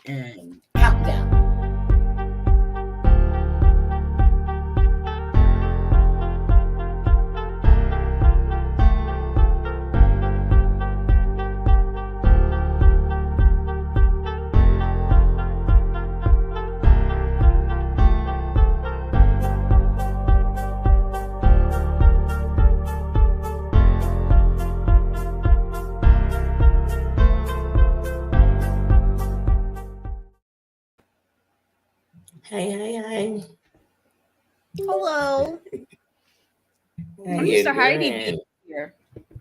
and countdown. Hey. Hello. How I'm you used to Heidi doing? being here.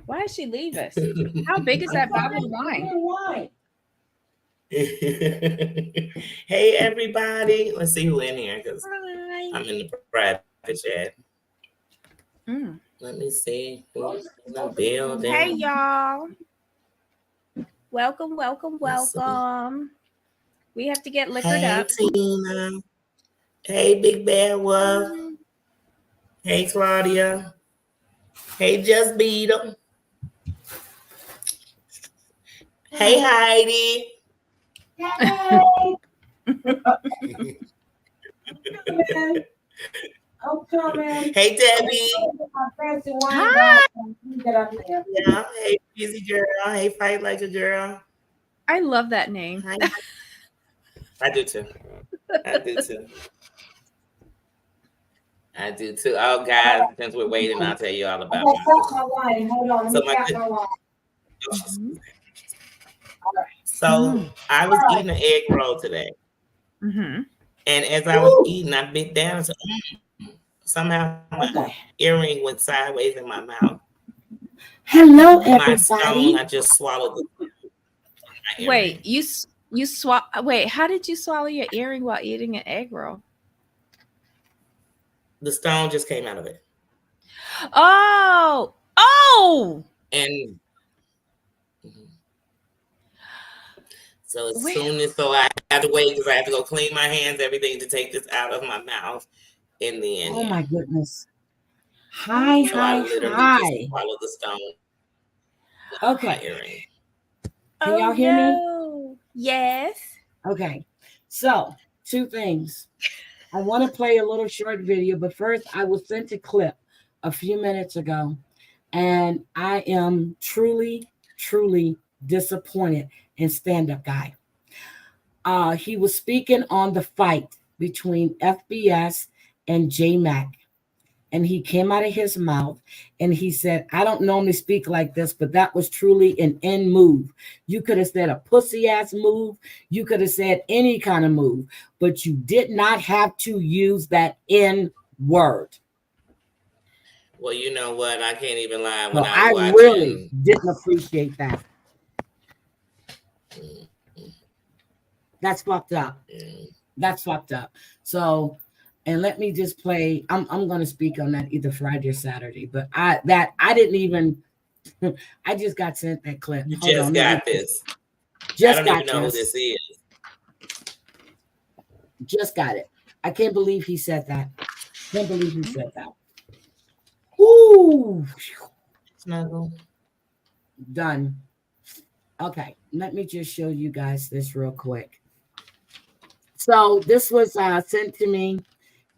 Why did she leave us? How big is that bottle of wine? Hey, everybody. Let's see who in here because Hi. I'm in the private chat. Mm. Let me see who's in the building. Hey, y'all. Welcome. Let's see. We have to get liquored Hey, up. Tina. Hey, Big Bad Wolf. Hey, Claudia. Hey, Just Beat 'em. Hey, Heidi. I'm coming. Hey, Debbie. Hi. Yeah. Hey, Busy Girl. Hey, Fight Like a Girl. I love that name. Hi. I do too. Oh, guys, since we're waiting, I'll tell you all about it. Hold on. So, I was eating an egg roll today. Mm-hmm. And as I was eating, I bit down. So somehow my earring went sideways in my mouth. Hello, everybody. My stone, I just swallowed the Wait, you Wait, how did you swallow your earring while eating an egg roll? The stone just came out of it. Oh! And so I had to wait because I had to go clean my hands, everything to take this out of my mouth. In the end, oh my goodness! Hi. Just swallowed the stone. Okay. My earring. Can y'all hear me? Yes. Okay. So 2 things. I want to play a little short video, but first I was sent a clip a few minutes ago, and I am truly disappointed in stand-up guy. He was speaking on the fight between FBS and J-Mac. And he came out of his mouth and he said, I don't normally speak like this, but that was truly an N move. You could have said a pussy ass move. You could have said any kind of move, but you did not have to use that N word. Well, you know what? I can't even lie. When I really didn't appreciate that. That's fucked up. That's fucked up. So, and let me just play. I'm going to speak on that either Friday or Saturday. But I didn't even. I just got sent that clip. You got this. I don't even know who this is. Just got it. I can't believe he said that. Can't believe he said that. Woo! Snuggle. Done. Okay, let me just show you guys this real quick. So this was sent to me,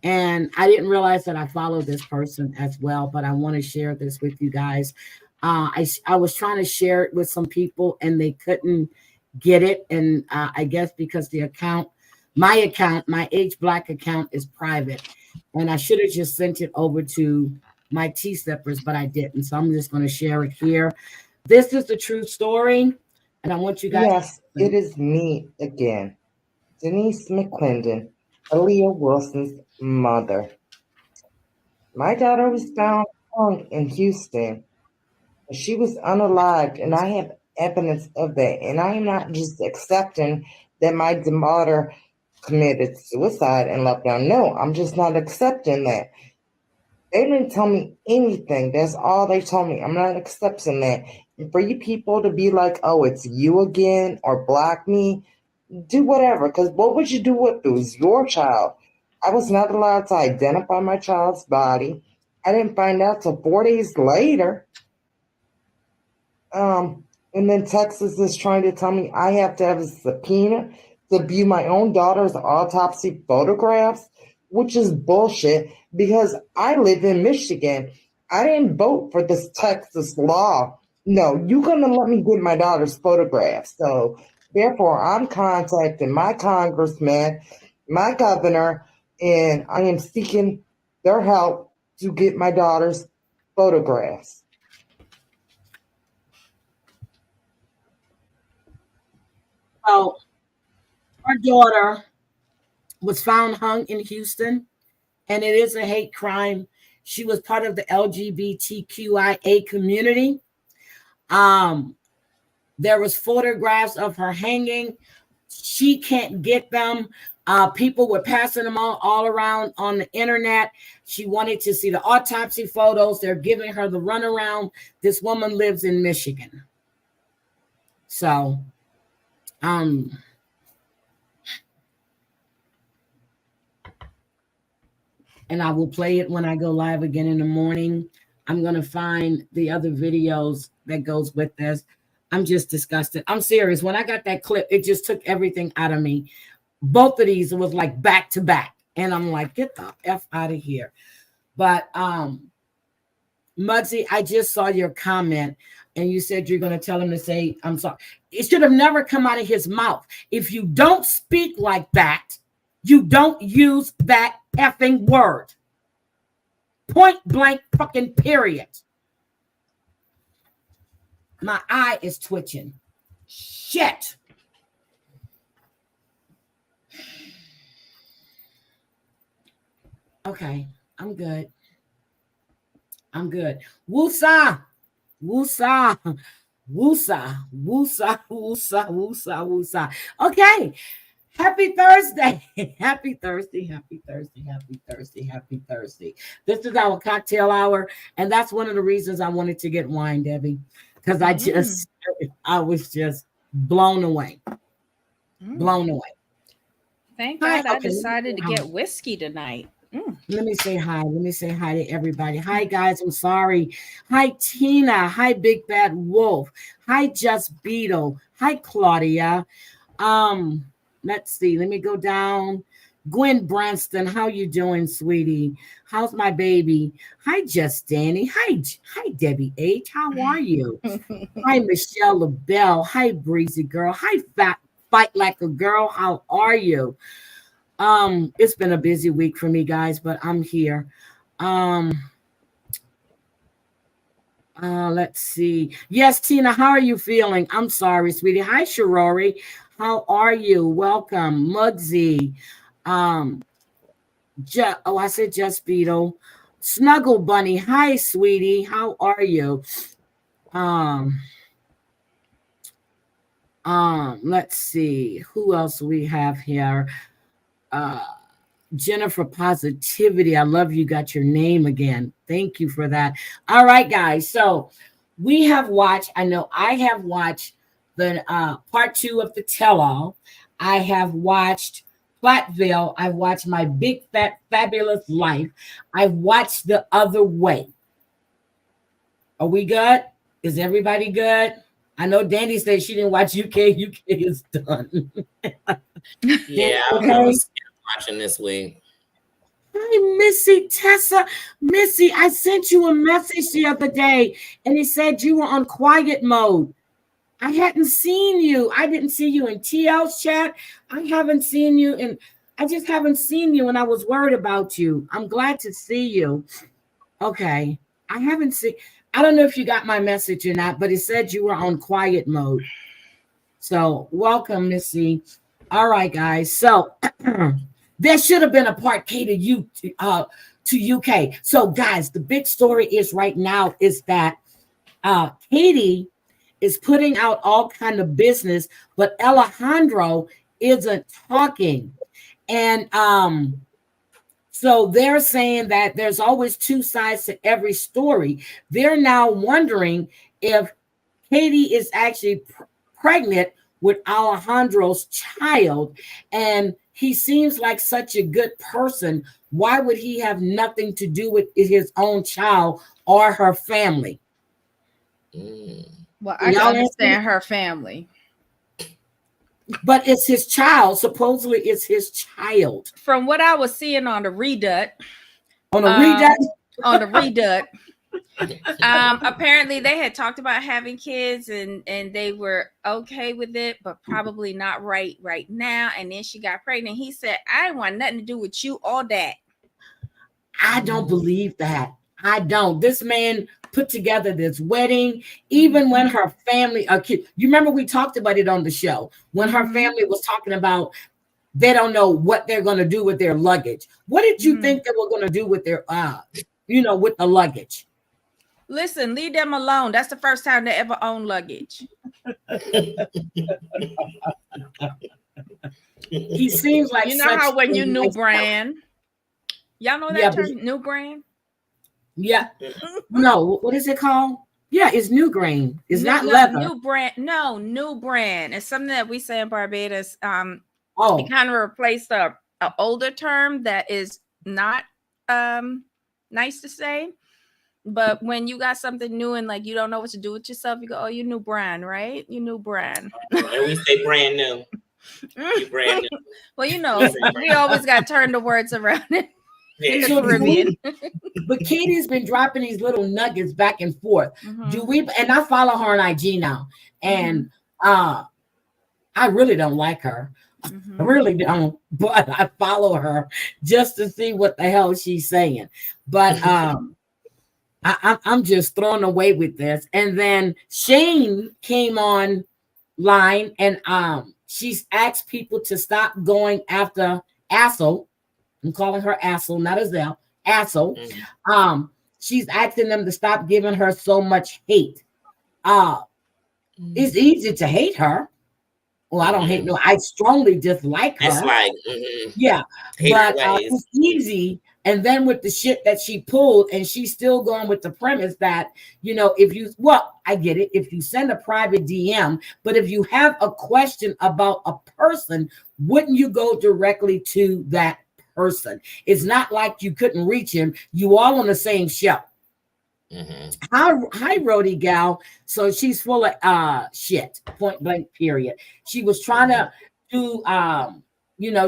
and I didn't realize that I followed this person as well, but I want to share this with you guys. I was trying to share it with some people, and they couldn't get it, and I guess because my Age Black account is private, and I should have just sent it over to my Tea Steppers, but I didn't, so I'm just going to share it here. This is the true story, and I want you guys. Yes, it is me again. Denise McClendon, Aaliyah Wilson's mother. My daughter was found hung in Houston. She was unalived, and I have evidence of that. And I am not just accepting that my daughter committed suicide and left down. No, I'm just not accepting that. They didn't tell me anything. That's all they told me. I'm not accepting that. And for you people to be like, oh, it's you again, or block me, do whatever, because what would you do with it? It was your child. I was not allowed to identify my child's body. I didn't find out till 4 days later. And then Texas is trying to tell me I have to have a subpoena to view my own daughter's autopsy photographs, which is bullshit because I live in Michigan. I didn't vote for this Texas law. No, you're going to let me get my daughter's photographs. So, therefore, I'm contacting my congressman, my governor, and I am seeking their help to get my daughter's photographs. So, our daughter was found hung in Houston, and it is a hate crime. She was part of the LGBTQIA community. There was photographs of her hanging. She can't get them. People were passing them all around on the internet. She wanted to see the autopsy photos. They're giving her the runaround. This woman lives in Michigan. So, and I will play it when I go live again in the morning. I'm going to find the other videos that goes with this. I'm just disgusted. I'm serious. When I got that clip, it just took everything out of me. Both of these was like back to back. And I'm like, get the F out of here. But Mudzy, I just saw your comment and you said you're going to tell him to say, I'm sorry. It should have never come out of his mouth. If you don't speak like that, you don't use that effing word. Point blank fucking period. My eye is twitching. Shit. Okay, I'm good. I'm good. Woosa. Woosa. Woosa. Woosa. Woosa. Woosa. Woosa. Okay. Happy Thursday. Happy Thursday. Happy Thursday. Happy Thursday. Happy Thursday. This is our cocktail hour. And that's one of the reasons I wanted to get wine, Debbie. Because I was just blown away. Blown away. Thank God I decided to get whiskey tonight. Let me say hi. Let me say hi to everybody. Hi, guys. I'm sorry. Hi, Tina. Hi, Big Bad Wolf. Hi, Just Beetle. Hi, Claudia. Let's see. Let me go down. Gwen Branston, how you doing, sweetie? How's my baby? Hi, Just Danie. Hi, Debbie H. How are you? Hi, Michelle LaBelle. Hi, Breezy Girl. Hi, Fight Like a Girl. How are you? It's been a busy week for me, guys, but I'm here. Let's see. Yes, Tina, how are you feeling? I'm sorry, sweetie. Hi, Shirori. How are you? Welcome. Mugsy. I said Just Beetle. Snuggle Bunny. Hi, sweetie. How are you? Let's see. Who else we have here? Jennifer Positivity. I love you got your name again. Thank you for that. All right, guys. So we have watched, I know I have watched the part 2 of the tell-all. I have watched Platteville. I've watched My Big Fat Fabulous Life. I've watched The Other Way. Are we good? Is everybody good? I know Danie said she didn't watch UK. UK is done. Yeah, I was watching this week. Hi, Missy Tessa. Missy, I sent you a message the other day, and it said you were on quiet mode. I hadn't seen you. I didn't see you in TL's chat. I haven't seen you, and I just haven't seen you, and I was worried about you. I'm glad to see you. Okay. I haven't seen. I don't know if you got my message or not, but it said you were on quiet mode. So welcome, Missy. All right, guys. So there should have been a part K to UK. So, guys, the big story is right now is that Katie is putting out all kind of business, but Alejandro isn't talking. And so they're saying that there's always two sides to every story. They're now wondering if Katie is actually pregnant with Alejandro's child, and he seems like such a good person. Why would he have nothing to do with his own child or her family? Well, I can understand her family. but it's his child. Supposedly, it's his child. From what I was seeing on the redut, On a read on the redut, apparently they had talked about having kids and they were okay with it, but probably not right now. And then she got pregnant. He said, I want nothing to do with you or that. I don't believe that. I don't. This man put together this wedding, even when her family, you remember we talked about it on the show, when her family was talking about they don't know what they're going to do with their luggage. What did you think they were going to do with their, with the luggage? Listen, leave them alone. That's the first time they ever own luggage. He seems like, you know how when you new brand, y'all know that term, new brand? Yeah. No, what is it called? Yeah, it's new grain. It's not leather. New brand. No, new brand. It's something that we say in Barbados. It kind of replaced a older term that is not nice to say. But when you got something new and like you don't know what to do with yourself, you go, oh, you new brand, right? You new brand. And we say brand new. You brand new. Well, we always got to turn the words around it. In the Caribbean. But Katie's been dropping these little nuggets back and forth. And I follow her on IG now. And I really don't like her. I really don't, but I follow her just to see what the hell she's saying. But I'm just thrown away with this. And then Shane came online and she's asked people to stop going after Assel. I'm calling her Assel, not Azelle. Assel. She's asking them to stop giving her so much hate. It's easy to hate her. Well, I don't hate no. I strongly dislike her. Dislike. Yeah, but it's easy. And then with the shit that she pulled, and she's still going with the premise that, I get it. If you send a private DM, but if you have a question about a person, wouldn't you go directly to that person? It's not like you couldn't reach him. You all on the same show. Hi, Rody gal. So she's full of shit. Point blank. Period. She was trying to do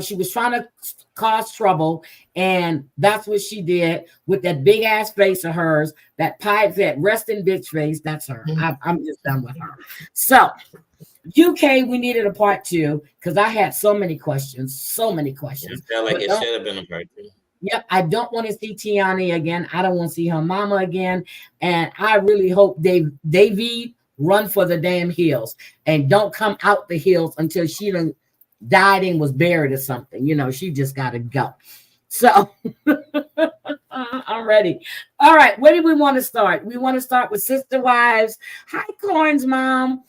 she was trying to cause trouble, and that's what she did with that big ass face of hers, that pipe, that resting bitch face. That's her. I'm just done with her. So UK, we needed a part 2 because I had so many questions. I felt like it should have been a part 2. Yep, I don't want to see Tiani again. I don't want to see her mama again. And I really hope David run for the damn hills and don't come out the hills until she done died and was buried or something. She just got to go. So I'm ready. All right, where do we want to start? We want to start with Sister Wives. Hi, Corns, Mom.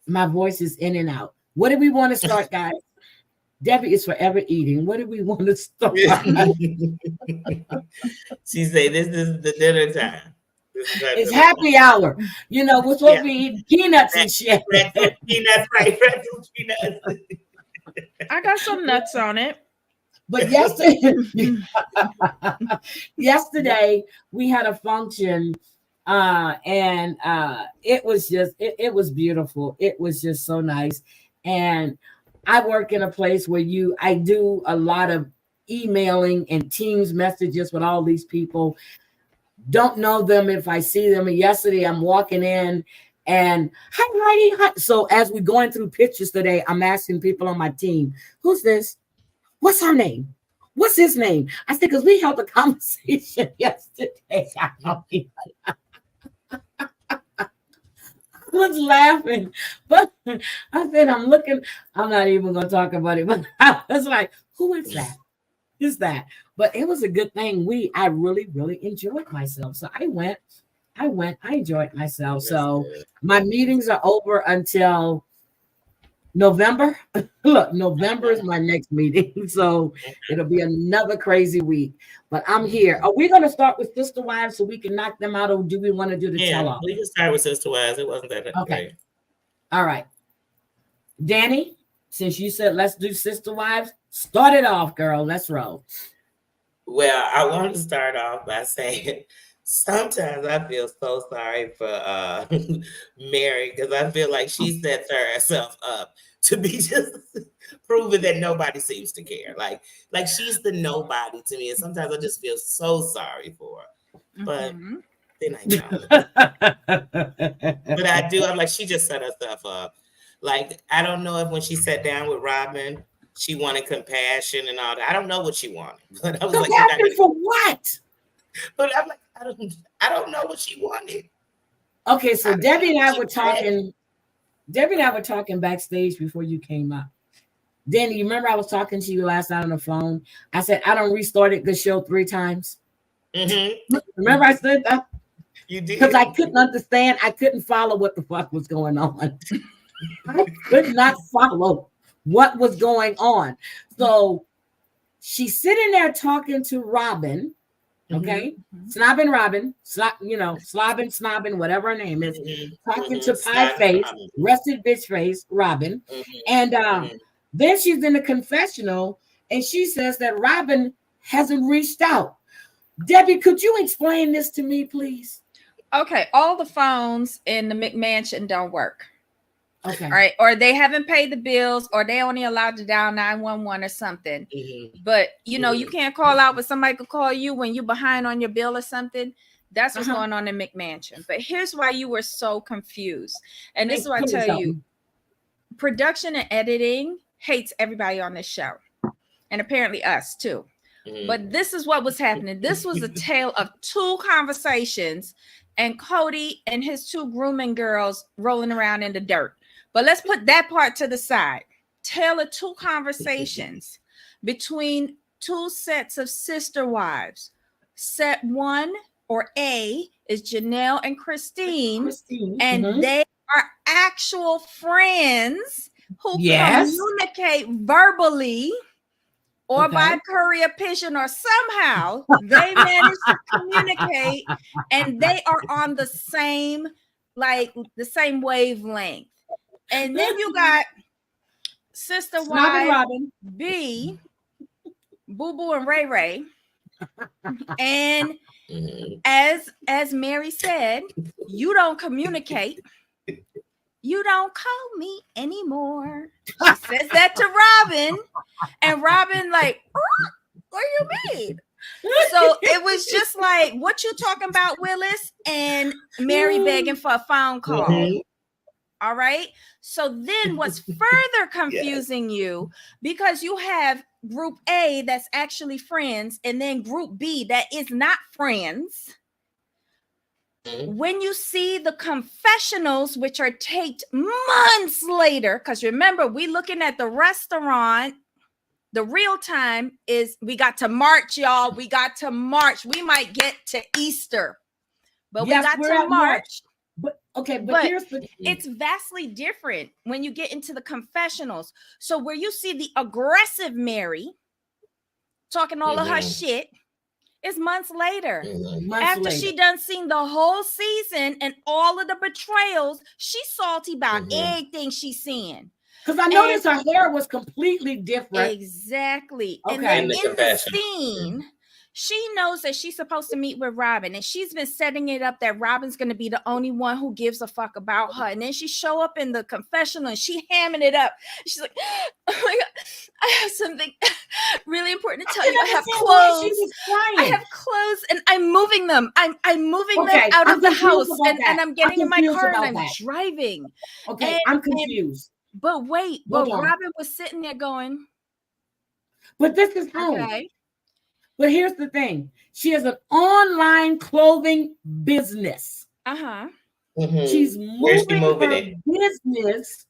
My voice is in and out. What do we want to start, guys? Debbie is forever eating. What do we want to start? She say this is the dinner time. It's happy hour. We're supposed to be eating peanuts and shit. Peanuts, right? Peanuts. I got some nuts on it. But yesterday we had a function, and it was just it was beautiful. It was just so nice. And I work in a place where I do a lot of emailing and Teams messages with all these people. Don't know them if I see them. And yesterday I'm walking in and hi, Heidi. Hi. So as we're going through pictures today, I'm asking people on my team, who's this? What's her name? What's his name? I said, because we held a conversation yesterday. I was laughing, but I said, I'm not even going to talk about it, but I was like, who is that? Who's that? But it was a good thing. I really, really enjoyed myself. So I enjoyed myself. So my meetings are over until November. Look, November is my next meeting. So it'll be another crazy week. But I'm here. Are we going to start with Sister Wives so we can knock them out, or do we want to do the tell-off? We can start with Sister Wives. It wasn't that okay. Great. All right. Danie, since you said let's do Sister Wives, start it off, girl. Let's roll. Well, I want to start off by saying sometimes I feel so sorry for Mary, because I feel like she sets herself up to be just proving that nobody seems to care. Like she's the nobody to me, and sometimes I just feel so sorry for her. But then I don't. But I do. I'm like, she just set herself up. Like, I don't know if when she sat down with Robin, she wanted compassion and all that. I don't know what she wanted. But I was compassion like, for what? But I'm like, I don't know what she wanted. Okay, so Debbie and I were talking. Debbie and I were talking backstage before you came up. Danie, you remember I was talking to you last night on the phone? I said I don't restarted the show 3 times. Remember I said that? You did. Because I couldn't understand. I couldn't follow what the fuck was going on. I could not follow what was going on. So she's sitting there talking to Robin. Okay, snobbing Robin, slobbing, whatever her name is, talking to pie face, rusted bitch face, Robin, and then she's in the confessional, and she says that Robin hasn't reached out. Debbie, could you explain this to me, please? Okay, all the phones in the McMansion don't work. Okay. All right. Or they haven't paid the bills, or they only allowed to dial 911 or something. But you know, you can't call out, but somebody could call you when you're behind on your bill or something. That's what's going on in McMansion. But here's why you were so confused. And this is what I tell you. Production and editing hates everybody on this show. And apparently us too. But this is what was happening. This was a tale of 2 conversations and Cody and his 2 grooming girls rolling around in the dirt. But let's put that part to the side. Tale of 2 conversations between 2 sets of sister wives. Set 1 or A is Janelle and Christine. And they are actual friends who communicate verbally or by courier pigeon, or somehow they manage to communicate, and they are on the same wavelength. And then you got sister wife B, Boo Boo and Ray Ray. And as Mary said, you don't communicate. You don't call me anymore. She says that to Robin. And Robin like, what do you mean? So it was just like, what you talking about, Willis? And Mary begging for a phone call. All right. So then what's further confusing you, because you have group A that's actually friends, and then group B that is not friends. When you see the confessionals, which are taped months later, because remember, we looking at the restaurant, the real time is we got to March, y'all. We got to March. We might get to Easter, but we got to March. But here's the thing. It's vastly different when you get into the confessionals. So where you see the aggressive Mary talking all of her shit, it's months later. After she done seen the whole season and all of the betrayals, she's salty about everything she's seeing. Because I noticed her hair was completely different. Exactly. Okay. And then in the scene, she knows that she's supposed to meet with Robin, and she's been setting it up that Robin's going to be the only one who gives a fuck about her. And then she show up in the confessional and she hamming it up. She's like, oh my God, I have something really important to tell you. I have clothes. I have clothes and I'm moving them. I'm moving them out of the house, and I'm getting in my car and I'm driving. Okay, I'm confused. But wait, Robin was sitting there going, but this is home. Okay. But here's the thing. She has an online clothing business. She's moving her business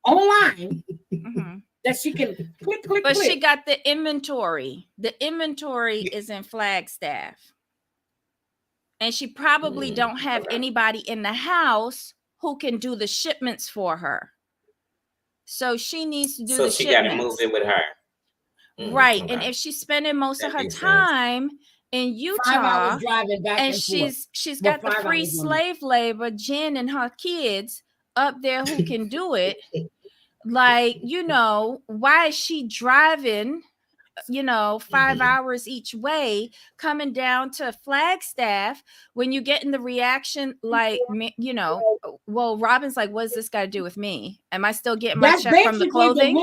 online that she can click. But she got the inventory. The inventory is in Flagstaff. And she probably don't have anybody in the house who can do the shipments for her. So she needs to do the shipments. So she got to move it with her. Right. And if she's spending most of her time in Utah, and she's got the free slave labor, Jen and her kids up there who can do it, like, you know, why is she driving 5 hours each way coming down to Flagstaff, when you get in the reaction like, well, Robin's like, what's this got to do with me? Am I still getting my check from the clothing?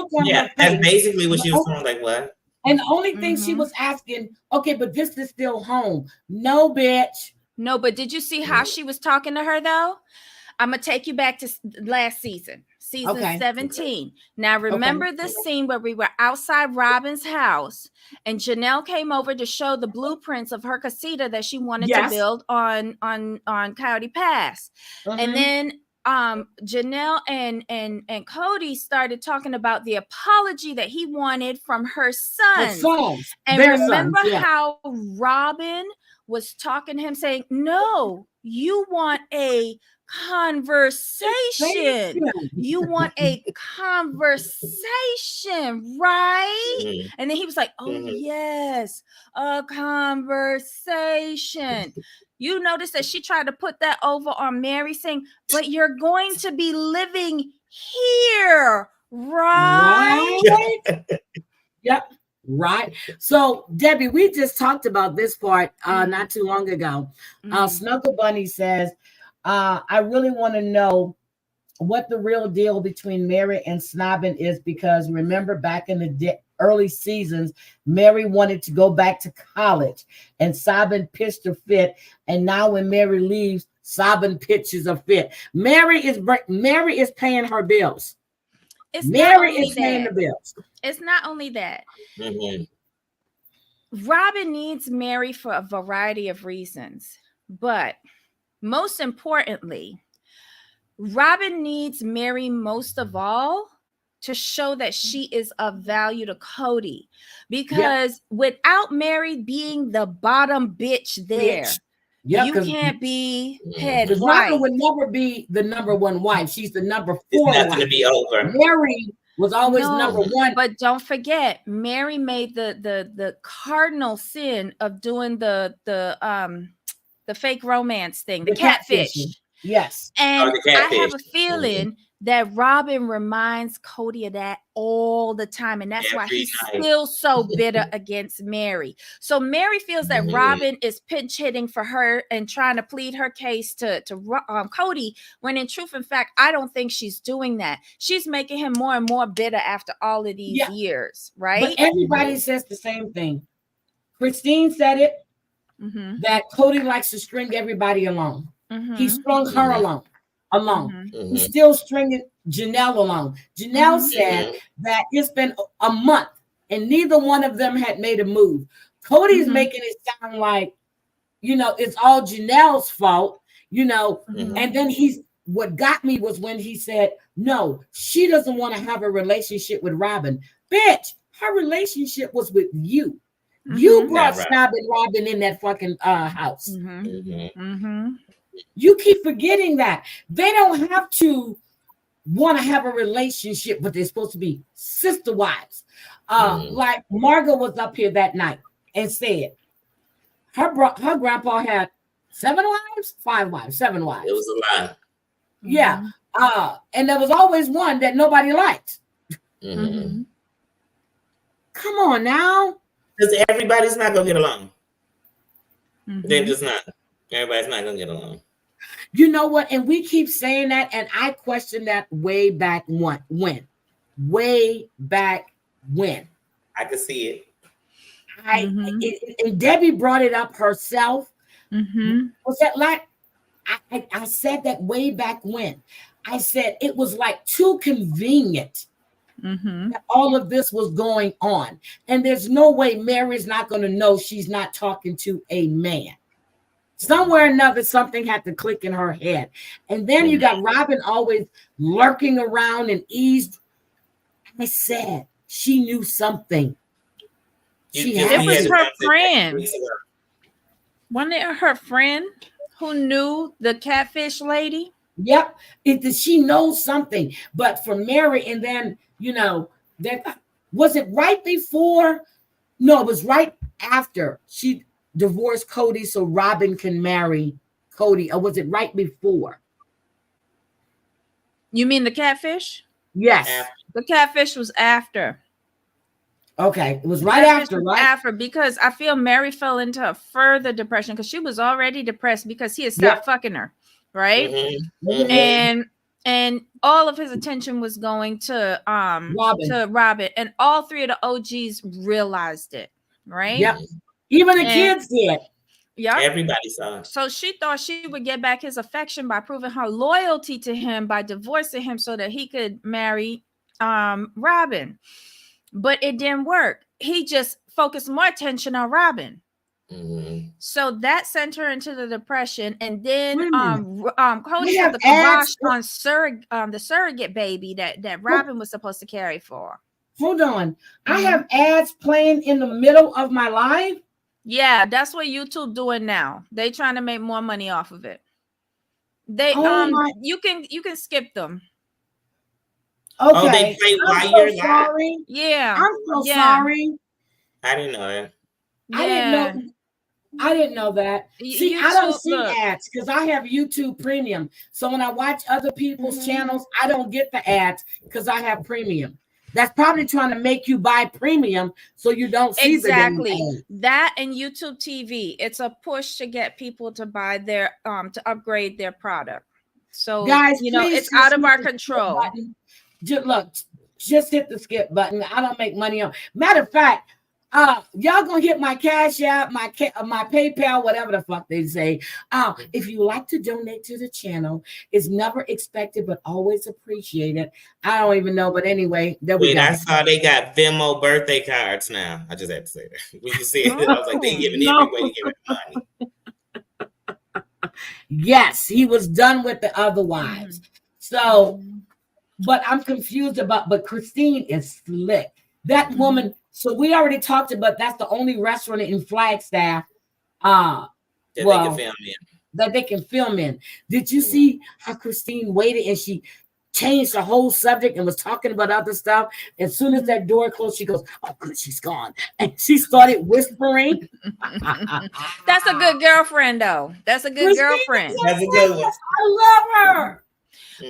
That's basically what she was saying. Like, what? And the only thing she was asking, okay, but this is still home. No, bitch. No, but did you see how she was talking to her, though? I'm going to take you back to last season 17. Now, remember this scene where we were outside Robin's house and Janelle came over to show the blueprints of her casita that she wanted to build on Coyote Pass. And then Janelle and Cody started talking about the apology that he wanted from her sons. And remember how Robin was talking to him saying, no, you want a conversation. You want a conversation, right? And then he was like, oh, yes, a conversation. You notice that she tried to put that over on Mary, saying, but you're going to be living here, right? Yep. Right. So, Debbie, we just talked about this part not too long ago. Snuggle Bunny says, I really want to know what the real deal between Mary and Snobbin is, because remember back in the early seasons, Mary wanted to go back to college and Snobbin pitched a fit. And now when Mary leaves, Snobbin pitches a fit. Mary is paying her bills. Mary is paying the bills. It's not only that. Robin needs Mary for a variety of reasons, but most importantly, Robin needs Mary most of all to show that she is of value to Cody, because without Mary being the bottom bitch there, you can't be head wife. Robin would never be the number one wife. She's the number 4 wife. It's not going to be over. Mary was always number 1. But don't forget, Mary made the cardinal sin of doing the fake romance thing, the catfish. Yes. And I have a feeling that Robin reminds Cody of that all the time. And that's why he's still so bitter against Mary. So Mary feels that Robin is pinch hitting for her and trying to plead her case to Cody, when in truth and fact, I don't think she's doing that. She's making him more and more bitter after all of these years, right? But everybody says the same thing. Christine said it, that Cody likes to string everybody along. He strung her along. He's still stringing Janelle along. Janelle said that it's been a month and neither one of them had made a move. Cody's making it sound like, it's all Janelle's fault, and then what got me was when he said, no, she doesn't want to have a relationship with Robin. Bitch, her relationship was with you. You brought Snobbin Robin in that fucking house. You keep forgetting that. They don't have to want to have a relationship, but they're supposed to be sister wives. Like Margot was up here that night and said her grandpa had 7 wives, 5 wives, 7 wives. It was a lie. Yeah. And there was always one that nobody liked. Come on now. Because everybody's not going to get along. They're just not. Everybody's not going to get along. You know what? And we keep saying that, and I question that way back when. Way back when. I can see it. And Debbie brought it up herself. Was that like, I said that way back when. I said it was like too convenient that all of this was going on. And there's no way Mary's not going to know she's not talking to a man. Somewhere or another, something had to click in her head. And then you got Robin always lurking around and eased. I said she knew something. It was her friend. Wasn't it her friend who knew the catfish lady? Yep. She knows something. But for Mary, and then, was it right before? No, it was right after she divorced Cody so Robin can marry Cody, or was it right before? You mean the catfish? Yes. The catfish was after. Okay, it was right after, right? After, because I feel Mary fell into a further depression because she was already depressed because he had stopped fucking her, right? And all of his attention was going to Robin, and all three of the OGs realized it, right? Yep. Even the kids did. Yeah, everybody saw it. So she thought she would get back his affection by proving her loyalty to him by divorcing him so that he could marry Robin. But it didn't work. He just focused more attention on Robin. So that sent her into the depression, and then Cody had the kibosh on the surrogate baby that Robin was supposed to carry for. Hold on, I have ads playing in the middle of my live. Yeah, that's what YouTube doing now. They trying to make more money off of it. They you can skip them. Okay. Oh, they play while you're sorry. Yeah. I'm so sorry. I didn't know it. Yeah. I didn't know that. See, YouTube, I don't see ads because I have YouTube Premium. So when I watch other people's channels, I don't get the ads because I have Premium. That's probably trying to make you buy Premium so you don't see the ads. That and YouTube TV. It's a push to get people to buy their to upgrade their product. So guys, it's out of our control. Just hit the skip button. I don't make money on. Matter of fact, y'all gonna hit my Cash App, my PayPal, whatever the fuck they say. If you like to donate to the channel, it's never expected but always appreciated. I don't even know, but anyway, there we go. I saw they got Venmo birthday cards now. I just had to say that. When you said it, I was like, they giving everybody money. Yes, he was done with the other wives. So, but I'm confused but Christine is slick. That woman. So we already talked about that's the only restaurant in Flagstaff that they can film in. Did you see how Christine waited and she changed the whole subject and was talking about other stuff? As soon as that door closed, she goes, "Oh, good, she's gone," and she started whispering. That's a good girlfriend, though. That's a good girlfriend. That's a good one. I love her.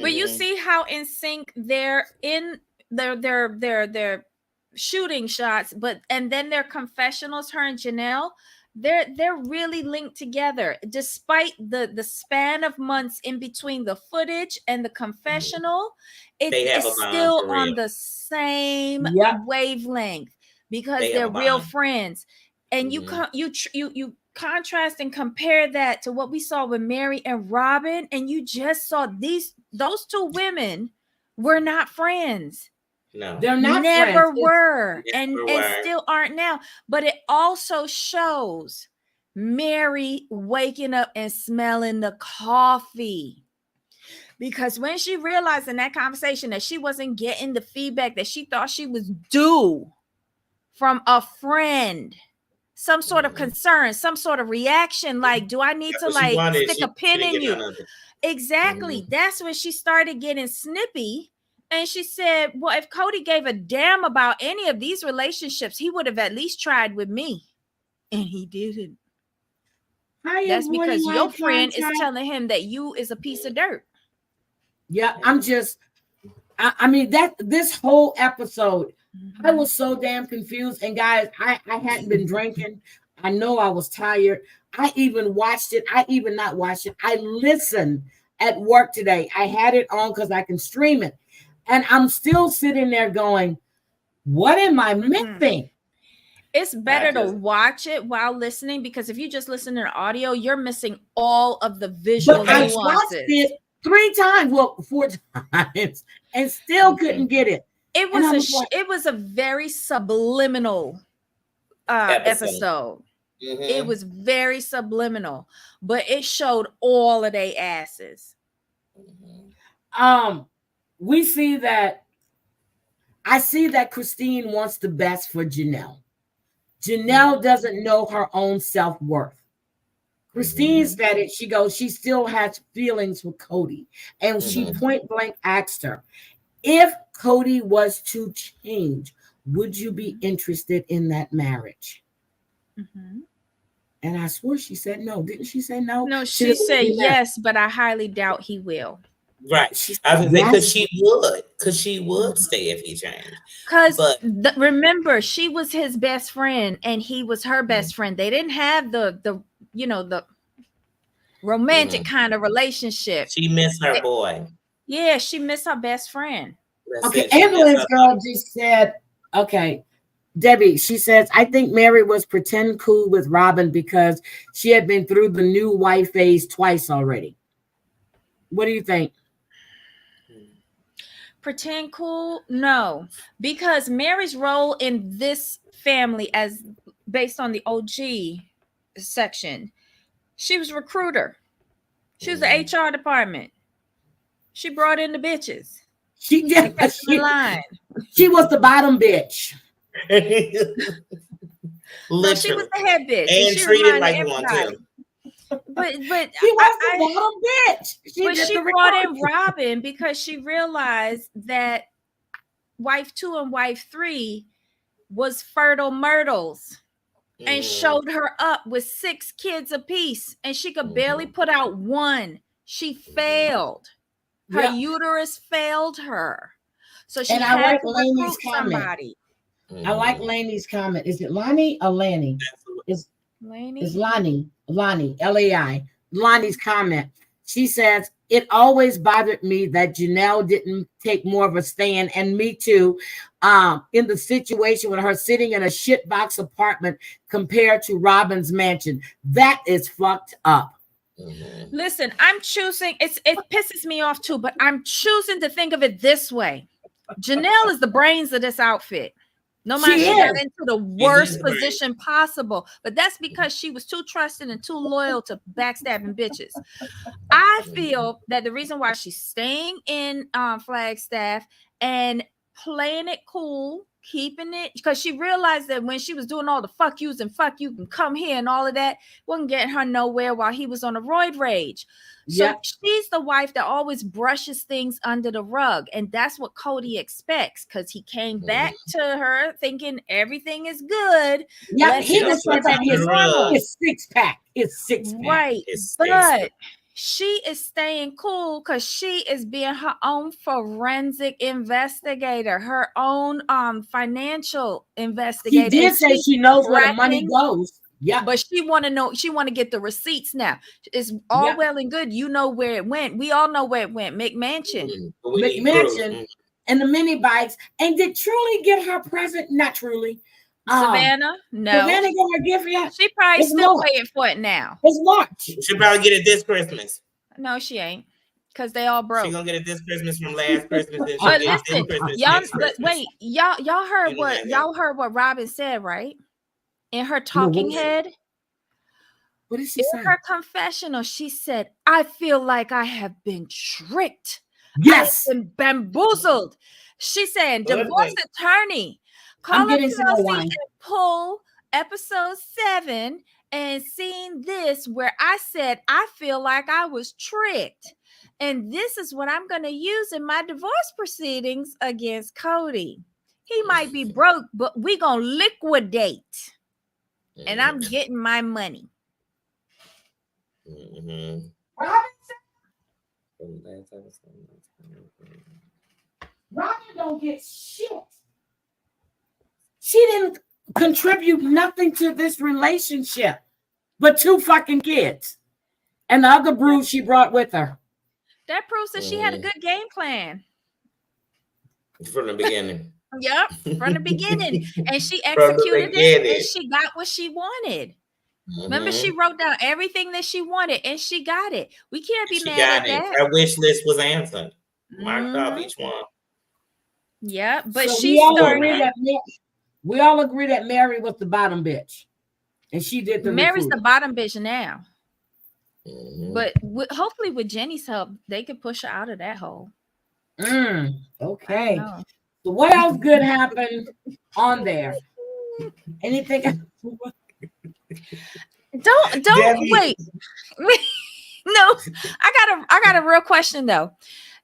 But you see how in sync they're in their shooting shots, and then their confessionals, her and Janelle, they're really linked together despite the span of months in between the footage and the confessional. It's still on the same wavelength because they're real friends. And you contrast and compare that to what we saw with Mary and Robin, and you just saw those two women were not friends. No, they're not. Never were, and still aren't now. But it also shows Mary waking up and smelling the coffee, because when she realized in that conversation that she wasn't getting the feedback that she thought she was due from a friend, some sort of concern, some sort of reaction, like, do I need to stick a pin in you? Exactly. That's when she started getting snippy. And she said, well, if Cody gave a damn about any of these relationships, he would have at least tried with me. And he didn't. That's because your friend is telling him that you is a piece of dirt. Yeah, I mean, this whole episode, I was so damn confused. And guys, I hadn't been drinking. I know I was tired. I even watched it. I even not watched it. I listened at work today. I had it on because I can stream it. And I'm still sitting there going, what am I missing? It's better to watch it while listening, because if you just listen to the audio, you're missing all of the visual nuances. I watched it 4 times, and still couldn't get it. It was a very subliminal episode. It was very subliminal, but it showed all of their asses. We see that. I see that Christine wants the best for Janelle. Janelle doesn't know her own self-worth. Christine said it. She goes, she still has feelings for Cody. And she point blank asked her, if Cody was to change, would you be interested in that marriage? And I swore she said no. Didn't she say no? No, she said yes, but I highly doubt he will. Right. I was gonna say because she would stay if he changed. Because remember, she was his best friend and he was her best friend. They didn't have the romantic kind of relationship. She missed her boy. Yeah, she missed her best friend. Okay, ambulance girl just said, okay, Debbie, she says, I think Mary was pretend cool with Robin because she had been through the new wife phase twice already. What do you think? Pretend cool? No, because Mary's role in this family, as based on the OG section, she was recruiter. She was the HR department. She brought in the bitches. She did. She was the bottom bitch. No, she was the head bitch, and she treated like one too. But she was the bottom bitch. She brought in Robin because she realized that wife 2 and wife 3 was fertile myrtles and showed her up with 6 kids apiece, and she could barely put out one. She failed. Her uterus failed her. So she had to recruit somebody. I like Laney's comment. Is it Lonnie or Lanny? It's Lonnie. Lonnie, L-A-I. Lonnie's comment. She says, it always bothered me that Janelle didn't take more of a stand, and me too, in the situation with her sitting in a shitbox apartment compared to Robin's mansion. That is fucked up. Listen, I'm choosing, it pisses me off too, but I'm choosing to think of it this way. Janelle is the brains of this outfit. No matter she got into the worst position possible, but that's because she was too trusting and too loyal to backstabbing bitches. I feel that the reason why she's staying in Flagstaff and playing it cool, keeping it, because she realized that when she was doing all the fuck yous and fuck you can come here and all of that, wasn't getting her nowhere while he was on a roid rage. So she's the wife that always brushes things under the rug. And that's what Cody expects, because he came back to her thinking everything is good. Yeah, he just went back his six-pack. It's six-pack. Right. But she is staying cool because she is being her own forensic investigator, her own financial investigator. She did say she knows where the money goes. Yeah, but she want to know. She want to get the receipts now. It's all well and good. You know where it went. We all know where it went. McMansion, and the mini bikes. And did Truly get her present? Not Truly. Savannah, no. Savannah got her gift yet? She probably still waiting for it now. It's March. She'll probably get it this Christmas. No, she ain't. Because they all broke. She's gonna get it this Christmas from last Christmas. But listen, y'all heard what Robin said, right? In her talking head. What did she say? In her confessional, she said, I feel like I have been tricked. Yes. I have been bamboozled. She said, divorce attorney. Call up Chelsea and pull episode 7 and seen this where I said, I feel like I was tricked. And this is what I'm going to use in my divorce proceedings against Cody. He might be broke, but we going to liquidate. And I'm getting my money. Robin don't get shit. She didn't contribute nothing to this relationship but 2 fucking kids and the other brood she brought with her. That proves that she had a good game plan from the beginning. Yep, from the beginning. And she executed it and she got what she wanted. Remember, she wrote down everything that she wanted and she got it. We can't be mad at that. Her wish list was answered. Marked off each one. Yeah, but so we all agree that Mary was the bottom bitch. And she did the Mary's the bottom bitch now. But hopefully with Jenny's help, they could push her out of that hole. Okay. So what else good happened on there? Anything? Don't wait. No, I got a real question though.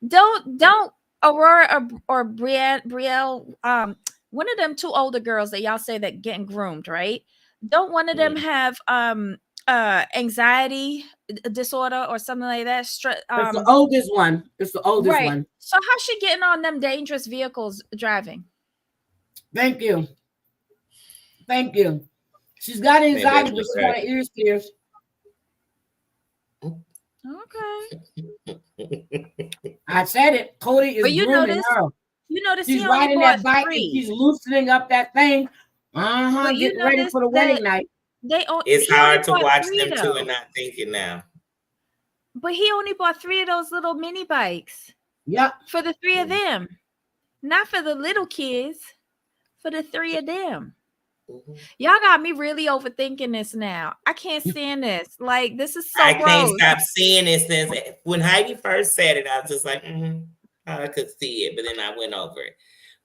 Don't Aurora or Brielle, one of them 2 older girls that y'all say that getting groomed, right? Don't one of them have anxiety disorder or something like that. It's the oldest one. It's the oldest one. So how's she getting on them dangerous vehicles driving? Thank you. She's got anxiety, but she got her ears pierced. Okay. I said it. Cody is grooming her. You notice she's riding that bike and she's loosening up that thing. Getting ready for the wedding night. It's hard to watch them two and not thinking now. But he only bought 3 of those little mini bikes. Yep. For the 3 of them. Not for the little kids. For the 3 of them. Mm-hmm. Y'all got me really overthinking this now. I can't stand this. Like, this is so gross. I can't stop seeing it since when Heidi first said it, I was just like, I could see it, but then I went over it.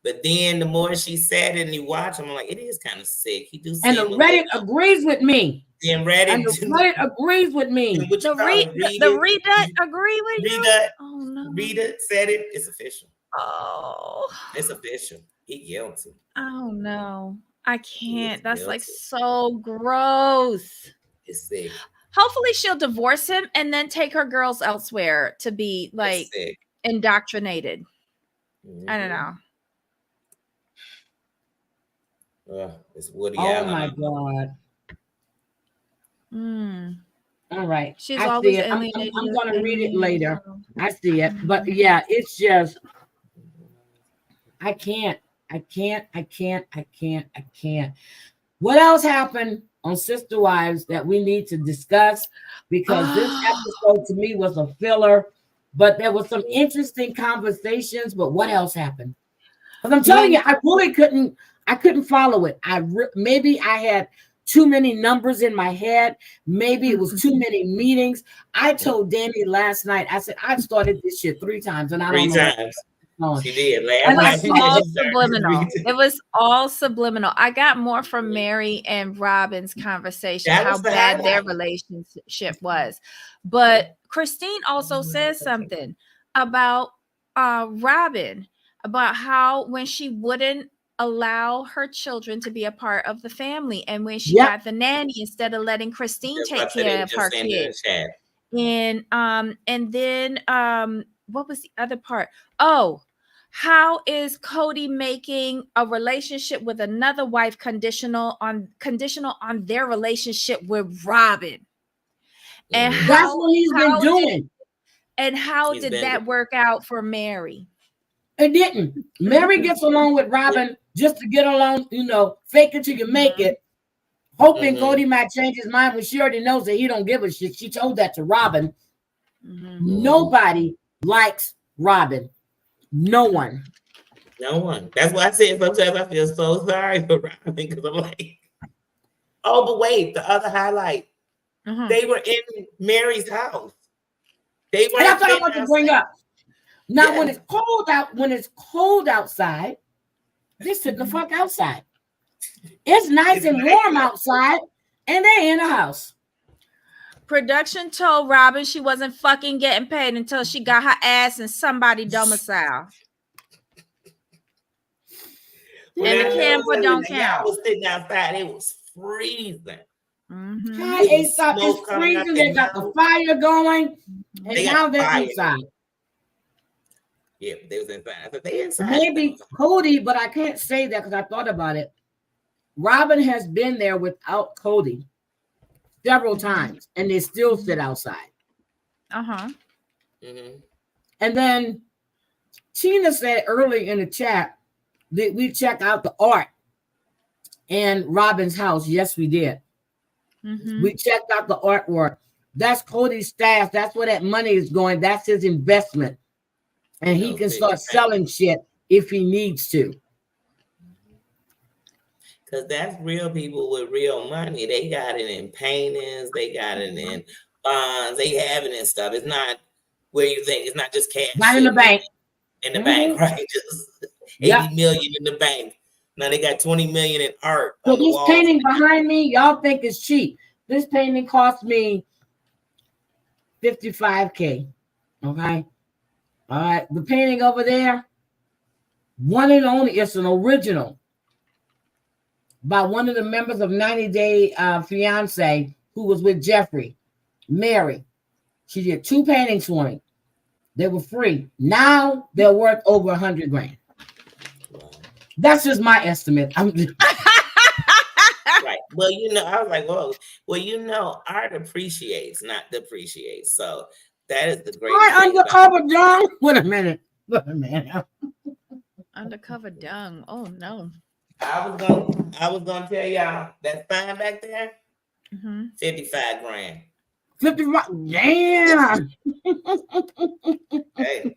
But then the more she said it and you watch him, I'm like, it is kind of sick. He do. And the Reddit agrees with me. And Reddit agrees with me. The Reddit agree with you? Oh no. Reddit said it. It's official. Oh. It's official. He guilty. Oh no. I can't. That's like so gross. It's sick. Hopefully she'll divorce him and then take her girls elsewhere to be like indoctrinated. Mm-hmm. I don't know. It's Woody Allen. My God. All right. She's I always see it. I'm going to read it later. I see it. But yeah, it's just, I can't. What else happened on Sister Wives that we need to discuss? Because this episode to me was a filler, but there was some interesting conversations. But what else happened? Because I'm telling you, I really couldn't follow it. Maybe I had too many numbers in my head. Maybe it was too many meetings. I told Danie last night, I said, I've started this shit 3 times and I don't know. 3 times. She did. It was all subliminal. It was all subliminal. I got more from Mary and Robin's conversation, how bad their relationship was. But Christine also says something about Robin, about how when she wouldn't allow her children to be a part of the family, and when she got the nanny instead of letting Christine take care of her kids. And then what was the other part? Oh, how is Cody making a relationship with another wife conditional on their relationship with Robin? And that's what he's been doing. And how did that work out for Mary? It didn't. Mary gets along with Robin just to get along, fake it till you make it, hoping Cody might change his mind when she already knows that he don't give a shit. She told that to Robin. Nobody likes Robin. No one. That's why I said sometimes I feel so sorry for Robin, because I'm like, oh, but wait, the other highlight. They were in Mary's house. They were. That's what I want to bring up. Now, when it's cold outside, they sit the fuck outside. It's nice and warm outside, and they're in the house. Production told Robin she wasn't fucking getting paid until she got her ass in somebody's domicile. And the camper don't count. I was sitting outside. It was freezing. It's freezing. They got the fire going, and now they're inside. Yeah, they was inside. So they inside. Maybe Cody, but I can't say that because I thought about it. Robin has been there without Cody several times, and they still sit outside. And then Tina said early in the chat that we check out the art in Robin's house. Yes, we did. We checked out the artwork. That's Cody's staff. That's where that money is going. That's his investment. And he can start selling shit if he needs to. Because that's real people with real money. They got it in paintings. They got it in bonds. They have it in stuff. It's not where you think. It's not just cash. Not in the bank. In the bank, right? Just 80 million in the bank. Now they got 20 million in art. So this painting behind me, y'all think is cheap. This painting cost me $55K. Okay. All right, the painting over there, one and only, it's an original by one of the members of 90 Day Fiance. who was with Jeffrey, Mary. She did 2 paintings for me. They were free. Now they're worth over 100 grand. That's just my estimate. Right. Well, I was like, well, art appreciates, not depreciates. So that is the great thing. Undercover dung. Wait a minute. Undercover dung. Oh no. I was gonna tell y'all that sign back there. 55 grand. 55. Damn. Hey,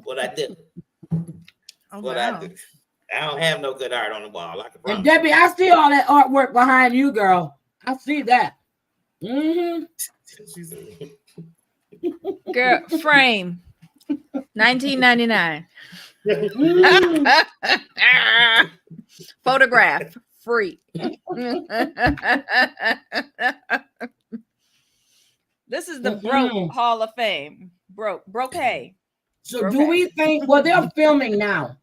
what I do? Oh, what wow. I do? I don't have no good art on the wall. I can promise. And Debbie, I see all that artwork behind you, girl. I see that. Girl, frame. 1999. Photograph free. This is the Broke Hall of Fame. Broke hay. So do we think, well, they're filming now.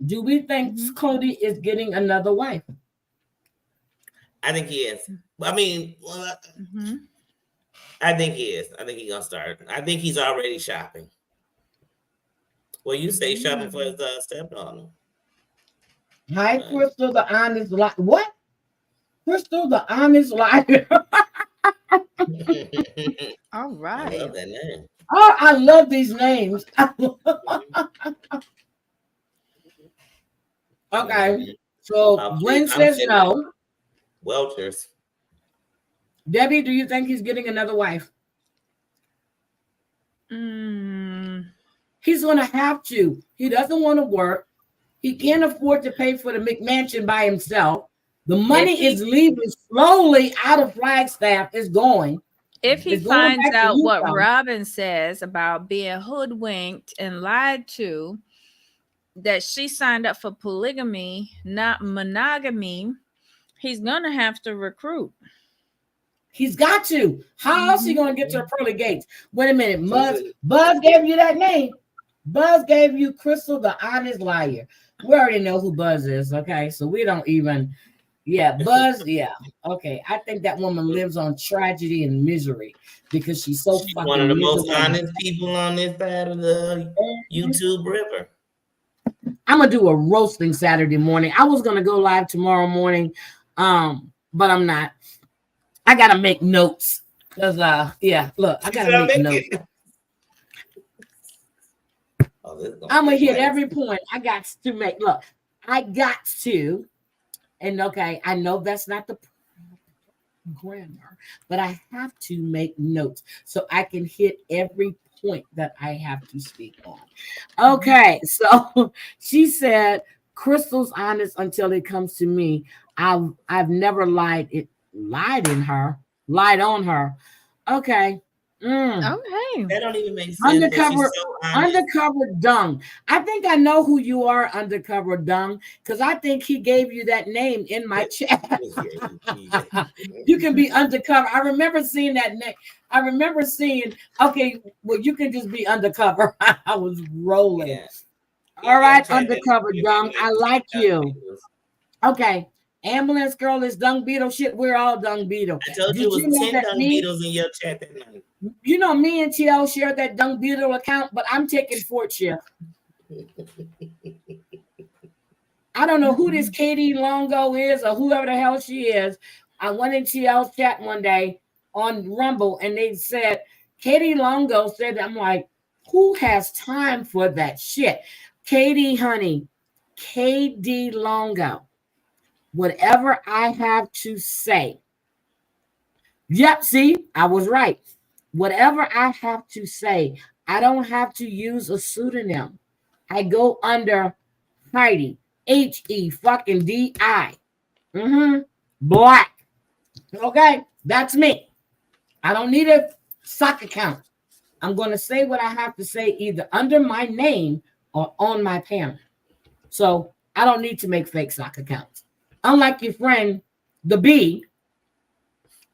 Do we think Cody is getting another wife? I think he is. I mean, I think he is. I think he's gonna start. I think he's already shopping. Well, you say shopping for his stepdaughter. Hi, Crystal, the honest liar. What? Crystal, the honest liar. All right. I love that name. Oh, I love these names. Okay. So Gwen says no. Welchers. Debbie, do you think he's getting another wife? He's going to have to. He doesn't want to work. He can't afford to pay for the McMansion by himself. The money is leaving slowly out of Flagstaff. It's going. If he finds out what Robin says about being hoodwinked and lied to, that she signed up for polygamy, not monogamy, he's going to have to recruit. He's got to. How else is he going to get to the pearly gates? Wait a minute. Buzz gave you that name. Buzz gave you Crystal, the honest liar. We already know who Buzz is, okay? So we don't even... Yeah, Buzz, yeah. Okay, I think that woman lives on tragedy and misery because she's so fucking one of the miserable. most honest people on this side of the YouTube river. I'm gonna do a roasting Saturday morning. I was gonna go live tomorrow morning, but I'm not. I gotta make notes because look, I gotta make notes. I'm gonna hit every point. I got to make. Look, I got to. And okay, I know that's not the grammar, but I have to make notes so I can hit every point that I have to speak on. Okay, so she said, Crystal's honest until it comes to me. I've never lied on her. Okay. Okay. That don't even make sense. Undercover dung. I think I know who you are, Undercover dung, because I think he gave you that name in my chat. You can be undercover. I remember seeing that name. I remember seeing, okay, well, you can just be undercover. I was rolling. Yeah. All right, Undercover dung. I like you. Okay. Ambulance girl is dung beetle shit. We're all dung beetle. I told you it was 10 dung beetles in your chat that night. You know, me and TL share that dung beetle account, but I'm taking Fort Shift. I don't know who this Katie Longo is or whoever the hell she is. I went in TL's chat one day on Rumble and they said, Katie Longo said, I'm like, who has time for that shit? Katie, honey, KD Longo. Whatever I have to say. Yep, see, I was right. Whatever I have to say, I don't have to use a pseudonym. I go under Heidi, HE-fucking-D-I. Black. Okay, that's me. I don't need a sock account. I'm going to say what I have to say either under my name or on my panel. So I don't need to make fake sock accounts. Unlike your friend, the B,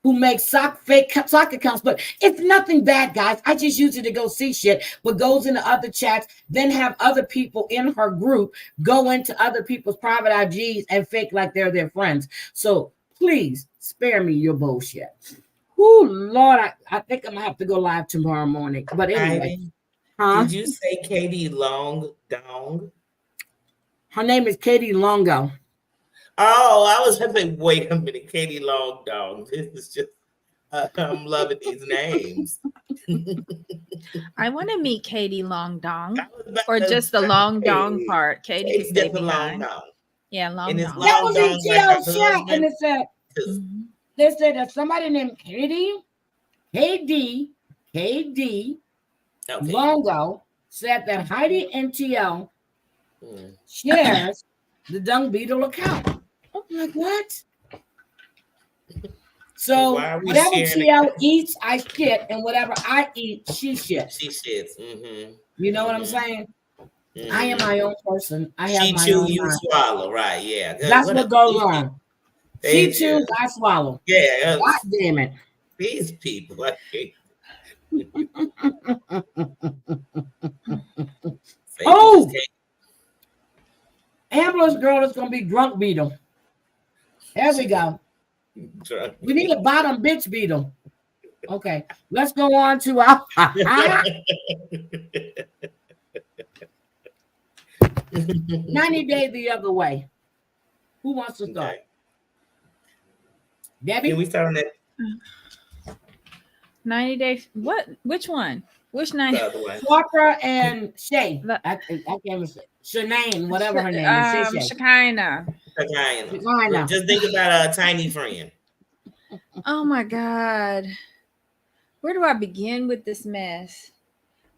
who makes fake sock accounts, but it's nothing bad, guys. I just use it to go see shit, but goes into other chats, then have other people in her group go into other people's private IGs and fake like they're their friends. So Please spare me your bullshit. Oh Lord, I think I'm gonna have to go live tomorrow morning. But anyway, Did you say Katie Long Dong? Her name is Katie Longo. Oh, I was going to say, wait a minute, Katie Long Dong. This is just, I'm loving these names. I want to meet Katie Long Dong, or just the Long Dong part. Katie can stay behind. Long Dong. Yeah, Long And Dong. That was in like T.O. shot, and it said, they said that somebody named KD Longo said that Heidi and T.O. shares the Dung Beetle account. I'm like, what? So whatever T.O. eats, I shit, and whatever I eat, she shits. She shits. Mm-hmm. You know what I'm saying? Mm-hmm. I am my own person. I have my chew, own you mind. swallow, right? Yeah. That's what goes on. She chews, I swallow. Yeah. God damn it. These people, I hate. Oh! Ambulance girl is going to be drunk beetle. There we go. We need a bottom bitch beetle. Okay, let's go on to our 90 Days the Other Way. Who wants to start? Okay. Debbie? Can we start on that? 90 Days. What? Which one? Which 90? Walker and Shay. I can't even say. Shanae, whatever her name is. Shekinah. Just think about a tiny friend. Oh my God. Where do I begin with this mess?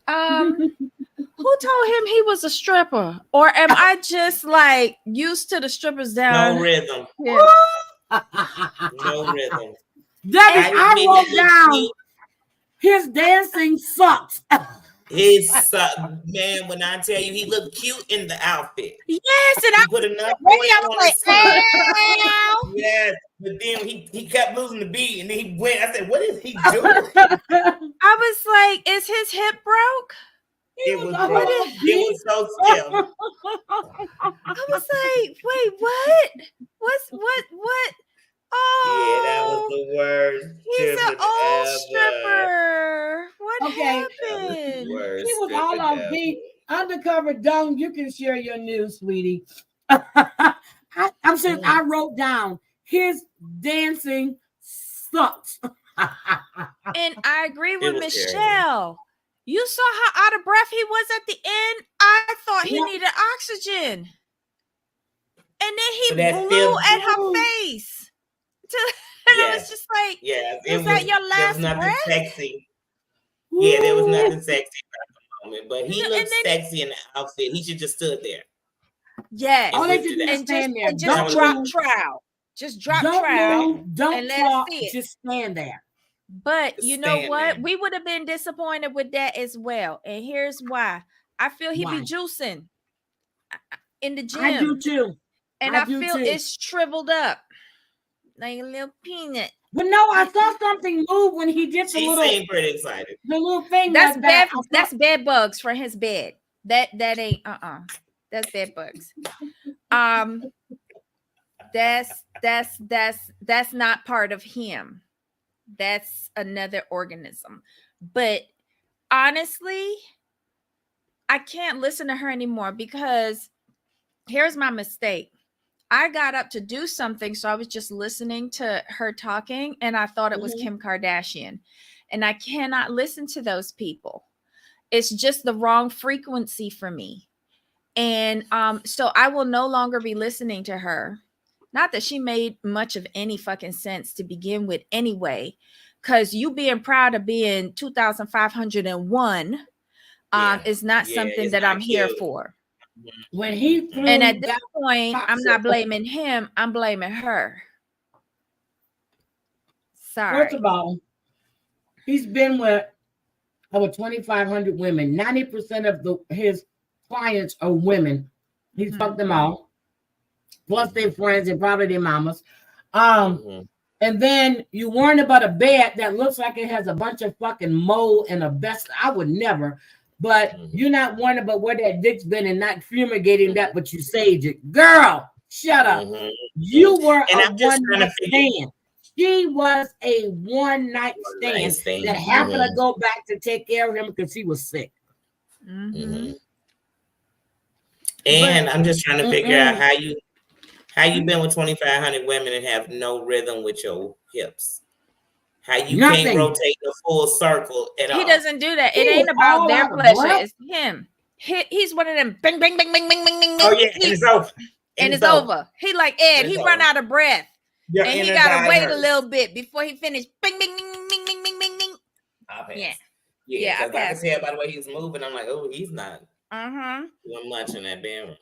Who told him he was a stripper? Or am I just like used to the strippers down? No rhythm. Yeah. No rhythm. Debbie, I wrote down his dancing sucks. Man, when I tell you he looked cute in the outfit. Yes, and I put enough I was like, yes, but then he kept losing the beat, and then he went. I said, "What is he doing?" I was like, "Is his hip broke?" It was broke. It was so still. I was like, "Wait, what? What? Oh, yeah, that was the worst. He's an old stripper. What happened? He was all on beat. Undercover Dung, you can share your news, sweetie. I'm saying I wrote down his dancing sucks. And I agree with Michelle. You saw how out of breath he was at the end. I thought he needed oxygen. And then he blew at her face. And I was just like, was that your last breath? Sexy. Yeah, there was nothing sexy about the moment, but he looked sexy in the outfit. He should just stood there. Yes. And just drop trowel. Just drop trowel. Don't talk. Just stand there. But you know what? We would have been disappointed with that as well. And here's why. I feel he be juicing in the gym. I do too. And I feel it's shriveled up. Like a little peanut. But no, I saw something move when he did the little. She's pretty excited. The little thing. That's bed. That's bed bugs for his bed. That ain't. That's bed bugs. That's not part of him. That's another organism. But honestly, I can't listen to her anymore because here's my mistake. I got up to do something, so I was just listening to her talking, and I thought it was Kim Kardashian. And I cannot listen to those people. It's just the wrong frequency for me. And so I will no longer be listening to her. Not that she made much of any fucking sense to begin with anyway, because you being proud of being 2,501 is not something that I'm here for. When he and at this point, I'm not blaming him. I'm blaming her. Sorry. First of all, he's been with over 2,500 women. 90% of his clients are women. He's fucked them all, plus their friends and probably their mamas. And then you warn about a bed that looks like it has a bunch of fucking mold and a best. I would never. But you're not worrying about where that dick's been and not fumigating that, but you sage it. Girl, Shut up. You were a one-night stand. She was a one-night stand that happened to go back to take care of him because he was sick. And I'm just trying to figure out how you been with 2,500 women and have no rhythm with your hips. How you can't rotate the full circle at all. He doesn't do that. It ain't about their pleasure. It's him. He's one of them bing, bing, bing, bing, bing, bing, bing. Oh, yeah, and it's over. And it's over. He like Ed. He run out of breath. Your and he got to wait a little bit before he finished. Bing, bing, bing, bing, bing, bing, bing, bing. Yeah, because I can tell by the way he's moving. I'm like, oh, he's not doing much in that bedroom.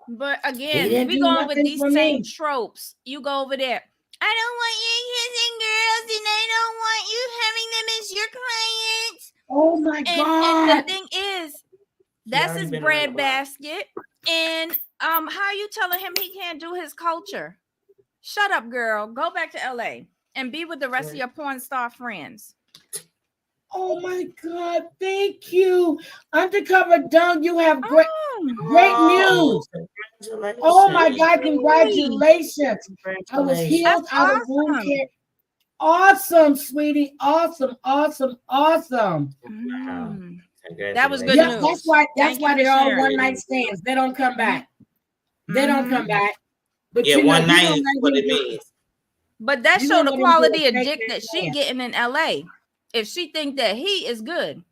But again, we go over these same tropes. You go over there. I don't want you kissing girls, and I don't want you having them as your clients. Oh my God! And the thing is, that's his bread basket. And how are you telling him he can't do his culture? Shut up, girl. Go back to LA and be with the rest of your porn star friends. Oh my God! Thank you, Undercover Doug. You have great news. Oh my God! Congratulations! I was healed out of wound care. Awesome, sweetie. Awesome. That was good news. That's why they're all one-night stands. They don't come back. But one night is what it means. But that show the quality of dick that she getting in LA. If she think that he is good.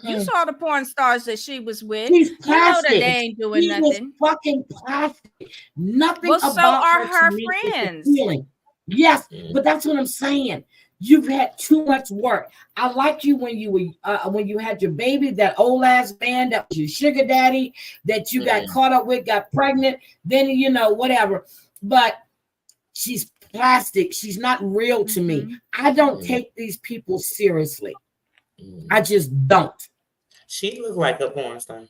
You saw the porn stars that she was with. She's plastic. You know that they ain't doing nothing. Was fucking plastic. Nothing well, about so are her friends. Yes, but that's what I'm saying. You've had too much work. I liked you when you had your baby, that old ass man that was your sugar daddy that you got caught up with, got pregnant, then whatever. But she's plastic. She's not real to me. I don't take these people seriously. I just don't. She looks like a porn star.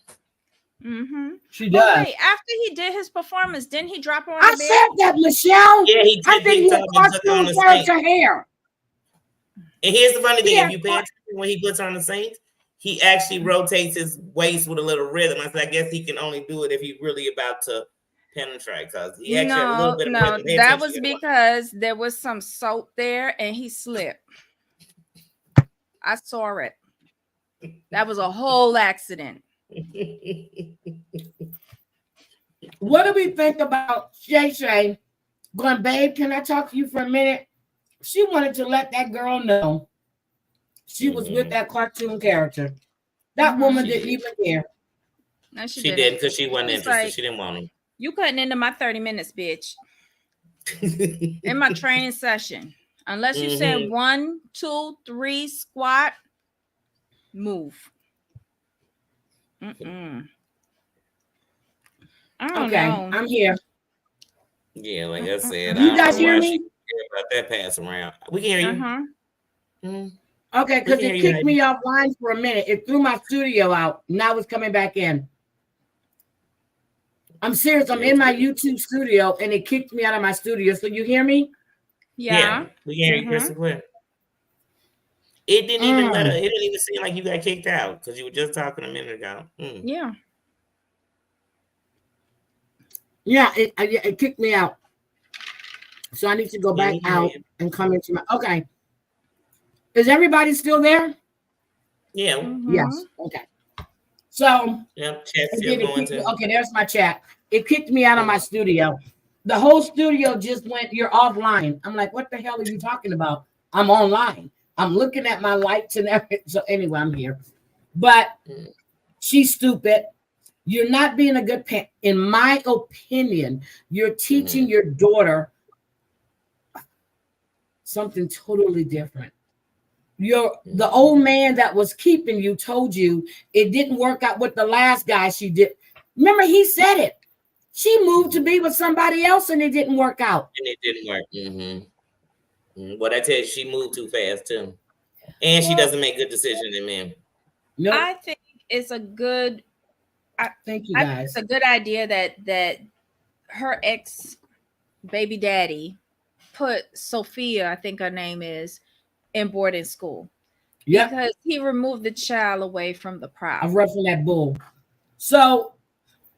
She does. Wait, after he did his performance, didn't he drop her on the bed? said that, Michelle. Yeah, he did. I think he costume for her hair. And here's the funny thing: if you pay attention when he puts on the Saints, he actually rotates his waist with a little rhythm. I guess he can only do it if he's really about to penetrate, because he actually had a little bit of rhythm. That was because there was some soap there and he slipped. I saw it. That was a whole accident. What do we think about Shay going, babe, can I talk to you for a minute? She wanted to let that girl know she was with that cartoon character. That woman didn't even care. No, she didn't, because she wasn't interested. Like, she didn't want him. You cutting into my 30 minutes, bitch. In my training session. Unless you said 1, 2, 3, squat, move. I don't know. I'm here. Yeah, like I said. You guys hear me? About that pass around. We can hear you. Okay, because it kicked me offline for a minute. It threw my studio out. Now it's coming back in. I'm serious. I'm in my YouTube studio and it kicked me out of my studio. So you hear me? Yeah. We can hear you crystal clear. It didn't even it didn't even seem like you got kicked out because you were just talking a minute ago. Yeah. Yeah, it kicked me out. So I need to go back out and come into my. Okay. Is everybody still there? Yeah. Yes. Okay. So. Yep. Chat's still going to. Okay, there's my chat. It kicked me out of my studio. The whole studio just went, you're offline. I'm like, what the hell are you talking about? I'm online. I'm looking at my lights and everything. So anyway, I'm here. But she's stupid. You're not being a good parent. In my opinion, you're teaching your daughter something totally different. The old man that was keeping you told you it didn't work out with the last guy she did. Remember, he said it. She moved to be with somebody else and it didn't work out. And it didn't work. Well, I tell you, she moved too fast too. And she doesn't make good decisions in men. Nope. I think it's a good thank you guys. It's a good idea that her ex baby daddy put Sophia, I think her name is, in boarding school. Yeah. Because he removed the child away from the problem. I'm roughing that bull. So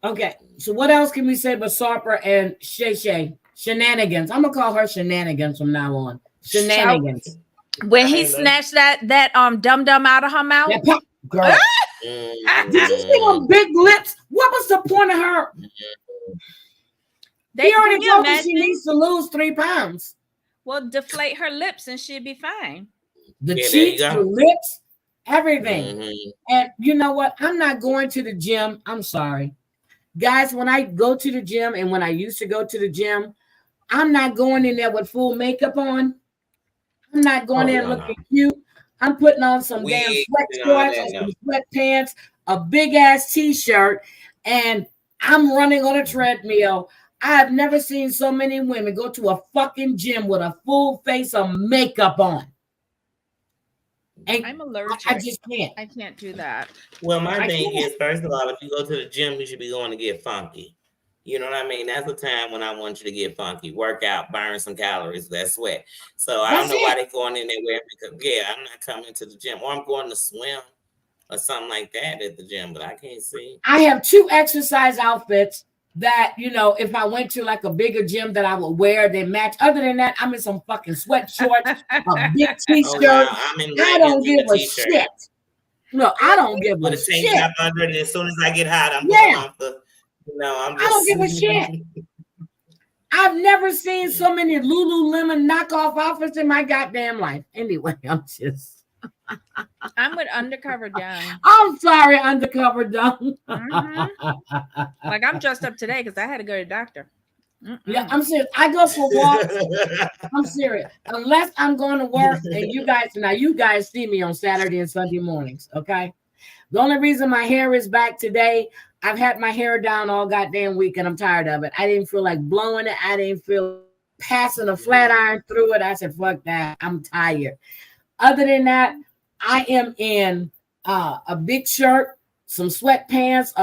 Okay, so what else can we say but Sarper and Shay Shay? Shenanigans. I'm gonna call her shenanigans from now on. Shenanigans. When he snatched that dum dum out of her mouth. That pop, girl. Did you see her big lips? What was the point of her? He already told her she needs to lose 3 pounds. Well, deflate her lips and she'll be fine. The cheeks, the lips, everything. And you know what? I'm not going to the gym. I'm sorry. Guys, when I go to the gym and when I used to go to the gym, I'm not going in there with full makeup on. I'm not going there looking cute. I'm putting on some damn sweatshorts or some sweatpants, a big ass t-shirt, and I'm running on a treadmill. I have never seen so many women go to a fucking gym with a full face of makeup on. And I'm allergic. I just can't. I can't do that. Well, my thing is, first of all, if you go to the gym, you should be going to get funky. You know what I mean? That's the time when I want you to get funky, work out, burn some calories, that sweat. So I don't know why they're going in there because, I'm not coming to the gym. Or I'm going to swim or something like that at the gym, but I can't see. I have 2 exercise outfits that, if I went to like a bigger gym that I would wear, they match. Other than that, I'm in some fucking sweat shorts, a big t-shirt. I don't give a shit. No, I don't give a shit. With a tank top under it, as soon as I get hot, I'm pulling off the, I don't give a shit. I've never seen so many Lululemon knockoff outfits in my goddamn life. Anyway, I'm with Undercover Dawn. I'm sorry, Undercover Dawn. Like I'm dressed up today because I had to go to the doctor. Yeah, I'm serious. I go for walks. I'm serious. Unless I'm going to work, and you guys see me on Saturday and Sunday mornings, okay? The only reason my hair is back today, I've had my hair down all goddamn week, and I'm tired of it. I didn't feel like blowing it. I didn't feel passing a flat iron through it. I said, fuck that. I'm tired. Other than that, I am in a big shirt, some sweatpants,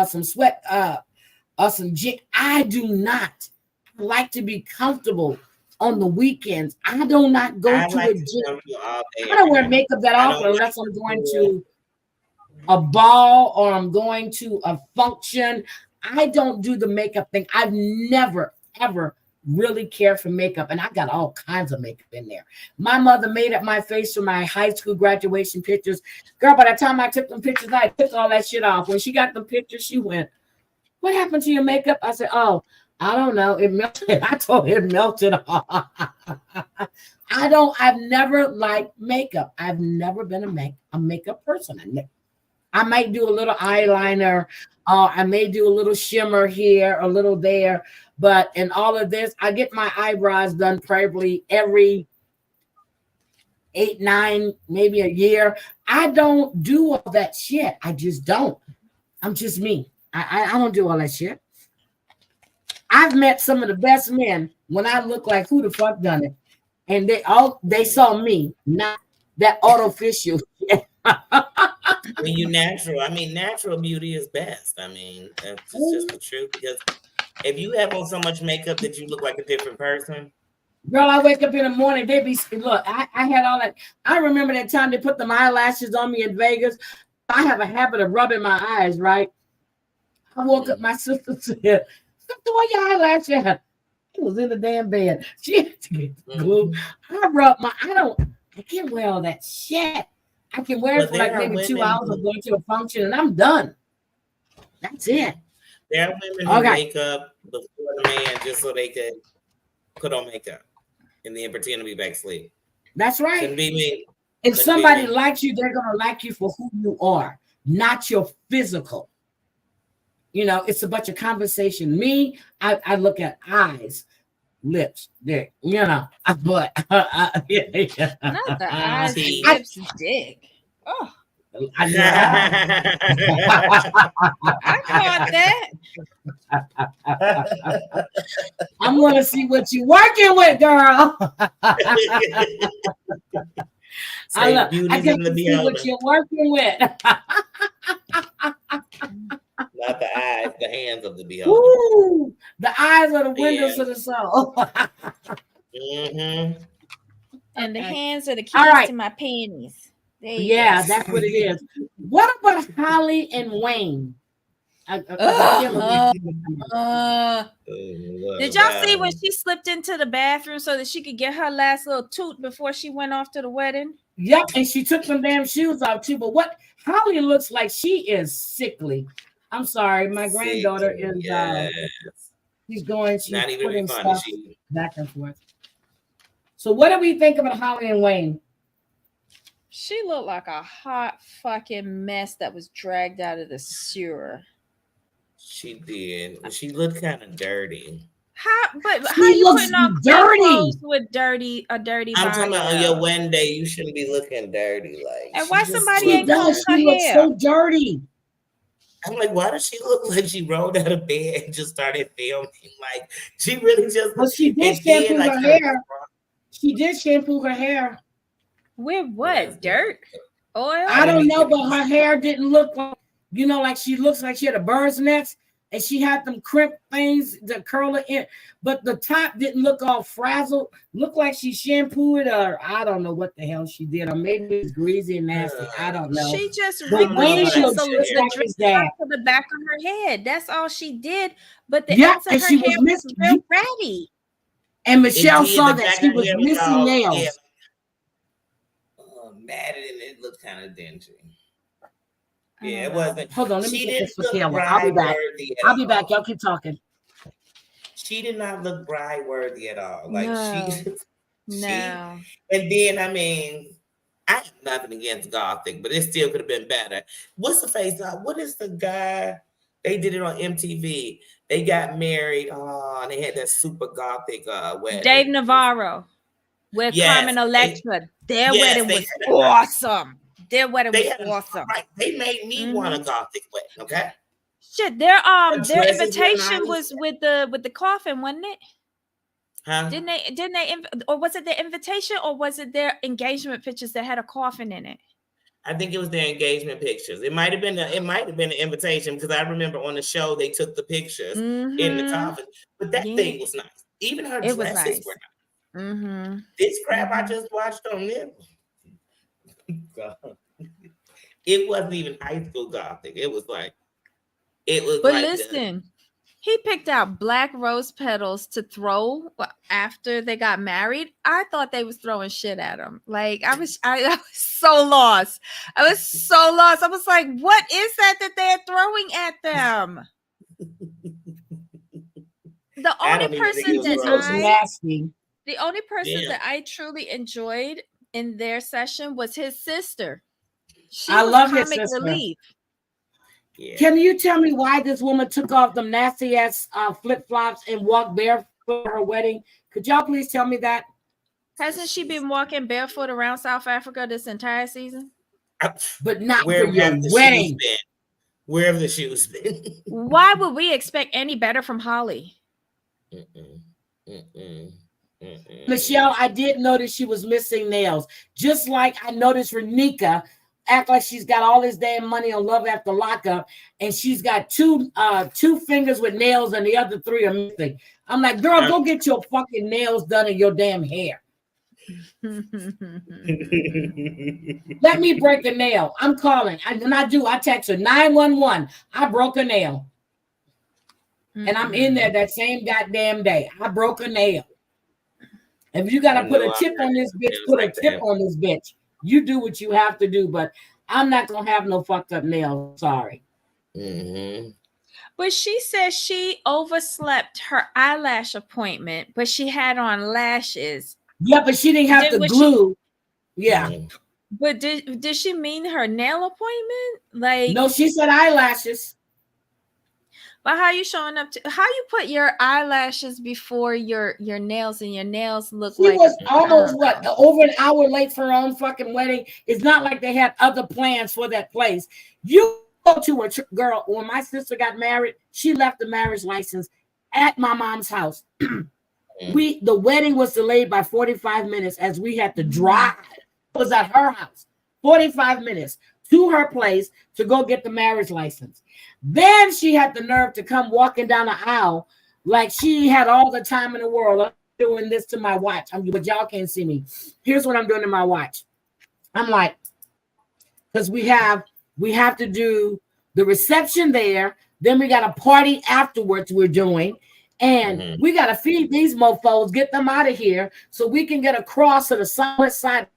or some jeans. I do not like to be comfortable on the weekends. I do not go to a gym. I don't wear makeup that often unless I'm going to a ball or I'm going to a function. I don't do the makeup thing. I've never, ever really cared for makeup, and I got all kinds of makeup in there. My mother made up my face for my high school graduation pictures. Girl, by the time I took them pictures, I took all that shit off. When she got the pictures, she went, "What happened to your makeup?" I said, "Oh, I don't know. It melted." I told her it melted off. I've never liked makeup. I've never been a makeup person. I might do a little eyeliner. I may do a little shimmer here, a little there. But in all of this, I get my eyebrows done probably every 8, 9, maybe a year. I don't do all that shit. I just don't. I'm just me. I don't do all that shit. I've met some of the best men when I look like who the fuck done it. And they saw me, not that artificial shit. When you natural, natural beauty is best. That's just the truth. Because if you have on so much makeup that you look like a different person. Girl, I wake up in the morning, I had all that. I remember that time they put them eyelashes on me in Vegas. I have a habit of rubbing my eyes, right? I woke up, my sister said, "Sister, where your eyelashes at?" It was in the damn bed. She had to get the glue. I can't wear all that shit. I can wear it for like maybe 2 hours of going to a function and I'm done. That's it. There are women who wake up before the man just so they could put on makeup and then pretend to be back asleep. That's right. Couldn't be me. If somebody likes you, they're going to like you for who you are, not your physical. It's a bunch of conversation. Me, I look at eyes, lips, dick, but not the eyes, lips, dick. Oh, I caught that. I'm gonna see what you working with, girl. I get to see what you're working with. Not the eyes, the hands of the beholder. Ooh, the eyes are the windows to the soul. And the hands are the keys to my panties. That's what it is. What about Holly and Wayne? Did y'all see when she slipped into the bathroom so that she could get her last little toot before she went off to the wedding? Yep, and she took some damn shoes off too. But what Holly looks like, she is sickly. I'm sorry, my granddaughter is. She's not even putting funny. stuff back and forth. So, what do we think about Holly and Wayne? She looked like a hot fucking mess that was dragged out of the sewer. She did. She looked kind of dirty. How you putting on clothes with a dirty I'm body? talking about on your wedding day, you shouldn't be looking dirty. Like, and why somebody ain't combed her hair? Looks so dirty. I'm like, why does she look like she rolled out of bed and just started filming? Like, she really just. Well, she did shampoo her hair. She did shampoo her hair. With what? Dirt? Oil? I don't know, but her hair didn't look like, like she looks like she had a bird's nest and she had them crimp things to curl it in. But the top didn't look all frazzled. Looked like she shampooed it, or I don't know what the hell she did. Or maybe it's greasy and nasty. I don't know. She just repositioned to the back of her head. That's all she did. But the ends of her hair was real ratty. And Michelle saw that she was missing nails. Yeah. Matted and it looked kind of dingy. Yeah, it wasn't. Hold on, let me get this for Taylor. I'll be back. Y'all keep talking. She did not look bride worthy at all. Like no. And then I mean, I have nothing against Gothic, but it still could have been better. What's the face? What is the guy? They did it on MTV. They got married. Oh, and they had that super Gothic wedding. Dave Navarro with Carmen Electra. Their wedding was awesome. Their wedding was awesome. Right. They made me want a Gothic wedding, okay? Shit, their invitation was with the coffin, wasn't it? Huh? Didn't they or was it their invitation or was it their engagement pictures that had a coffin in it? I think it was their engagement pictures. It might have been an invitation because I remember on the show they took the pictures in the coffin. But that thing was nice. Even her dresses were nice. This crap I just watched on there. It wasn't even high school Gothic. It was like But listen, he picked out black rose petals to throw after they got married. I thought they was throwing shit at him. Like I was so lost. I was like, what is that they're throwing at them? The only person that I truly enjoyed in their session was his sister. I love his sister. Relief. Yeah. Can you tell me why this woman took off them nasty ass flip-flops and walked barefoot for her wedding? Could y'all please tell me that? Hasn't she been walking barefoot around South Africa this entire season? But not for your wedding. Where have the shoes been? Why would we expect any better from Holly? Michelle, I did notice she was missing nails. Just like I noticed Renika act like she's got all this damn money on Love After Lockup, and she's got two fingers with nails and the other three are missing. I'm like, girl, go get your fucking nails done and your damn hair. Let me break a nail. I'm calling. I text her 911. I broke a nail. And I'm in there that same goddamn day. I broke a nail. If you got to put a tip on this bitch, put a tip on this bitch. You do what you have to do, but I'm not going to have no fucked up nails. Sorry. But she says she overslept her eyelash appointment, but she had on lashes. Yeah, but she didn't have the glue. Yeah. But did she mean her nail appointment? Like, no, she said eyelashes. But how you showing up how you put your eyelashes before your nails and your nails look she like was almost over an hour late for her own fucking wedding. It's not like they had other plans for that place. You go to a girl. When my sister got married, she left the marriage license at my mom's house. The wedding was delayed by 45 minutes as we had to drive. It was at her house. 45 minutes to her place to go get the marriage license. Then she had the nerve to come walking down the aisle like she had all the time in the world. I'm doing this to my watch. But y'all can't see me. Here's what I'm doing to my watch. I'm like, because we have to do the reception there, Then we got a party afterwards we're doing. And we got to feed these mofos, get them out of here so we can get across to the south side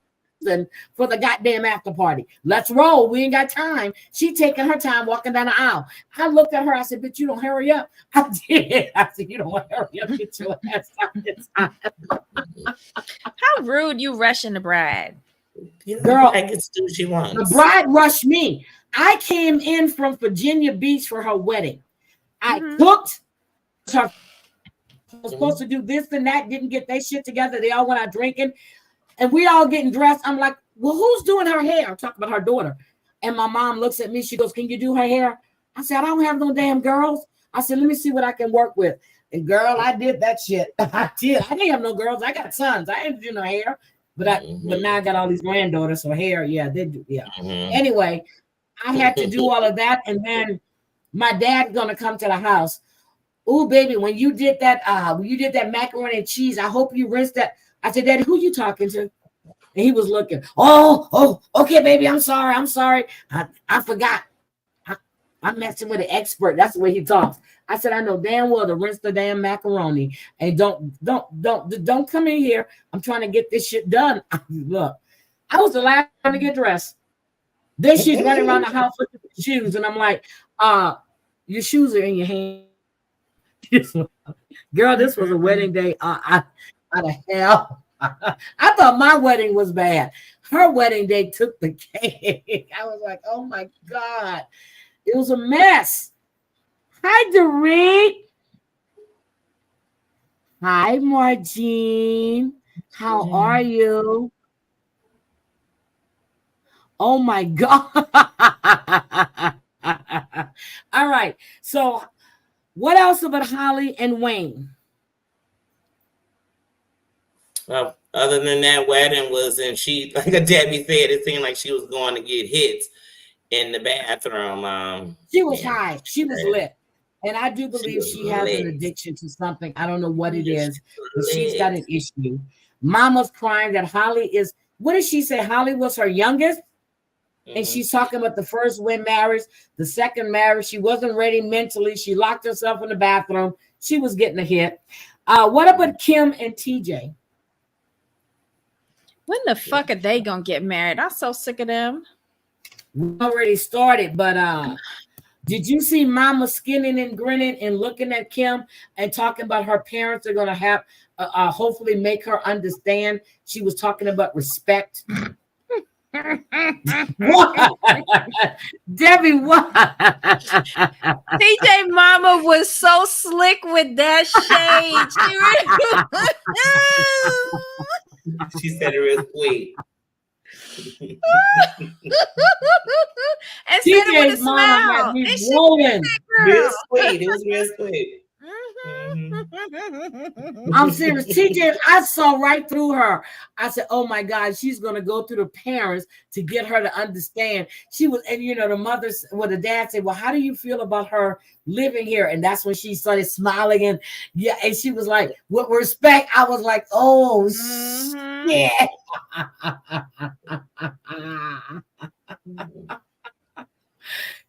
for the goddamn after party. Let's roll. We ain't got time. She taking her time walking down the aisle. I looked at her. I said, bitch, you don't hurry up. I did. I said, you don't hurry up. Get your ass out. How rude you rushing the bride. Girl, I can do what she wants. The bride rushed me. I came in from Virginia Beach for her wedding. I cooked. Her was supposed to do this and that, didn't get their shit together. They all went out drinking, and we all getting dressed. I'm like, well, who's doing her hair? I'm talking about her daughter. And my mom looks at me. She goes, can you do her hair? I said, I don't have no damn girls. I said, let me see what I can work with. And girl, I did that shit. I did. I didn't have no girls. I got sons. I didn't do no hair. But now I got all these granddaughters, so hair, yeah, they do, yeah. Anyway, I had to do all of that, and then my dad's gonna come to the house. Oh, baby, when you did that macaroni and cheese, I hope you rinsed that. I said, Daddy, who you talking to? And he was looking. Oh, okay, baby, I'm sorry. I forgot. I'm messing with an expert. That's the way he talks. I said, I know damn well to rinse the damn macaroni. And don't come in here. I'm trying to get this shit done. Look, I was the last one to get dressed. Then she's running around the house with the shoes. And I'm like, your shoes are in your hand. Girl, this was a wedding day. Out of hell. I thought my wedding was bad. Her wedding day took the cake. I was like, oh my God. It was a mess. Hi, Dorit. Hi, Margene. How are you? Oh my God. All right. So what else about Holly and Wayne? Well, other than that wedding was, and she, like Debbie said, it seemed like she was going to get hits in the bathroom. She was high. She was lit. And I do believe she has an addiction to something. I don't know what it is, but she's got an issue. Mama's crying that Holly is, what did she say? Holly was her youngest? And she's talking about the first win marriage, the second marriage. She wasn't ready mentally. She locked herself in the bathroom. She was getting a hit. What about Kim and TJ? When the fuck are they gonna get married? I'm so sick of them. We already started, but did you see Mama skinning and grinning and looking at Kim and talking about her parents are gonna have hopefully make her understand? She was talking about respect. What? Debbie, what? TJ Mama was so slick with that shade. She said it real sweet. And said it with a smile. Real sweet. It was real sweet. I'm serious. TJ, I saw right through her. I said, oh my God, she's going to go through the parents to get her to understand. She was, and the mother's, the dad said, well, how do you feel about her living here? And that's when she started smiling. And yeah, and she was like, with respect, I was like, oh, shit.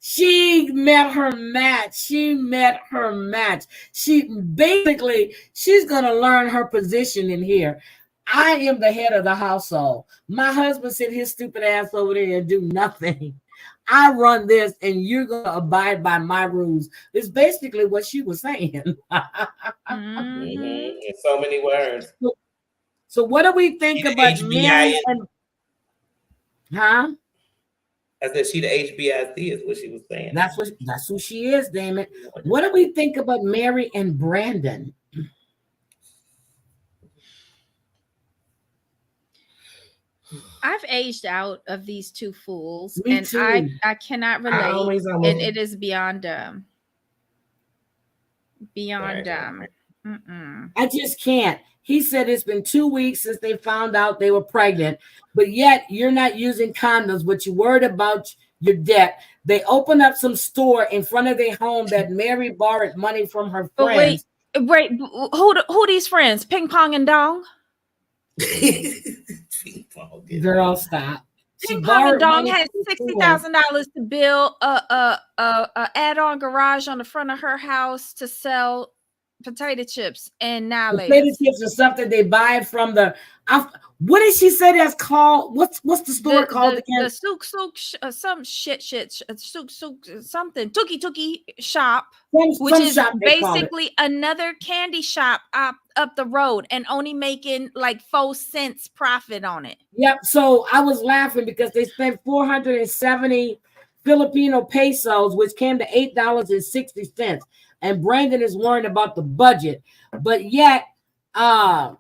She met her match. She's going to learn her position in here. I am the head of the household. My husband sit his stupid ass over there and do nothing. I run this and you're going to abide by my rules. It's basically what she was saying. In so many words. So what do we think about Mary and... Huh? I said she the HBIC is what she was saying. That's who she is, damn it. What do we think about Mary and Brandon? I've aged out of these two fools. Me and too. I cannot relate. And it is beyond dumb. Beyond dumb. I just can't. He said it's been 2 weeks since they found out they were pregnant, but yet you're not using condoms, but you're worried about your debt. They opened up some store in front of their home that Mary borrowed money from her friends. Wait, who these friends? Ping Pong and Dong? Girl, stop. She Ping Pong and borrowed Dong money had from the school. $60,000 to build a add-on garage on the front of her house to sell potato chips and now Potato chips are something they buy from the. What did she say that's called? What's the store called again? The souk some shit souk something tookie shop, which Some is shop they call it. basically another candy shop up the road and only making like 4 cents profit on it. Yep. So I was laughing because they spent 470 Filipino pesos, which came to $8.60. And Brandon is worrying about the budget, but yet, girl,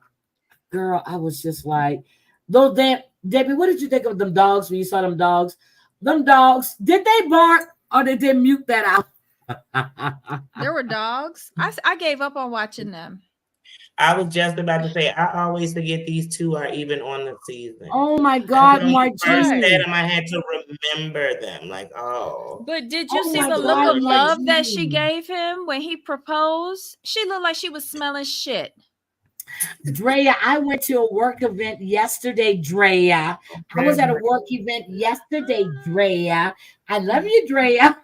I was just like, those damn Debbie. What did you think of them dogs when you saw them dogs? Them dogs, did they bark or did they mute that out? There were dogs. I gave up on watching them. I was just about to say, I always forget these two are even on the season. Oh my God, when you first Margine. said them, I had to remember them. Like, oh. But did you Oh see my the God, look of love that Margine. she gave him when he proposed? She looked like she was smelling shit. Drea, I went to a work event yesterday, Drea. I was at a work event yesterday, Drea. I love you, Drea.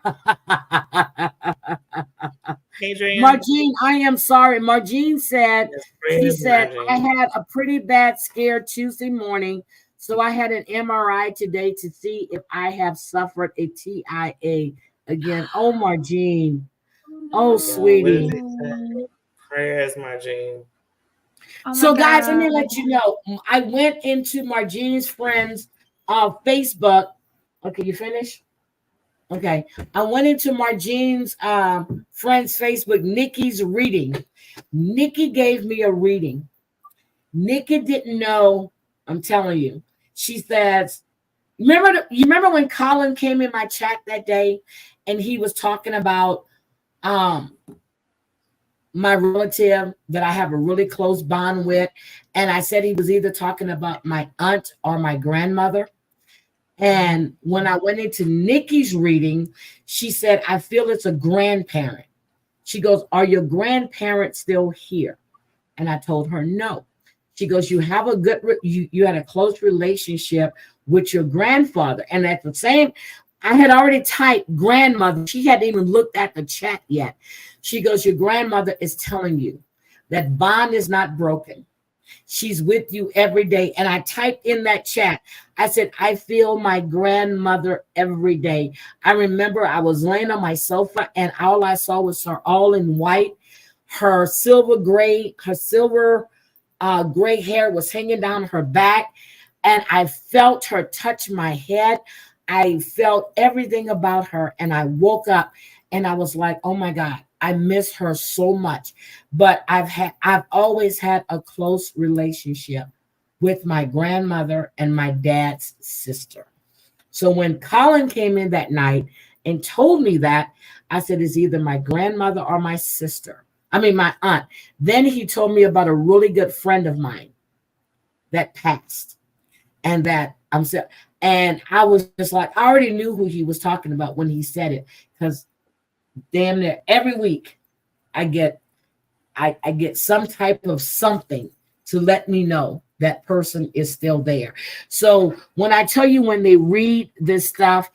Hey, Drea. Margine, I am sorry. Margine said, she said, I had a pretty bad scare Tuesday morning, so I had an MRI today to see if I have suffered a TIA again. Oh, Margine. Oh, sweetie. Prayers, Margine. Oh So, guys, let me let you know. I went into Margine's friends' Facebook. Okay, you finished? Okay. I went into Margine's friend's Facebook, Nikki's reading. Nikki gave me a reading. Nikki didn't know. I'm telling you. She says, you remember when Colin came in my chat that day and he was talking about my relative that I have a really close bond with. And I said he was either talking about my aunt or my grandmother. And when I went into Nikki's reading, she said, I feel it's a grandparent. She goes, are your grandparents still here? And I told her no. She goes, you have a good, you had a close relationship with your grandfather. And at the same, I had already typed grandmother. She hadn't even looked at the chat yet. She goes, your grandmother is telling you that bond is not broken. She's with you every day. And I typed in that chat. I said, I feel my grandmother every day. I remember I was laying on my sofa and all I saw was her all in white. Her silver gray hair was hanging down her back. And I felt her touch my head. I felt everything about her. And I woke up and I was like, oh my God, I miss her so much. But I've always had a close relationship with my grandmother and my dad's sister. So when Colin came in that night and told me that, I said, it's either my grandmother or my sister. I mean, my aunt. Then he told me about a really good friend of mine that passed. And that and I was just like, I already knew who he was talking about when he said it, because damn near every week I get some type of something to let me know that person is still there. So when I tell you, when they read this stuff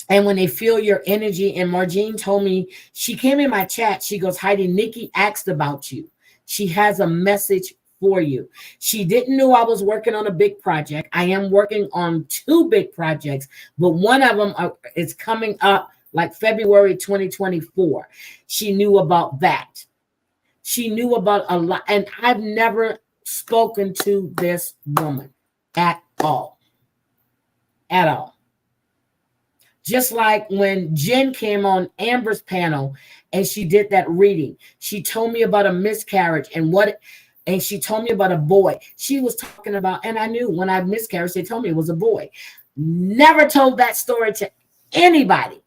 and when they feel your energy, and Margine told me, she came in my chat, she goes, Heidi, Nikki asked about you. She has a message for you. She didn't know I was working on a big project. I am working on 2 big projects, but one of them is coming up like February 2024. She knew about that. She knew about a lot. And I've never spoken to this woman at all. At all. Just like when Jen came on Amber's panel and she did that reading. She told me about a miscarriage and she told me about a boy. She was talking about, and I knew when I miscarried, they told me it was a boy. Never told that story to anybody.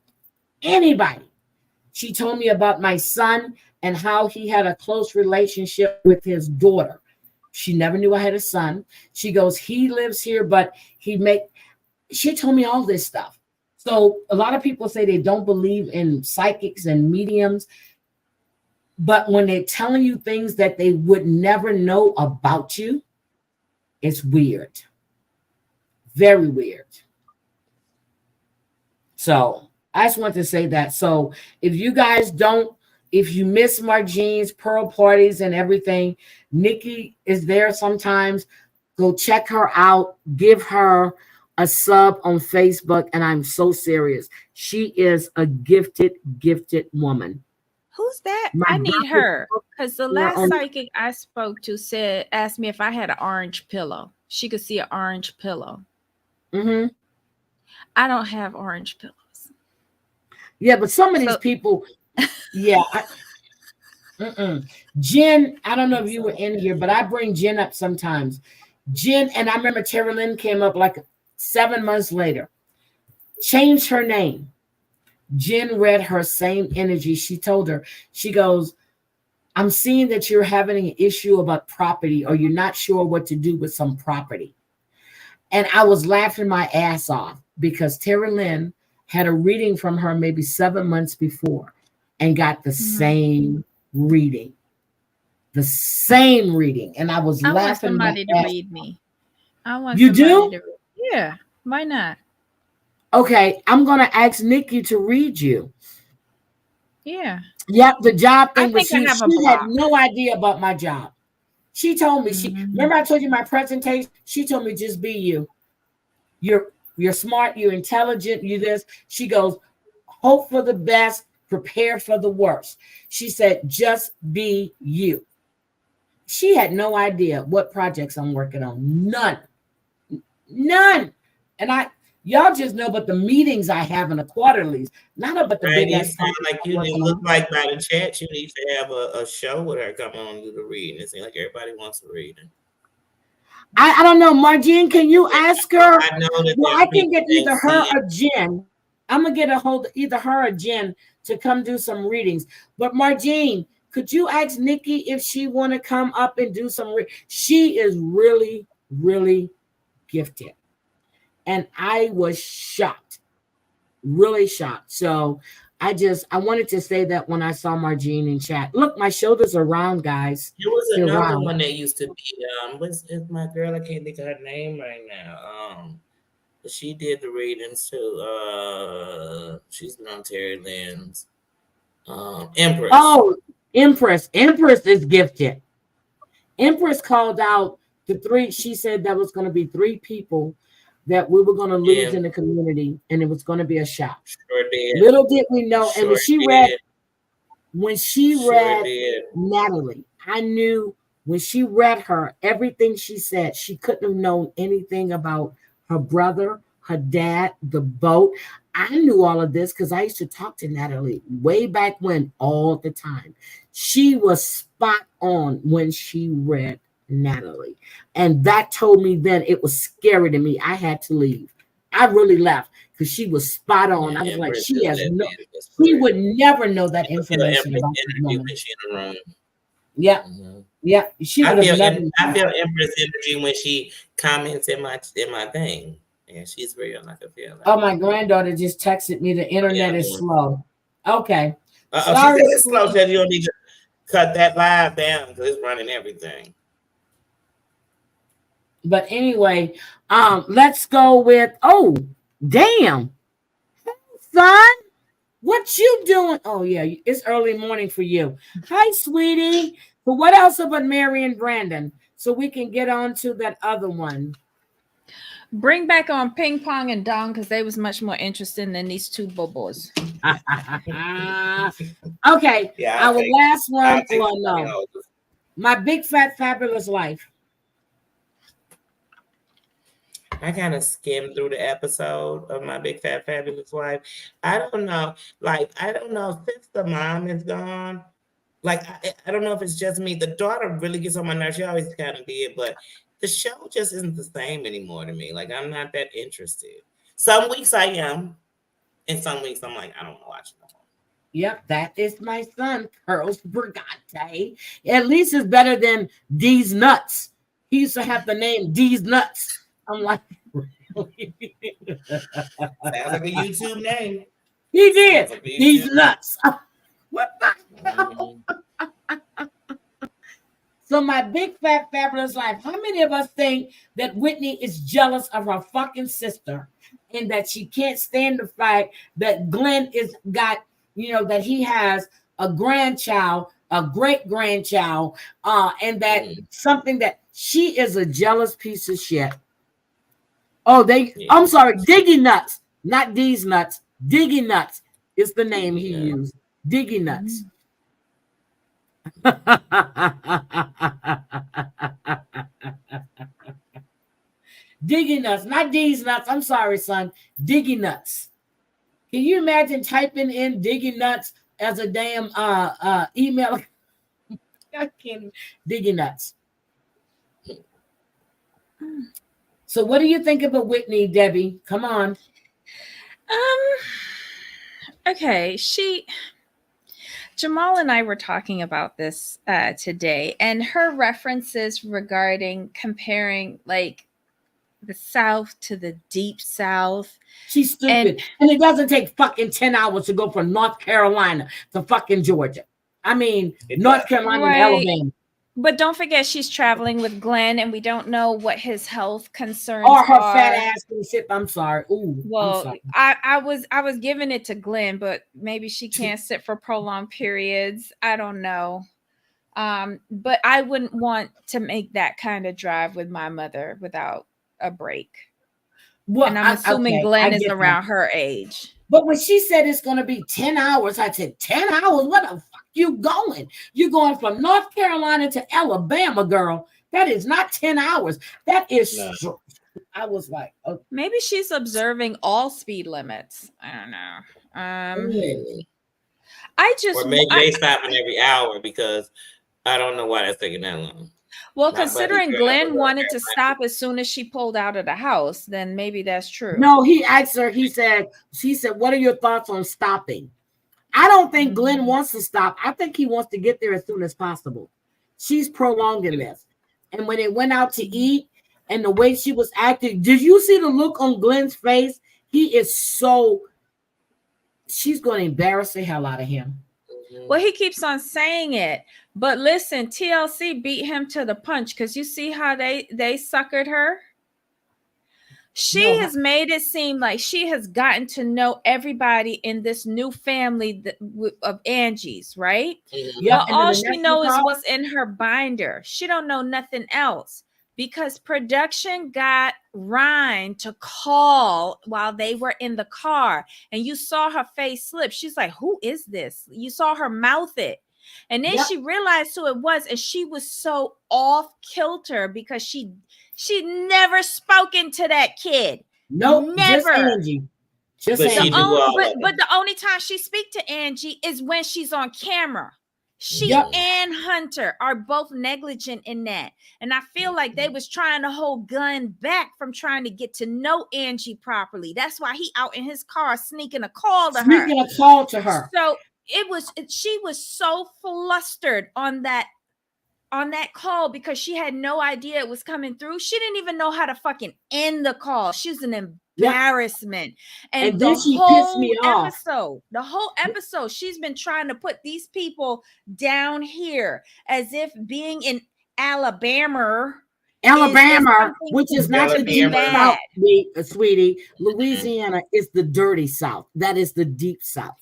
Anybody. She told me about my son and how he had a close relationship with his daughter. She never knew I had a son. She goes, he lives here, but she told me all this stuff. So a lot of people say they don't believe in psychics and mediums, but when they're telling you things that they would never know about you, it's weird. Very weird. So I just want to say that. So if you guys if you miss Marjean's pearl parties and everything, Nikki is there sometimes. Go check her out. Give her a sub on Facebook. And I'm so serious. She is a gifted, gifted woman. Who's that? My I need her. Because the last on, psychic I spoke to asked me if I had an orange pillow. She could see an orange pillow. Mm-hmm. I don't have orange pillows. Yeah, but some of these people, yeah. Jen, I don't know if you were in here, but I bring Jen up sometimes. Jen, and I remember Terry Lynn came up like 7 months later, changed her name. Jen read her same energy. She told her, she goes, I'm seeing that you're having an issue about property, or you're not sure what to do with some property. And I was laughing my ass off because Terry Lynn had a reading from her maybe 7 months before and got the same reading. The same reading. And I was laughing. Want somebody to read me. I want you do? To yeah. Why not? Okay. I'm going to ask Nikki to read you. Yeah. Yep. The job thing was she had no idea about my job. She told me, remember I told you my presentation? She told me, just be you. You're smart, you're intelligent, you this. She goes, hope for the best, prepare for the worst. She said, just be you. She had no idea what projects I'm working on. None. And y'all just know about the meetings I have in the quarterlies, not about the big ass. Like you look like by the chat, you need to have a show with her come on and do the reading. It seems like everybody wants to read it. I don't know, Marjean, can you ask her? I know that. Well, I can get either her or Jen. I'm gonna get a hold of either her or Jen to come do some readings. But Marjean, could you ask Nikki if she want to come up and do some? She is really, really gifted, and I was shocked, really shocked. So I wanted to say that when I saw Marjean in chat. Look, my shoulders are round, guys. There was another one that used to be what's my girl? I can't think of her name right now. But she did the readings too. She's been on Terry Lynn's Empress. Oh, Empress is gifted. Empress called out the 3. She said that was going to be 3 people that we were going to lose in the community, and it was going to be a shock. Sure did. Little did we know. And when she read Natalie, I knew when she read her, everything she said, she couldn't have known anything about her brother, her dad, the boat. I knew all of this because I used to talk to Natalie way back when, all the time. She was spot on when she read Natalie. And that told me then it was scary to me. I had to leave. I really left because she was spot on. Yeah, I was like, she would never know that information about the woman. Yeah. Mm-hmm. Yeah. I feel Empress energy when she comments in my thing. Yeah, she's real. I can feel that. Oh, my granddaughter just texted me the internet is slow. Okay. Sorry. She said it's slow, so you don't need to cut that live down because it's running everything. But anyway, let's go with, damn. Hey, son, what you doing? Oh, yeah, it's early morning for you. Hi, sweetie. But what else about Mary and Brandon? So we can get on to that other one. Bring back on Ping Pong and Dong because they was much more interesting than these 2 bobos. Okay, our last one. Well, no. My Big Fat Fabulous Life. I kind of skimmed through the episode of My Big Fat Fabulous Life. I don't know. I don't know, since the mom is gone, I don't know if it's just me. The daughter really gets on my nerves. She always kind of did, but the show just isn't the same anymore to me. I'm not that interested. Some weeks I am, and some weeks I'm like, I don't want to watch it. Yep, that is my son, Pearls Brigante. At least it's better than D's Nuts. He used to have the name D's Nuts. I'm like, really? Sounds like a YouTube name. He did. Like These nuts. What the hell? So my big fat fabulous life. How many of us think that Whitney is jealous of her fucking sister and that she can't stand the fact that Glenn is got, that he has a grandchild, a great grandchild, and that something that she is a jealous piece of shit. Oh, I'm sorry, Diggy Nuts, not these nuts. Diggy Nuts is the name he used. Diggy Nuts. Diggy Nuts, not these nuts. I'm sorry, son. Diggy Nuts. Can you imagine typing in Diggy Nuts as a damn email? I can't. Diggy Nuts. So what do you think about Whitney, Debbie? Come on. Okay, Jamal and I were talking about this today, and her references regarding comparing like the South to the Deep South. She's stupid. And it doesn't take fucking 10 hours to go from North Carolina to fucking Georgia. I mean, North Carolina and Alabama. But don't forget, she's traveling with Glenn, and we don't know what his health concerns or her are. fat ass can shit. I'm sorry. Ooh, well, I'm sorry. I was giving it to Glenn, but maybe she can't sit for prolonged periods. I don't know. But I wouldn't want to make that kind of drive with my mother without a break. Well, and I'm assuming Glenn is around her age. But when she said it's going to be 10 hours, I said, 10 hours? Where the fuck you going? You're going from North Carolina to Alabama, girl. That is not 10 hours. That is... No. I was like... Okay. Maybe she's observing all speed limits. I don't know. Or maybe they stopping every hour because I don't know why that's taking that long. Well, considering Glenn wanted to stop as soon as she pulled out of the house, then maybe that's true. No, he asked her, he said, what are your thoughts on stopping? I don't think Glenn wants to stop. I think he wants to get there as soon as possible. She's prolonging this. And when they went out to eat and the way she was acting, did you see the look on Glenn's face? She's going to embarrass the hell out of him. Well, he keeps on saying it. But listen, TLC beat him to the punch because you see how they suckered her? She has made it seem like she has gotten to know everybody in this new family of Angie's, right? Yeah. But all she knows is what's in her binder. She don't know nothing else because production got Ryan to call while they were in the car. And you saw her face slip. She's like, who is this? You saw her mouth it. And then she realized who it was, and she was so off kilter because she never spoken to that kid. Nope, never. Just Angie. But the only time she speak to Angie is when she's on camera. She and Hunter are both negligent in that, and I feel like they was trying to hold Glenn back from trying to get to know Angie properly. That's why he out in his car sneaking a call to her. So she was so flustered on that call because she had no idea it was coming through. She didn't even know how to fucking end the call. She was an embarrassment. And then she pissed me off. The whole episode, she's been trying to put these people down here as if being in Alabama, which is not the deep South, sweetie. Louisiana is the dirty South. That is the deep South.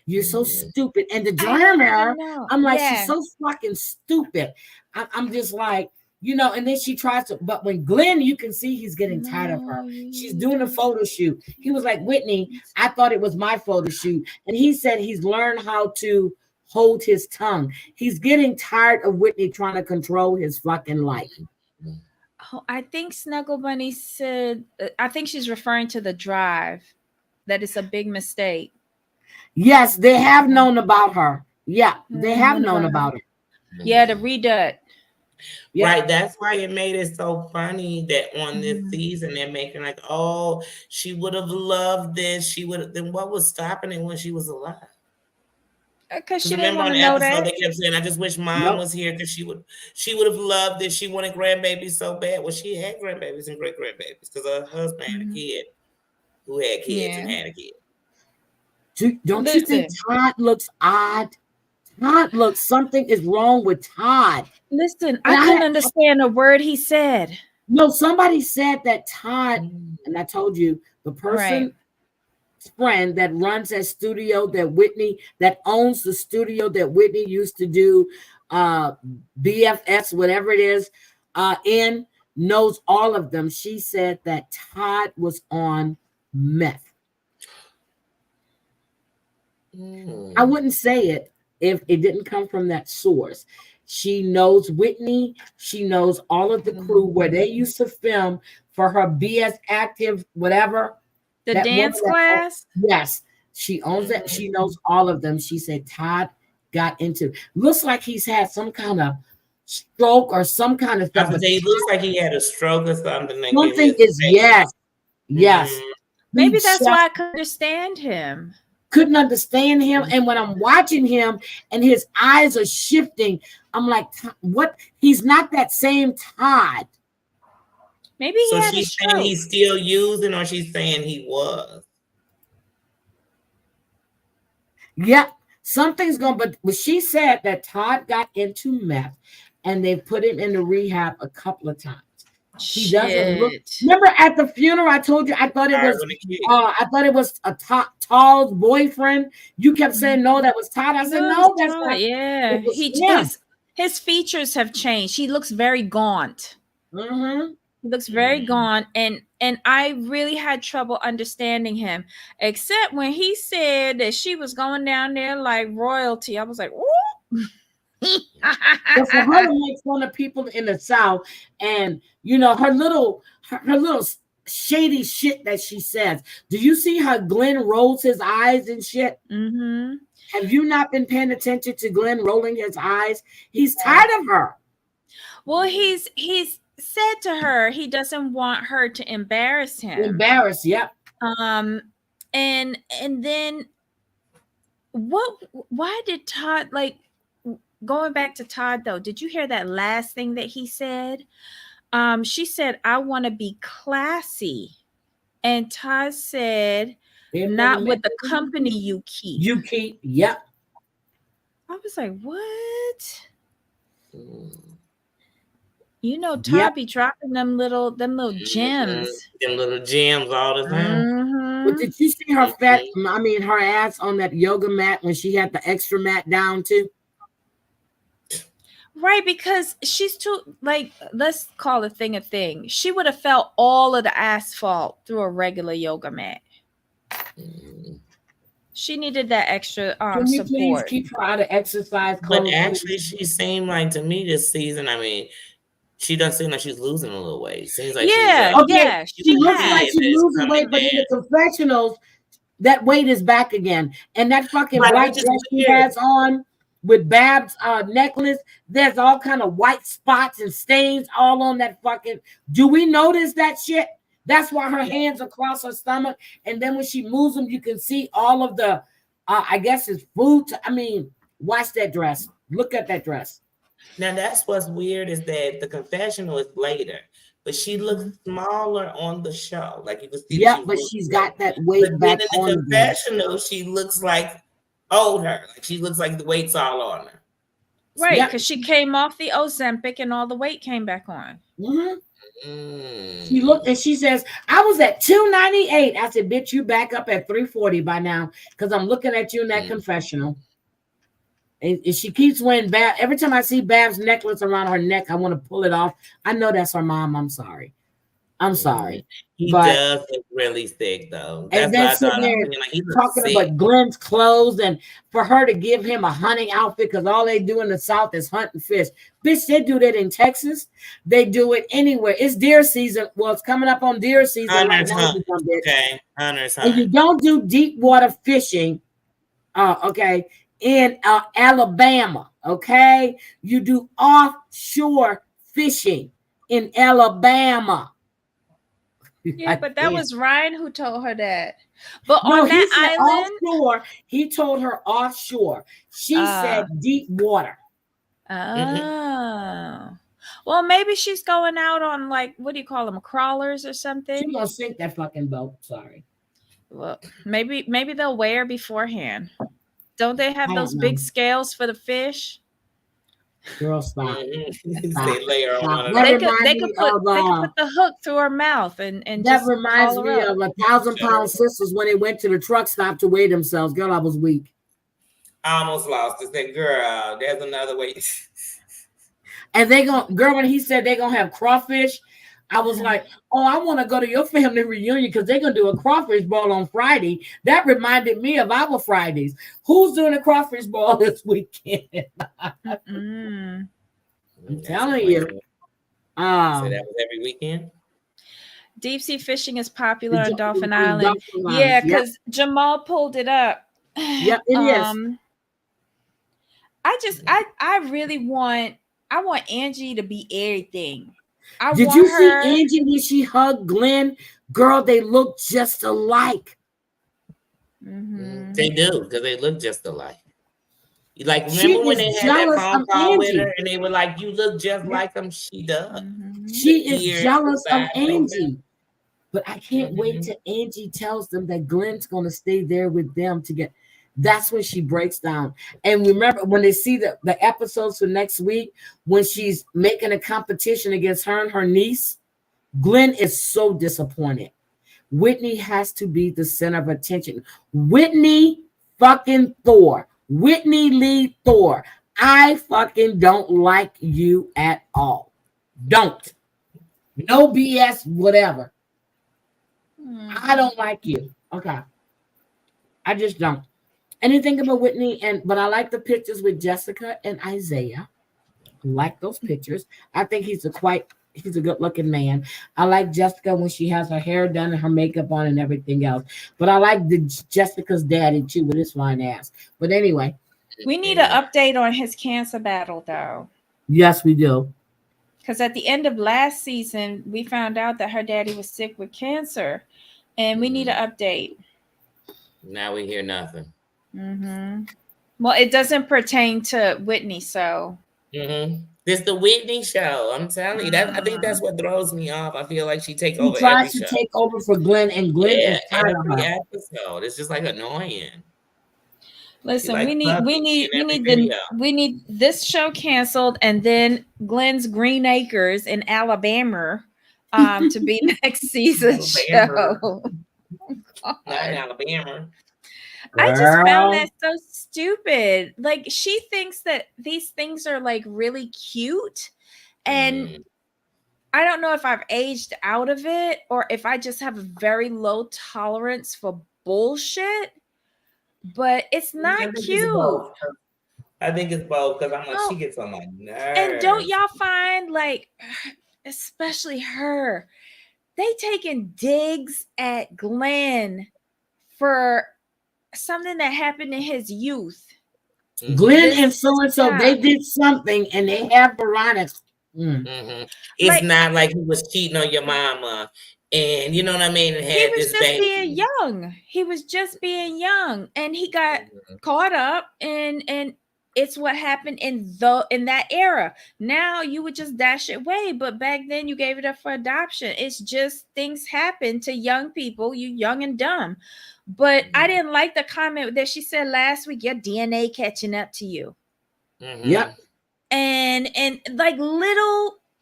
You're so stupid. And the drama, I'm like, she's so fucking stupid. I'm just like, and then she tries to, but when Glenn, you can see he's getting tired of her. She's doing a photo shoot. He was like, Whitney, I thought it was my photo shoot. And he said he's learned how to hold his tongue. He's getting tired of Whitney trying to control his fucking life. Oh, I think Snuggle Bunny said, I think she's referring to the drive, that it's a big mistake. Yes, they have known about her. Yeah, they have known about it. Yeah, to redo it. Yeah. Right, that's why it made it so funny that on this season they're making like, oh, she would have loved this. She would have. Then what was stopping it when she was alive? Because she didn't want to know that. They kept saying, "I just wish Mom was here because she would have loved this. She wanted grandbabies so bad." Well, she had grandbabies and great grandbabies because her husband had a kid who had kids and had a kid. Don't you think Todd looks odd? Todd, look, something is wrong with Todd. Listen, I couldn't understand a word he said. No, somebody said that Todd, and I told you, the person friend that runs that studio that owns the studio that Whitney used to do BFS, whatever it is, knows all of them. She said that Todd was on meth. I wouldn't say it if it didn't come from that source. She knows Whitney. She knows all of the crew where they used to film for her BS Active, whatever. The dance class? Yes. She owns that. She knows all of them. She said Todd got into. Looks like he's had some kind of stroke or some kind of stuff. He looks like he had a stroke or something. Something is yes. Maybe that's why I could understand him. Couldn't understand him. And when I'm watching him and his eyes are shifting, I'm like, what? He's not that same Todd. Maybe he had she's saying he's still using, or she's saying he was. Yep. Something's going, but she said that Todd got into meth and they put him into rehab a couple of times. He doesn't look. Remember at the funeral, I told you I thought it was a Todd's boyfriend. You kept saying no, that was Todd. I said no, that's not. Yeah, his features have changed. He looks very gaunt. He looks very gaunt, and I really had trouble understanding him, except when he said that she was going down there like royalty. I was like, ooh. But for her to make fun of people in the South, and you know her little shady shit that she says. Do you see how Glenn rolls his eyes and shit? Have you not been paying attention to Glenn rolling his eyes? He's tired of her. Well, he's said to her he doesn't want her to embarrass him. Yep. And then why did Todd, like, going back to Todd though, did you hear that last thing that he said? She said, I want to be classy. And Todd said, not with the company you keep. Yep. I was like, what? You know, Todd be dropping them little gems. Them little gems all the time. But did you see her her ass on that yoga mat when she had the extra mat down too? Right, because she's too, like, let's call a thing. She would have felt all of the asphalt through a regular yoga mat. She needed that extra Can you support. Please keep her out of exercise clothes? But actually, she seemed like, to me this season, I mean, she doesn't seem like she's losing a little weight. Seems like she looks like she's losing weight, but in the confessionals, that weight is back again. And that fucking white dress she has on with Bab's necklace, there's all kind of white spots and stains all on that fucking. Do we notice that shit? That's why her hands across her stomach, and then when she moves them, you can see all of the. I guess it's food. I mean, watch that dress. Look at that dress. Now that's what's weird is that the confessional is later, but she looks smaller on the show. Like you can see. Yeah, but she's got that weight back on. In the confessional, she looks like older. Like she looks like the weight's all on her. Right, because she came off the Ozempic and all the weight came back on. She looked and she says, I was at 298. I said, bitch, you back up at 340 by now because I'm looking at you in that confessional. And she keeps wearing Bab. Every time I see Bab's necklace around her neck, I want to pull it off. I know that's her mom. I'm sorry. He does look really sick though. That's and then sitting there talking about Glenn's clothes and for her to give him a hunting outfit because all they do in the South is hunt and fish. Bitch, they do that in Texas. They do it anywhere. It's deer season. Well, it's coming up on deer season. Hunter's hunt. Okay. Hunter's hunt. And you don't do deep water fishing. In Alabama. Okay. You do offshore fishing in Alabama. Yeah, but that was Ryan who told her that. But on that island, offshore, he told her offshore. She said deep water. Oh, well, maybe she's going out on, like, what do you call them, crawlers or something? She's gonna sink that fucking boat. Sorry. Well, maybe they'll weigh her beforehand. Don't they have those big scales for the fish? Girl, stop. They lay her on one of They those. could put the hook through her mouth and that just reminds call her me up. of 1,000-pound sisters when they went to the truck stop to weigh themselves. Girl, I was weak. I almost lost it. Said, girl, there's another way. And when he said they're gonna have crawfish, I was like, oh, I want to go to your family reunion because they're gonna do a crawfish ball on Friday. That reminded me of our Fridays. Who's doing a crawfish ball this weekend? I'm telling you. So that was every weekend. Deep sea fishing is popular on Dolphin Island. Yeah, because Jamal pulled it up. Yep, it is. I really want Angie to be everything. Did you see Angie when she hugged Glenn? Girl, they look just alike. Mm-hmm. They do, because they look just alike. Like, remember when they had that phone call with her and they were like, you look just like them? She does. Mm-hmm. She is jealous of Angie. But I can't wait till Angie tells them that Glenn's going to stay there with them to get. That's when she breaks down. And remember, when they see the episodes for next week, when she's making a competition against her and her niece, Glenn is so disappointed. Whitney has to be the center of attention. Whitney fucking Thor. Whitney Lee Thor. I fucking don't like you at all. Don't. No BS, whatever. I don't like you. Okay. I just don't. Anything about Whitney, but I like the pictures with Jessica and Isaiah. I like those pictures. I think he's a good-looking man. I like Jessica when she has her hair done and her makeup on and everything else. But I like Jessica's daddy too with his fine ass. But anyway. We need an update on his cancer battle, though. Yes, we do. Because at the end of last season, we found out that her daddy was sick with cancer. And we need an update. Now we hear nothing. Mm-hmm. Well, it doesn't pertain to Whitney, so. Mm-hmm. This the Whitney show. I'm telling you that. I think that's what throws me off. I feel like she takes over. She tries to take over for Glenn, and Glenn is tired of her. Episode. It's just like annoying. Listen, we need this show canceled, and then Glenn's Green Acres in Alabama to be next season's show. Not in Alabama. I just found that so stupid. Like, she thinks that these things are like really cute, and I don't know if I've aged out of it or if I just have a very low tolerance for bullshit. But it's not cute. I think it's both because I'm like, she gets on my nerves. And don't y'all find, like, especially her, they taking digs at Glenn for something that happened in his youth. Glenn and so they did something and they have Veronica. It's not like he was cheating on your mama. And you know what I mean? And he was just being young. He was just being young, and he got caught up, and it's what happened in that era. Now you would just dash it away, but back then you gave it up for adoption. It's just things happen to young people. You young and dumb. But I didn't like the comment that she said last week. Your DNA catching up to you. Yep. And like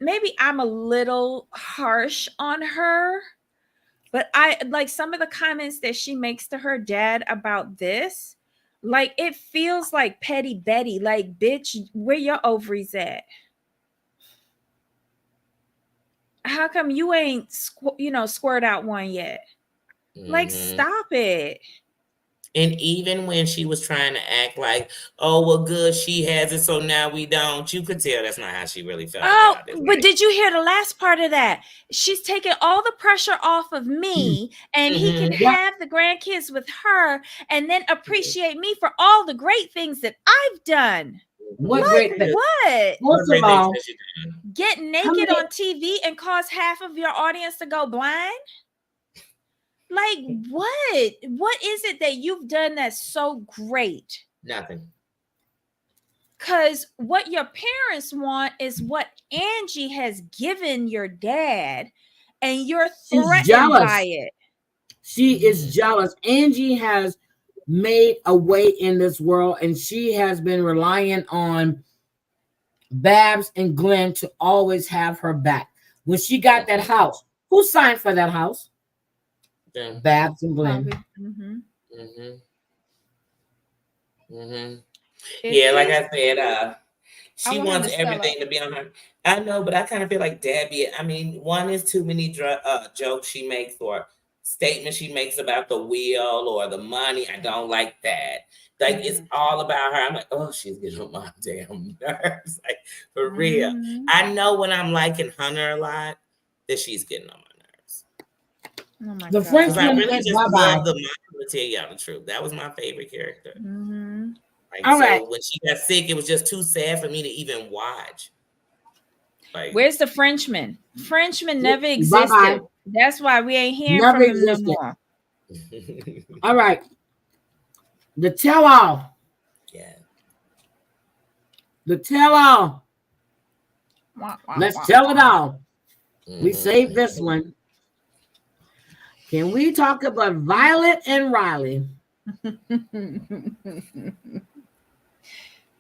maybe I'm a little harsh on her, but I like some of the comments that she makes to her dad about this. Like, it feels like petty Betty. Like, bitch, where your ovaries at? How come you ain't squirt out one yet? Like, stop it. And even when she was trying to act like, oh, well, good, she has it, so now we don't, you could tell that's not how she really felt. Oh, but did you hear the last part of that? She's taking all the pressure off of me, and he can have the grandkids with her and then appreciate me for all the great things that I've done. What great things? What? First of all, get naked on TV and cause half of your audience to go blind? Like, what? What is it that you've done that's so great? Nothing. Because what your parents want is what Angie has given your dad, and you're threatened by it. She is jealous. Angie has made a way in this world, and she has been relying on Babs and Glenn to always have her back. When she got that house, who signed for that house? Yeah. Babs and Glenn. Yeah, like I said, she wants everything to be on her. I know, but I kind of feel like Debbie. I mean, one is too many jokes she makes or statements she makes about the wheel or the money. I don't like that. Like it's all about her. I'm like, oh, she's getting on my damn nerves. Like for real. I know when I'm liking Hunter a lot that she's getting on my nerves. Oh my The God. Frenchman I really went just bye-bye. love the mom to tell y'all the truth. That was my favorite character. Like, All so right. when she got sick, it was just too sad for me to even watch. Like, where's the Frenchman? Frenchman never existed. Bye-bye. That's why we ain't hearing Never from existed. him no more. All right. The tell-all. Yeah. The tell-all. Let's tell it all. We saved this one. Can we talk about Violet and Riley?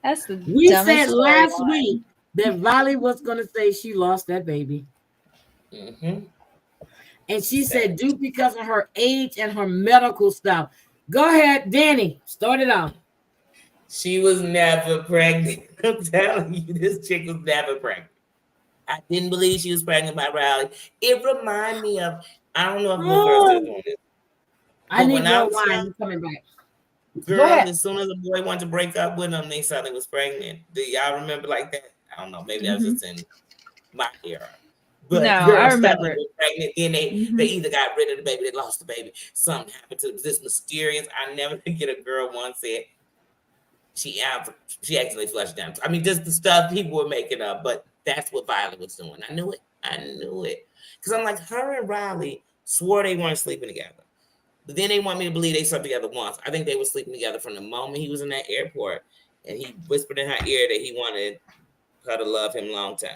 That's the We dumbest said last storyline. week that Riley was going to say she lost that baby. And she said due because of her age and her medical stuff. Go ahead, Danie. Start it off. She was never pregnant. I'm telling you, this chick was never pregnant. I didn't believe she was pregnant by Riley. It reminded me of, I don't know if little girls still doing this. I need when I more was wine. young, You coming back. girl, as soon as a boy wanted to break up with him, they suddenly was pregnant. Do y'all remember like that? I don't know. Maybe that was just in my era. But No, girls I remember suddenly were pregnant. Then they either got rid of the baby, they lost the baby. Something happened to this mysterious. I never forget a girl once said she actually flushed down. I mean, just the stuff people were making up, but that's what Violet was doing. I knew it. Because I'm like, her and Riley swore they weren't sleeping together. But then they want me to believe they slept together once. I think they were sleeping together from the moment he was in that airport and he whispered in her ear that he wanted her to love him long time.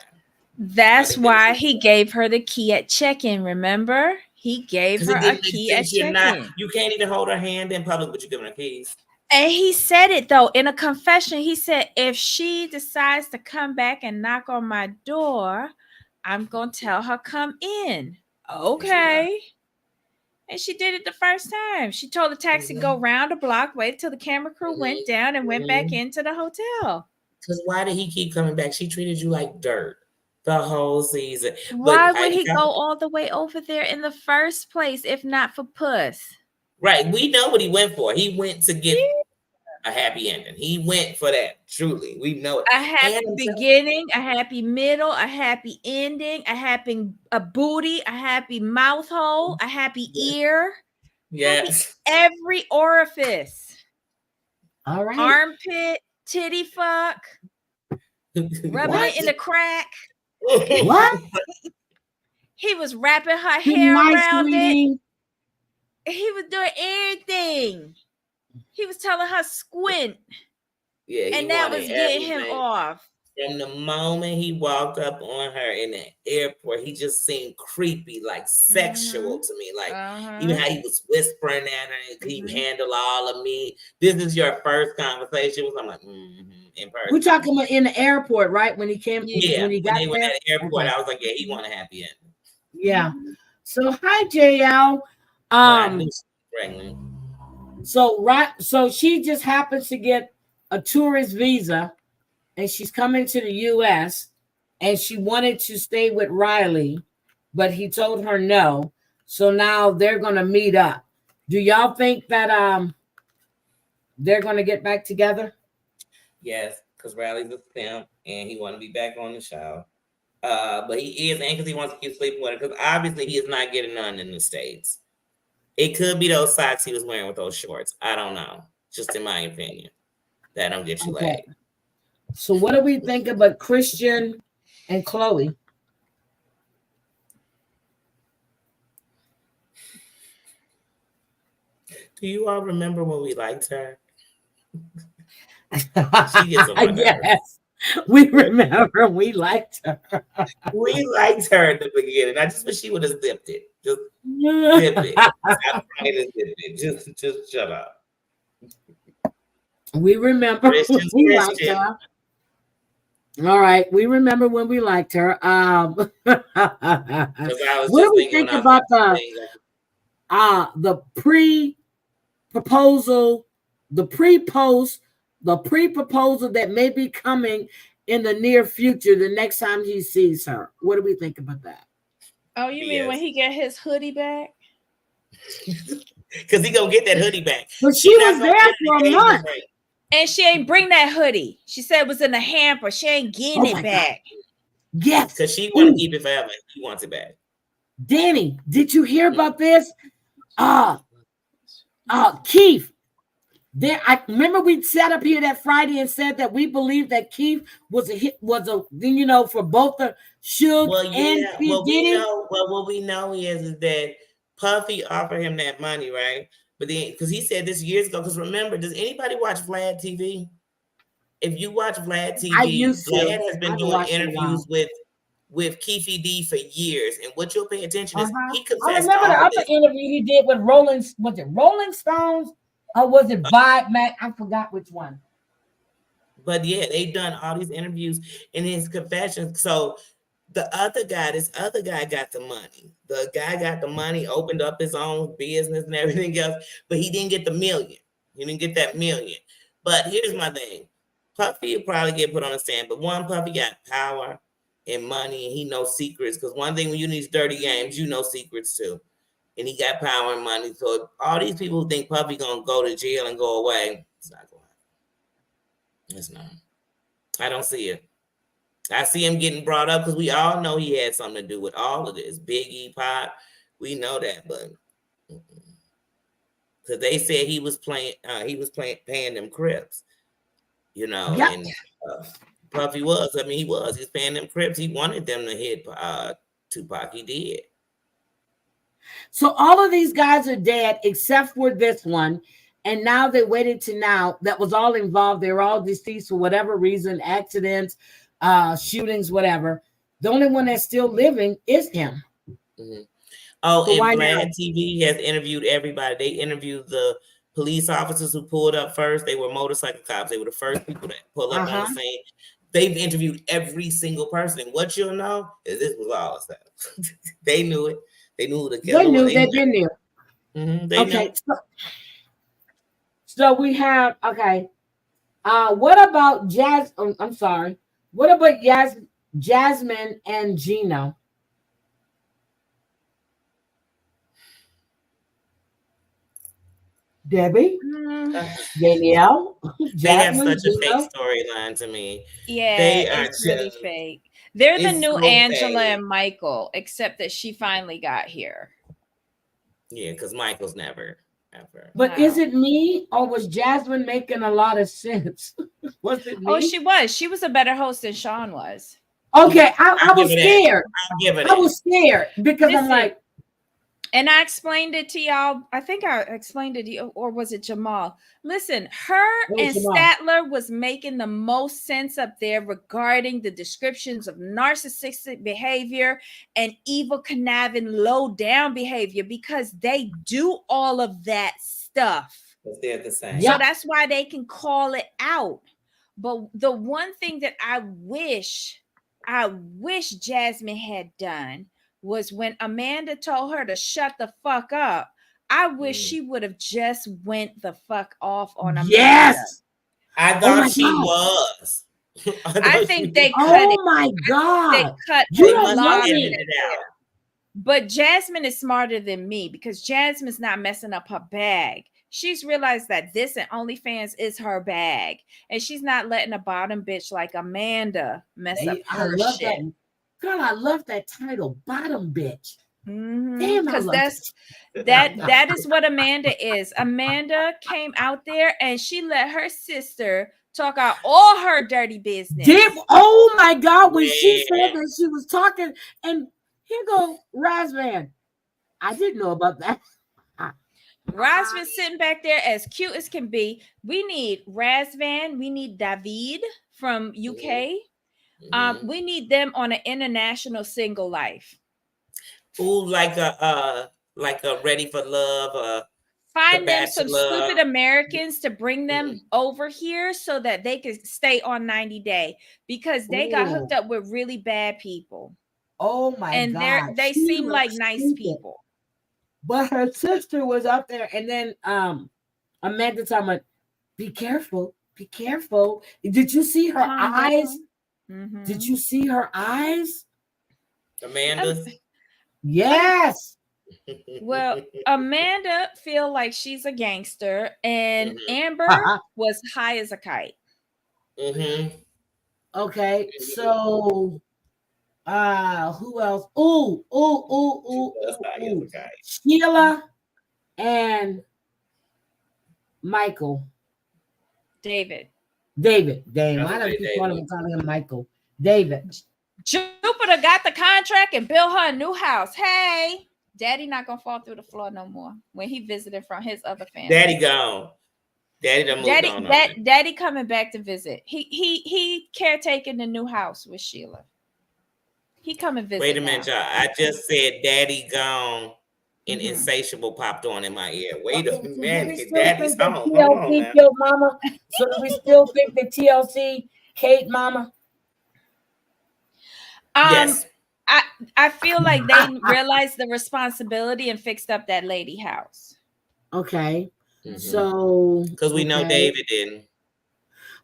That's why he gave her the key at check-in, remember? He gave her a key at check-in. You can't even hold her hand in public, but you give her keys. And he said it though in a confession. He said, if she decides to come back and knock on my door, I'm gonna tell her come in. Okay. And she did it the first time. She told the taxi go round the block, wait till the camera crew went down and went back into the hotel. Because why did he keep coming back? She treated you like dirt the whole season. Why would he go all the way over there in the first place if not for puss? Right. We know what he went for. He went to get a happy ending. He went for that. Truly. We know it. A happy beginning, a happy middle, a happy ending, a booty, a happy mouth hole, a happy ear. Yes. Happy every orifice. All right. Armpit, titty fuck. Rubbing it in the crack. What? He was wrapping her hair around it. He was doing everything. He was telling her squint. Yeah, and that was getting him off. From the moment he walked up on her in the airport, he just seemed creepy, like sexual to me. Like even how he was whispering at her, and he handle all of me. This is your first conversation with. I'm like, in person. We're talking about in the airport, right? When he came, when he got when they were there? at the airport, I was like, yeah, he want a happy ending. Yeah. So hi, JL. So she just happens to get a tourist visa, and she's coming to the U.S. and she wanted to stay with Riley, but he told her no. So now they're gonna meet up. Do y'all think that they're gonna get back together? Yes, because Riley's a simp and he want to be back on the show. But he is anxious. He wants to keep sleeping with her because obviously he is not getting none in the States. It could be those socks he was wearing with those shorts. I don't know. Just in my opinion. That don't get you laid. So what do we think about Christian and Chloe? Do you all remember when we liked her? She gets on yes, we remember we liked her. We liked her at the beginning. I just wish she would have zipped it. Just zip it. Stop trying to zip it. Just shut up. We remember Christian's we liked Christian. her. All right, we remember when we liked her. Because I was What do just we thinking think when I about was the pre-proposal, the pre-post, the pre-proposal that may be coming in the near future? The next time he sees her, what do we think about that? Oh, you mean when he get his hoodie back? Because he gonna get that hoodie back. But she was there for a month. Ring. And she ain't bring that hoodie. She said it was in the hamper. She ain't getting it back. God. Yes. Because she want to keep it forever. He wants it back. Danie, did you hear about this? Keith. There, I remember we sat up here that Friday and said that we believed that Keith was for both the Suge and P. Diddy. What we know is that Puffy offered him that money, right? But then, because he said this years ago, because remember, does anybody watch Vlad TV? If you watch Vlad TV, Vlad has been doing interviews with Keefe D for years. And what you'll pay attention is he confessed. I remember the other interview he did with Rolling Stones? Or was it Vibe Mac? I forgot which one. But yeah, they've done all these interviews in his confessions. So this other guy got the money. The guy got the money, opened up his own business and everything else, but he didn't get the million. He didn't get that million. But here's my thing. Puffy will probably get put on the stand, but one, Puffy got power and money, and he knows secrets. Because one thing, when you in these dirty games, you know secrets too. And he got power and money. So all these people who think Puffy gonna go to jail and go away, it's not going to happen. It's not. I don't see it. I see him getting brought up because we all know he had something to do with all of this. Biggie, Pop, we know that, but because they said he was paying them Crips, and Puffy was. I mean, he was paying them Crips. He wanted them to hit Tupac. He did. So all of these guys are dead except for this one. And now they waited to now. That was all involved. They were all deceased for whatever reason, accidents, shootings, whatever. The only one that's still living is him. Mm-hmm. Oh, so and Vlad TV has interviewed everybody. They interviewed the police officers who pulled up first. They were motorcycle cops. They were the first people that pulled up on the scene. They've interviewed every single person. And what you'll know is this was all stuff. They knew it. They knew who the killer was. They've been there. Mm-hmm, they knew. So we have, what about Jazz? I'm sorry. What about Jasmine and Gino? Debbie? Danielle? They have such a fake storyline to me. Yeah, it's really fake. They're the new Angela and Michael, except that she finally got here. Yeah, because Michael's never. Ever. But is it me, or was Jasmine making a lot of sense? Was it me? Oh, she was. She was a better host than Sean was. Okay, I was scared. I was scared because I'm like. And I explained it to y'all. I think I explained it to you, or was it Jamal? Listen, her and Jamal. Statler was making the most sense up there regarding the descriptions of narcissistic behavior and evil, conniving, low down behavior, because they do all of that stuff. They're the same. So that's why they can call it out. But the one thing that I wish Jasmine had done was when Amanda told her to shut the fuck up. I wish she would have just went the fuck off on Amanda. Yes, I thought she was. I think they cut it. Oh my God. They cut a lot of it out. But Jasmine is smarter than me because Jasmine's not messing up her bag. She's realized that this and OnlyFans is her bag. And she's not letting a bottom bitch like Amanda mess up her shit. Girl, I love that title, bottom bitch. Damn, because that is what Amanda is. Amanda came out there and she let her sister talk out all her dirty business. Oh my God, when she said that she was talking, and here go Razvan. I didn't know about that. Razvan sitting back there as cute as can be. We need Razvan. We need David from UK. We need them on an international single life. Ooh, like a Ready for Love. find them some stupid Americans to bring them over here so that they could stay on 90 Day because they got hooked up with really bad people. Oh my God. They seem like nice people. But her sister was up there, and then Amanda told me, be careful, be careful. Did you see her eyes? Mm-hmm. Did you see her eyes? Amanda? Yes. Well, Amanda feel like she's a gangster, and Amber was high as a kite. Okay, so who else? Sheila and Michael. David. Why do I keep calling him Michael? David. Jupiter got the contract and built her a new house. Hey, Daddy not gonna fall through the floor no more when he visited from his other family. Daddy gone. Daddy done moved on. Daddy coming back to visit. He caretaking the new house with Sheila. He come and visit. Wait a minute, now. y'all. I just said Daddy gone and Insatiable popped on in my ear. Wait a minute. Daddy's home. TLC killed Mama. So do we still think that TLC Kate Mama? Yes. I feel like they realized the responsibility and fixed up that lady house. Okay. So because we know David didn't.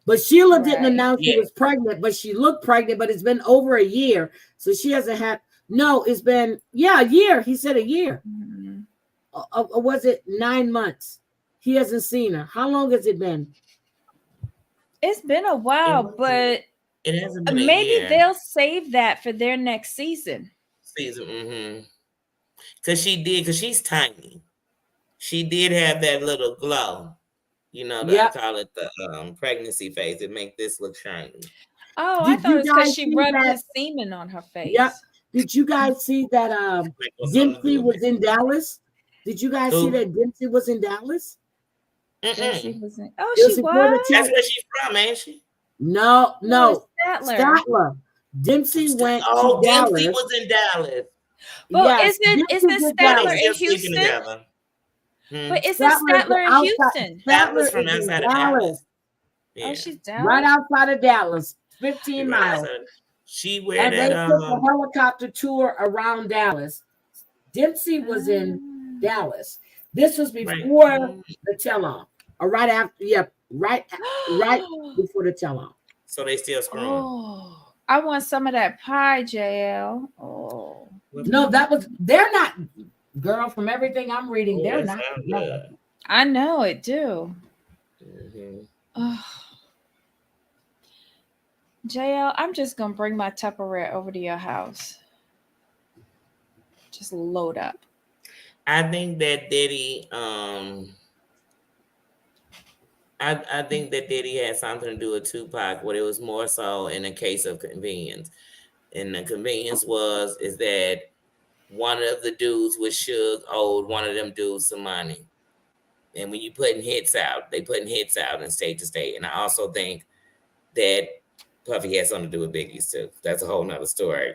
But Sheila didn't announce she was pregnant, but she looked pregnant, but it's been over a year. So she hasn't had it's been a year. He said a year. Or was it 9 months? He hasn't seen her. How long has it been? It's been a while, but it hasn't been maybe they'll save that for their next season. Because she's tiny. She did have that little glow. You know, I call it the pregnancy phase. It make this look shiny. Oh, I thought it was because she rubbed his semen on her face. Yep. Did you guys see that Dempsey was in Dallas? Did you guys see that Dempsey was in Dallas? She was. That's where she's from, ain't she? No. Statler. Dempsey went to Dallas. Dempsey was in Dallas. Well, isn't Statler in Houston? But isn't Statler in Houston? Statler's from outside of Dallas. Yeah. Oh, she's Dallas? Right outside of Dallas, 15 miles. She went and they took a helicopter tour around Dallas. Dempsey was in Dallas. This was before the tell-on, or right after. Right before the tell-on. So they still screwing. Oh, I want some of that pie, JL. Oh no, they're not. Girl, from everything I'm reading, they're not together. I know it do. JL, I'm just gonna bring my Tupperware over to your house. Just load up. I think that Diddy, I think that Diddy had something to do with Tupac, but it was more so in a case of convenience. And the convenience is that one of the dudes with Suge owed one of them dudes some money. And when you putting hits out, they putting hits out in state to state. And I also think that Puffy had something to do with Biggie's too. That's a whole nother story.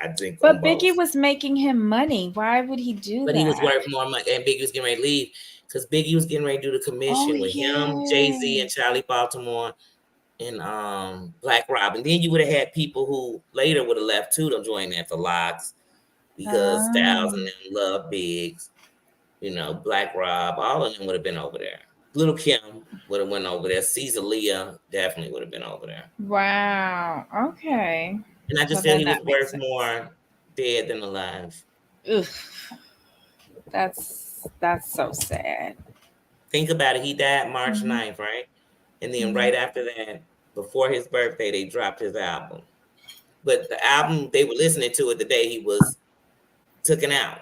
I think. But Biggie was making him money. Why would he do that? But he was worth more money, and Biggie was getting ready to leave because Biggie was getting ready to do the commission with him, Jay-Z, and Charlie Baltimore, and Black Rob. And then you would have had people who later would have left too to join that for Locks because Styles and them love Biggs. You know, Black Rob, all of them would have been over there. Little Kim would have went over there. Caesar Leah definitely would have been over there. Wow. Okay. And I just feel he was worth more dead than alive. Oof. That's so sad. Think about it. He died March 9th, right? And then right after that, before his birthday, they dropped his album. But the album, they were listening to it the day he was taken out.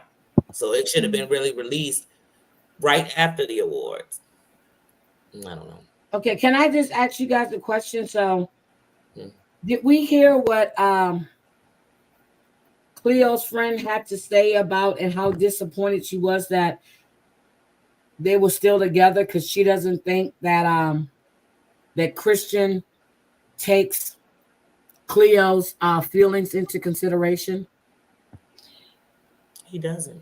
So it should have been really released right after the awards. I don't know. Okay, can I just ask you guys a question? So, did we hear what Cleo's friend had to say about and how disappointed she was that they were still together because she doesn't think that that Christian takes Cleo's feelings into consideration? He doesn't.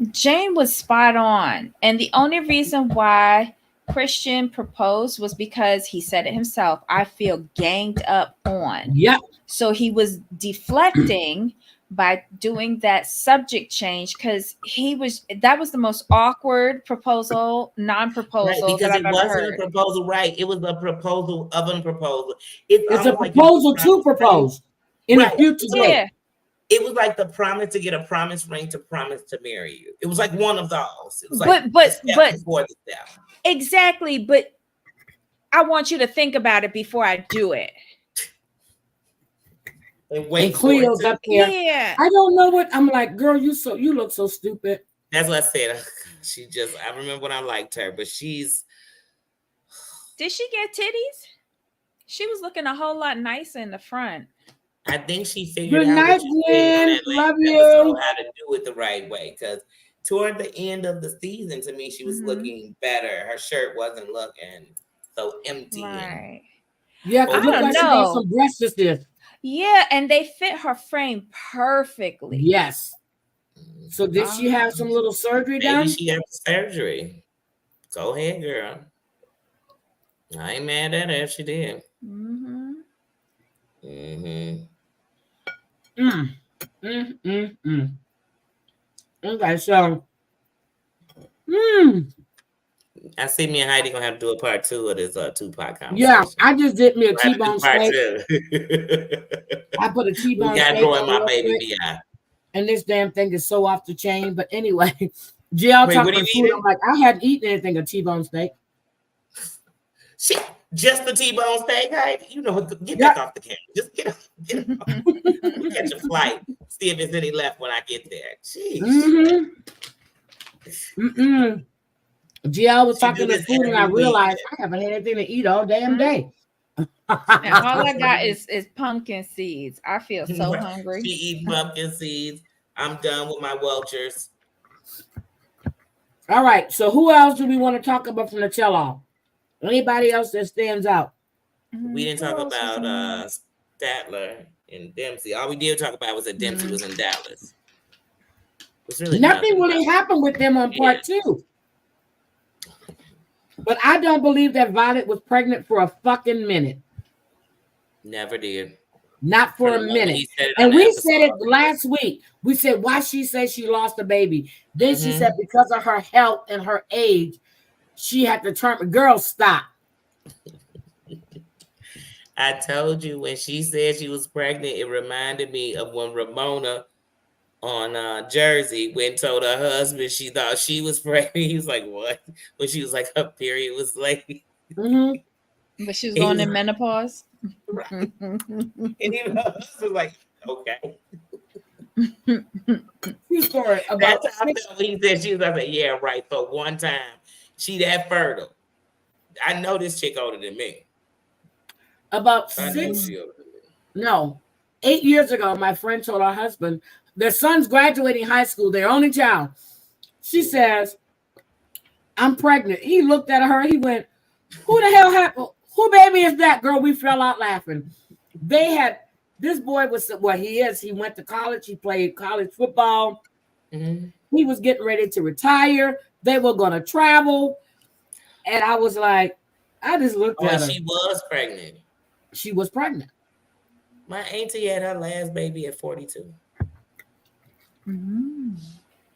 Jane was spot on. And the only reason why Christian proposed was because he said it himself. I feel ganged up on. Yep. So he was deflecting by doing that subject change because that was the most awkward proposal, non-proposal right, because that I've it ever wasn't heard. a proposal, right? It was a proposal of a proposal. It's a proposal to propose in a future date. It was like the promise to get a promise ring to promise to marry you. It was like one of those. It was like but before the step. Exactly, but I want you to think about it before I do it. And Cleo's up here. Yeah. I don't know what I'm like, girl. You look so stupid. That's what I said. I remember when I liked her, but did she get titties? She was looking a whole lot nicer in the front. I think she figured Good out night, Gwen. Love you. how to do it the right way. Because toward the end of the season, to me, she was looking better. Her shirt wasn't looking so empty. Right. Yeah, it looked like she got some breasts this. Yeah, and they fit her frame perfectly. Yes. So did she have some little surgery done? Maybe she had surgery. Go ahead, girl. I ain't mad at her if she did. Okay, so I see me and Heidi gonna have to do a part 2 of this Tupac conversation. Yeah, I just did me a T-bone steak. I put a T-bone steak. Got growing my baby BI. And this damn thing is so off the chain. But anyway, GL talking about food. I'm like, I hadn't eaten anything a T-bone steak. Just the T-bone steak, Heidi? You know, get back off the camera. Just get off. Catch a flight. See if there's any left when I get there. Jeez. GL was talking about food, and I realized I haven't had anything to eat all damn day. And all I got is pumpkin seeds. I feel so hungry. She eats pumpkin seeds. I'm done with my Welchers. All right. So who else do we want to talk about from the tell-all? Anybody else that stands out? We didn't talk about Statler and Dempsey. All we did talk about was that Dempsey was in Dallas. Really nothing really happened with them on part 2. But I don't believe that Violet was pregnant for a fucking minute. Never did. Not for a minute. And we said it last week. We said why she said she lost a baby. Then she said because of her health and her age, she had to turn. Girl, stop. I told you when she said she was pregnant, it reminded me of when Ramona on Jersey went and told her husband she thought she was pregnant. He was like, what? When she was like, her period was late. But she was going in menopause. Right. And even her husband was like, okay. True story. That's how I felt when he said she was like, yeah, right. For one time, she that fertile. I know this chick older than me. About 8 years ago, my friend told her husband, their son's graduating high school, their only child. She says, I'm pregnant. He looked at her. He went, who the hell happened? Who baby is that, girl? We fell out laughing. This boy was what he is. He went to college. He played college football. He was getting ready to retire. They were going to travel. And I was like, I just looked at her. She was pregnant. She was pregnant. My auntie had her last baby at 42.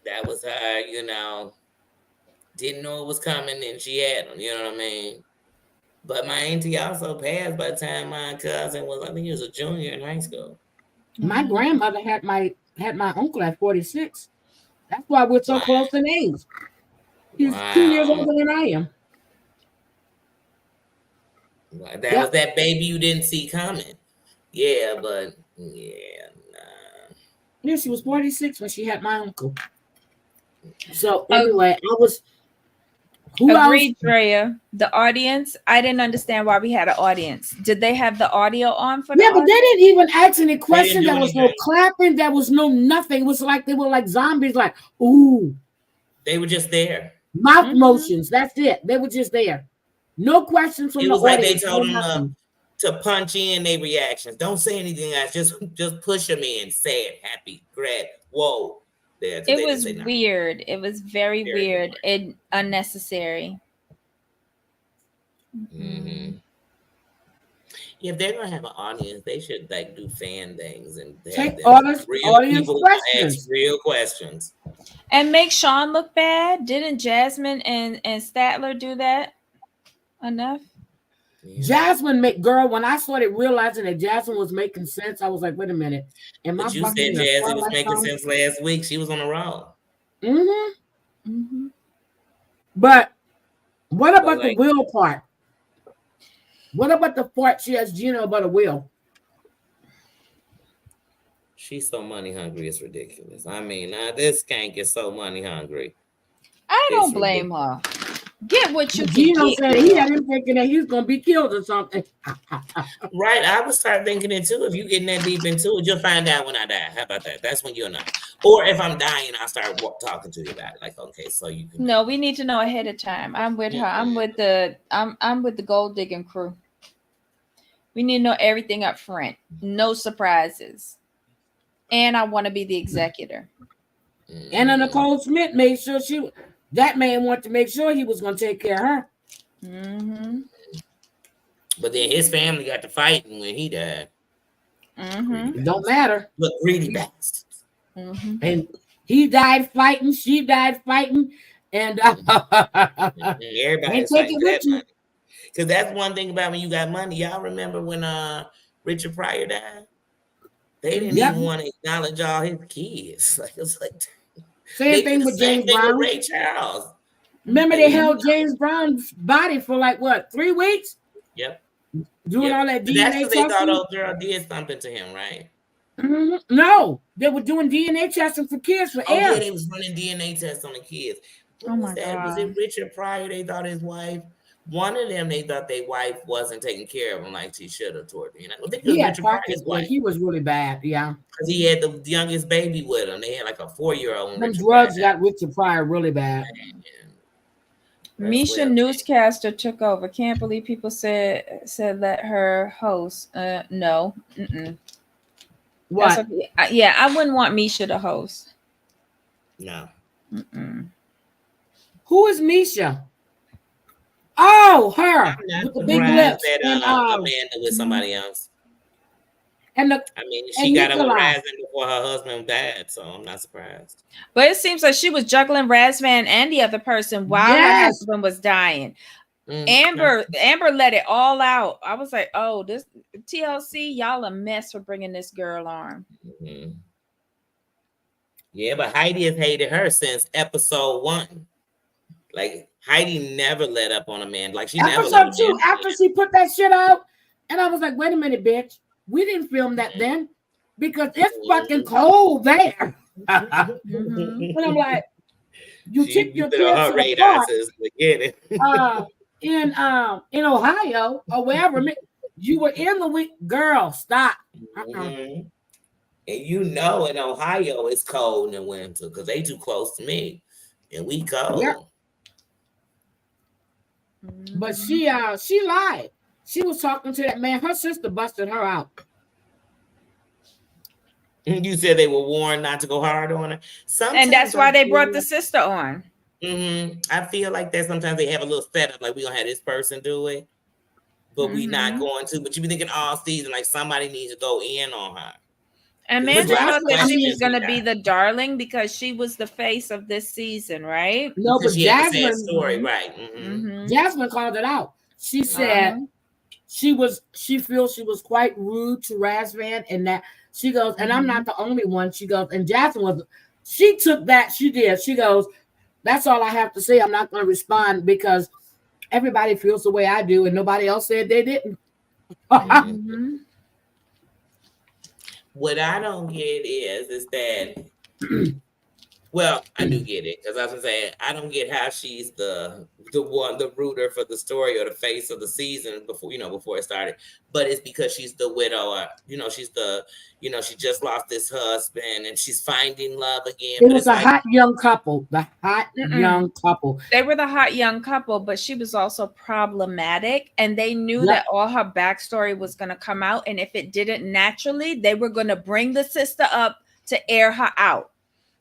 That was her, didn't know it was coming and she had them, you know what I mean? But my auntie also passed by the time my cousin was, I think he was a junior in high school. My grandmother had my uncle at 46. That's why we're so close in age. He's 2 years older than I am. That was that baby you didn't see coming. Yeah, but Yeah, she was 46 when she had my uncle. So anyway, I was. Agreed, Drea. The audience, I didn't understand why we had an audience. Did they have the audio on for the but they didn't even ask any questions. There was anything. no clapping. There was no nothing. It was like they were like zombies, like, ooh. They were just there. Mouth motions. That's it. They were just there. No questions from the audience. It was like they told them to punch in their reactions. Don't say anything else. Just push them in. Sad, happy, glad. Whoa. there. It was weird. It was very weird and unnecessary. Mm-hmm. If they're gonna have an audience, they should like do fan things and take have audience people questions. ask real questions. And make Sean look bad. Didn't Jasmine and Statler do that enough? Yeah. Jasmine when I started realizing that Jasmine was making sense, I was like, wait a minute. But you said Jasmine was making sense last week. She was on the roll. Mm-hmm. Mm-hmm. But what about the will part? What about the part she has Gino about a will? She's so money hungry, it's ridiculous. I mean, this skank is so money hungry. I don't blame her. Get what you can Gino get. said he had him thinking that he's gonna be killed or something. Right, I would start thinking it too. If you getting that deep into it, you'll find out when I die. How about that? That's when you'll know. Or if I'm dying, I'll start talking to you about it. Like, okay, so you can. No, we need to know ahead of time. I'm with her. I'm with the gold digging crew. We need to know everything up front. No surprises. And I want to be the executor. And Nicole Smith made sure that man wanted to make sure he was going to take care of her. Mm-hmm. But then his family got to fighting when he died. Mm-hmm. It don't matter. Look, greedy bastards. Mm-hmm. And he died fighting. She died fighting. And everybody's fighting for that money. Because that's one thing about when you got money. Y'all remember when Richard Pryor died? They didn't even want to acknowledge all his kids. Like, it's like same thing with James Brown. Ray Charles. Remember they held James Brown's body for like what, 3 weeks? Yep. Doing all that DNA testing. That's testing. They thought old girl did something to him, right? Mm-hmm. No, they were doing DNA testing for kids for air. Yeah, they was running DNA tests on the kids. What was that? God. Was it Richard Pryor? They thought his wife. One of them, they thought their wife wasn't taking care of him like she should have toward him. I think it was Richard Pryor's wife. He was really bad, yeah. Because he had the youngest baby with him. They had like a 4-year-old. Them drugs got Richard Pryor really bad. Misha newscaster took over. Can't believe people said let her host. No. Mm-mm. What? Yeah, I wouldn't want Misha to host. No. Mm-mm. Who is Misha? Oh, her with the big lips. That, and Amanda with somebody else. And she got over Razvan before her husband died, so I'm not surprised. But it seems like she was juggling Razvan and the other person while her husband was dying. Amber let it all out. I was like, oh, this TLC, y'all a mess for bringing this girl on. Mm-hmm. Yeah, but Heidi has hated her since episode 1. Like, Heidi never let up on a man. Like, she never let up. Episode 2, after she put that shit out, and I was like, wait a minute, bitch. We didn't film that then because it's fucking cold there. Mm-hmm. But I'm like, you took your kids to the park in Ohio or wherever. You were in the week. Girl, stop. Mm-hmm. And you know in Ohio it's cold in the winter because they too close to me. And we cold. Yeah. But she lied. She was talking to that man. Her sister busted her out. You said they were warned not to go hard on her. Sometimes and that's why they brought the sister on. Mm-hmm. I feel like that sometimes they have a little setup, like we're going to have this person do it, but we're not going to. But you be thinking all season, like somebody needs to go in on her. Amanda thought that she was going to be the darling because she was the face of this season, right? No, but Jasmine story, right? Mm-hmm. Jasmine called it out. She said she feels she was quite rude to Razvan, and that she goes, and I'm not the only one. She goes, and Jasmine she took that. She did. She goes, that's all I have to say. I'm not going to respond because everybody feels the way I do, and nobody else said they didn't. Mm-hmm. What I don't get is that, well, I do get it because I was saying I don't get how she's the rooter for the story or the face of the season before it started. But it's because she's the widow. She just lost this husband and she's finding love again. It was a hot young couple. The hot young couple. They were the hot young couple, but she was also problematic, and they knew that all her backstory was going to come out. And if it didn't naturally, they were going to bring the sister up to air her out.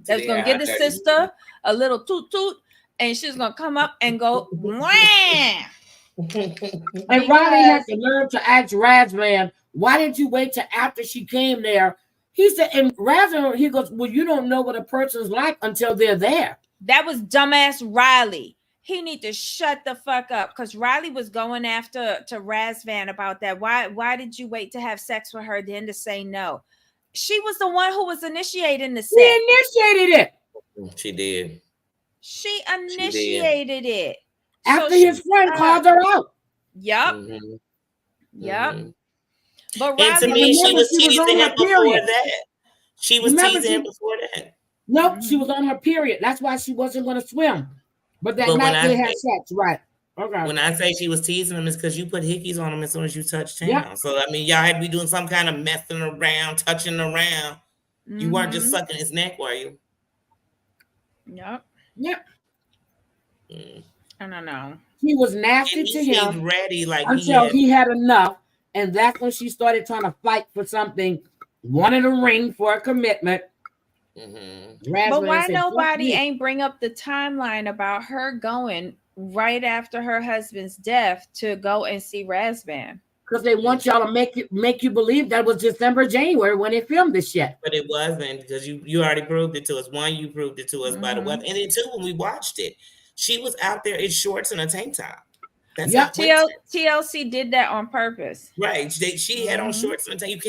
That's gonna give the sister a little toot toot, and she's gonna come up and go wham. And Riley had to learn to ask Razvan, why didn't you wait till after she came there? He said, and Razvan, he goes, well, you don't know what a person's like until they're there. That was dumbass Riley. He need to shut the fuck up, because Riley was going after to Razvan about that. Why did you wait to have sex with her then to say no? She was the one who was initiating the sex. She initiated it. She did. She initiated it. After his friend called her out. Yep. Mm-hmm. Yep. Mm-hmm. But and to me, she was teasing him before that. She was teasing him before that. Nope, she was on her period. That's why she wasn't going to swim. But that night they had sex, right? Okay. When I say she was teasing him, it's because you put hickeys on him as soon as you touched him. Yep. So I mean, y'all had to be doing some kind of messing around, touching around. Mm-hmm. You weren't just sucking his neck, were you? Yep. Yep. I don't know. He was nasty to him ready, like until he had enough, and that's when she started trying to fight for something, wanted a ring for a commitment. Mm-hmm. But why nobody ain't bring up the timeline about her going right after her husband's death to go and see Razvan? Because they want y'all to make you believe that was December, January when they filmed this shit. But it wasn't, because you already proved it to us. One, you proved it to us by the weather, and then two, when we watched it, she was out there in shorts and a tank top. That's TLC did that on purpose, right? She had on shorts and a tank.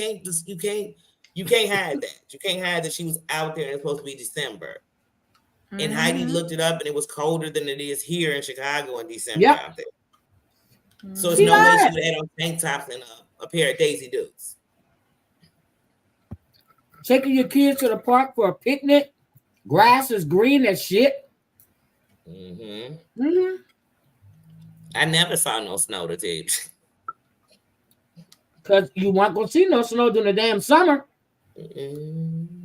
You can't hide that. You can't hide that she was out there and it's supposed to be December. Mm-hmm. And Heidi looked it up, and it was colder than it is here in Chicago in December out there. Mm-hmm. So it's no way she would have on tank tops and a pair of Daisy Dukes. Taking your kids to the park for a picnic. Grass is green as shit. Mm-hmm. Mm-hmm. I never saw no snow to tell you. Because you weren't going to see no snow during the damn summer. Mm-hmm.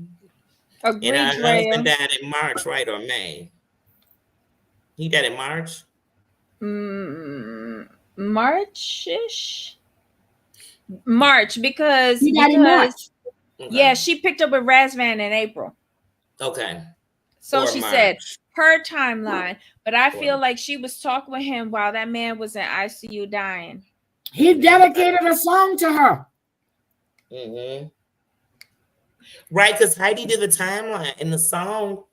And our husband died in March, right, or May? He died in March? March-ish? March, because he died in March. Yeah, she picked up with Razvan in April. Okay. So she said her timeline, but I feel like she was talking with him while that man was in ICU dying. He dedicated a song to her. Mm-hmm. Right, because Heidi did the timeline, and the song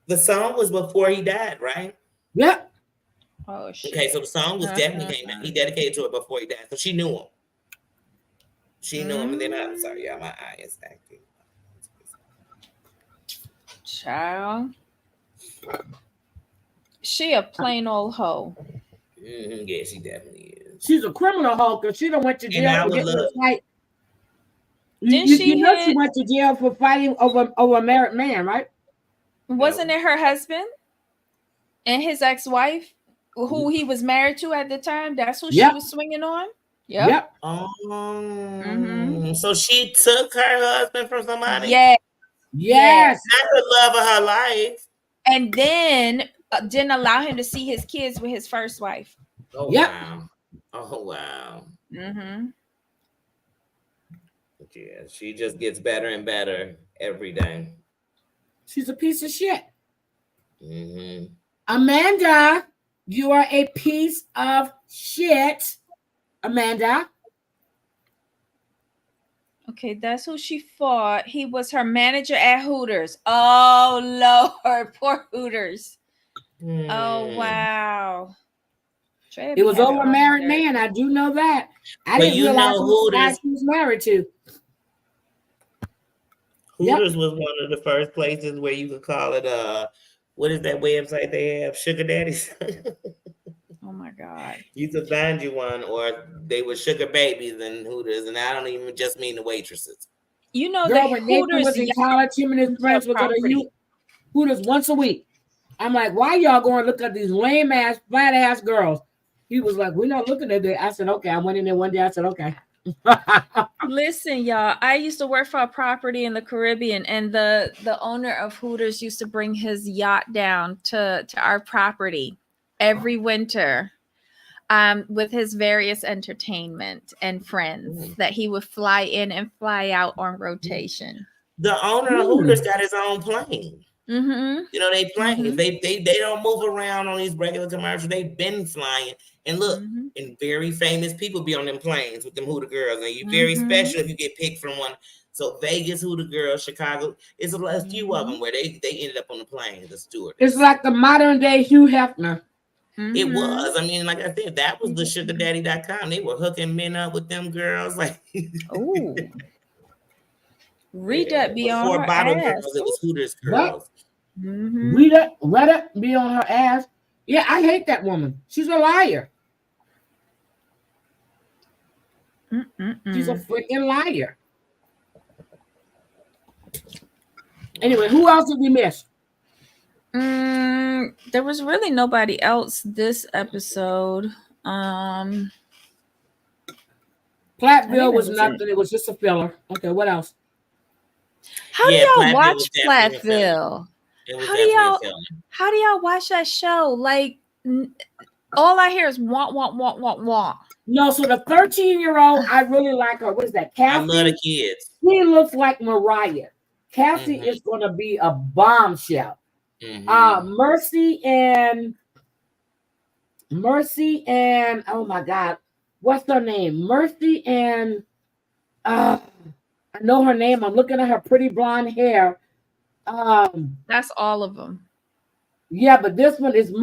was before he died, right? Yep. Oh shit. Okay, so the song was definitely came out. He dedicated to it before he died, so she knew him. She knew him, and then I'm sorry, y'all, my eye is acting. Child, she a plain old hoe. Mm-hmm. Yeah, she definitely is. She's a criminal hoe because she done went to jail for getting a fight. She went to jail for fighting over a married man, right? Wasn't it her husband and his ex-wife who he was married to at the time? That's who she was swinging on? Yep. So she took her husband from somebody? Yes. Not the love of her life. And then didn't allow him to see his kids with his first wife. Oh, wow. Oh, wow. Mm-hmm. Yeah, she just gets better and better every day. She's a piece of shit. Mm-hmm. Amanda, you are a piece of shit. Amanda. Okay, that's who she fought. He was her manager at Hooters. Oh, Lord. Poor Hooters. Oh, wow. It was over a married man. I do know that. I didn't realize who she was married to. Hooters was one of the first places where you could call it what is that website they have? Sugar daddies. Oh my God. You could find you one, or they were sugar babies in Hooters, and I don't even just mean the waitresses. You know that when Nathan was in college, him and his friends would go to Hooters once a week. I'm like, why y'all going to look at these lame ass, flat ass girls? He was like, we're not looking at it. I said, okay. I went in there one day. I said, okay. Listen, y'all, I used to work for a property in the Caribbean, and the owner of Hooters used to bring his yacht down to our property every winter with his various entertainment and friends that he would fly in and fly out on rotation. The owner of Hooters got his own plane. Mm-hmm. You know, they planes. They don't move around on these regular commercials. They've been flying. And look, and very famous people be on them planes with them Hooter girls. And you're very special if you get picked from one. So Vegas Hooter girls, Chicago, it's a few of them where they ended up on the plane, the stewardess. It's like the modern day Hugh Hefner. It was. I mean, like I said, that was the sugardaddy.com. They were hooking men up with them girls. Like, oh. Rita be on before her bottle ass. girls, it was Hooters girls. Rita be on her ass. Yeah, I hate that woman. She's a liar. She's a freaking liar. Anyway, who else did we miss? There was really nobody else this episode. Platteville was nothing. It was just a filler. Okay, what else? How do y'all watch Platteville? How do y'all watch that show? Like, all I hear is want, want, want, want, want. No, so the 13-year-old, I really like her. What is that? Cassie? I love the kids. She looks like Mariah. Cassie is going to be a bombshell. Mercy and oh my God, what's her name? Mercy and I know her name. I'm looking at her pretty blonde hair. That's all of them. Yeah, but this one is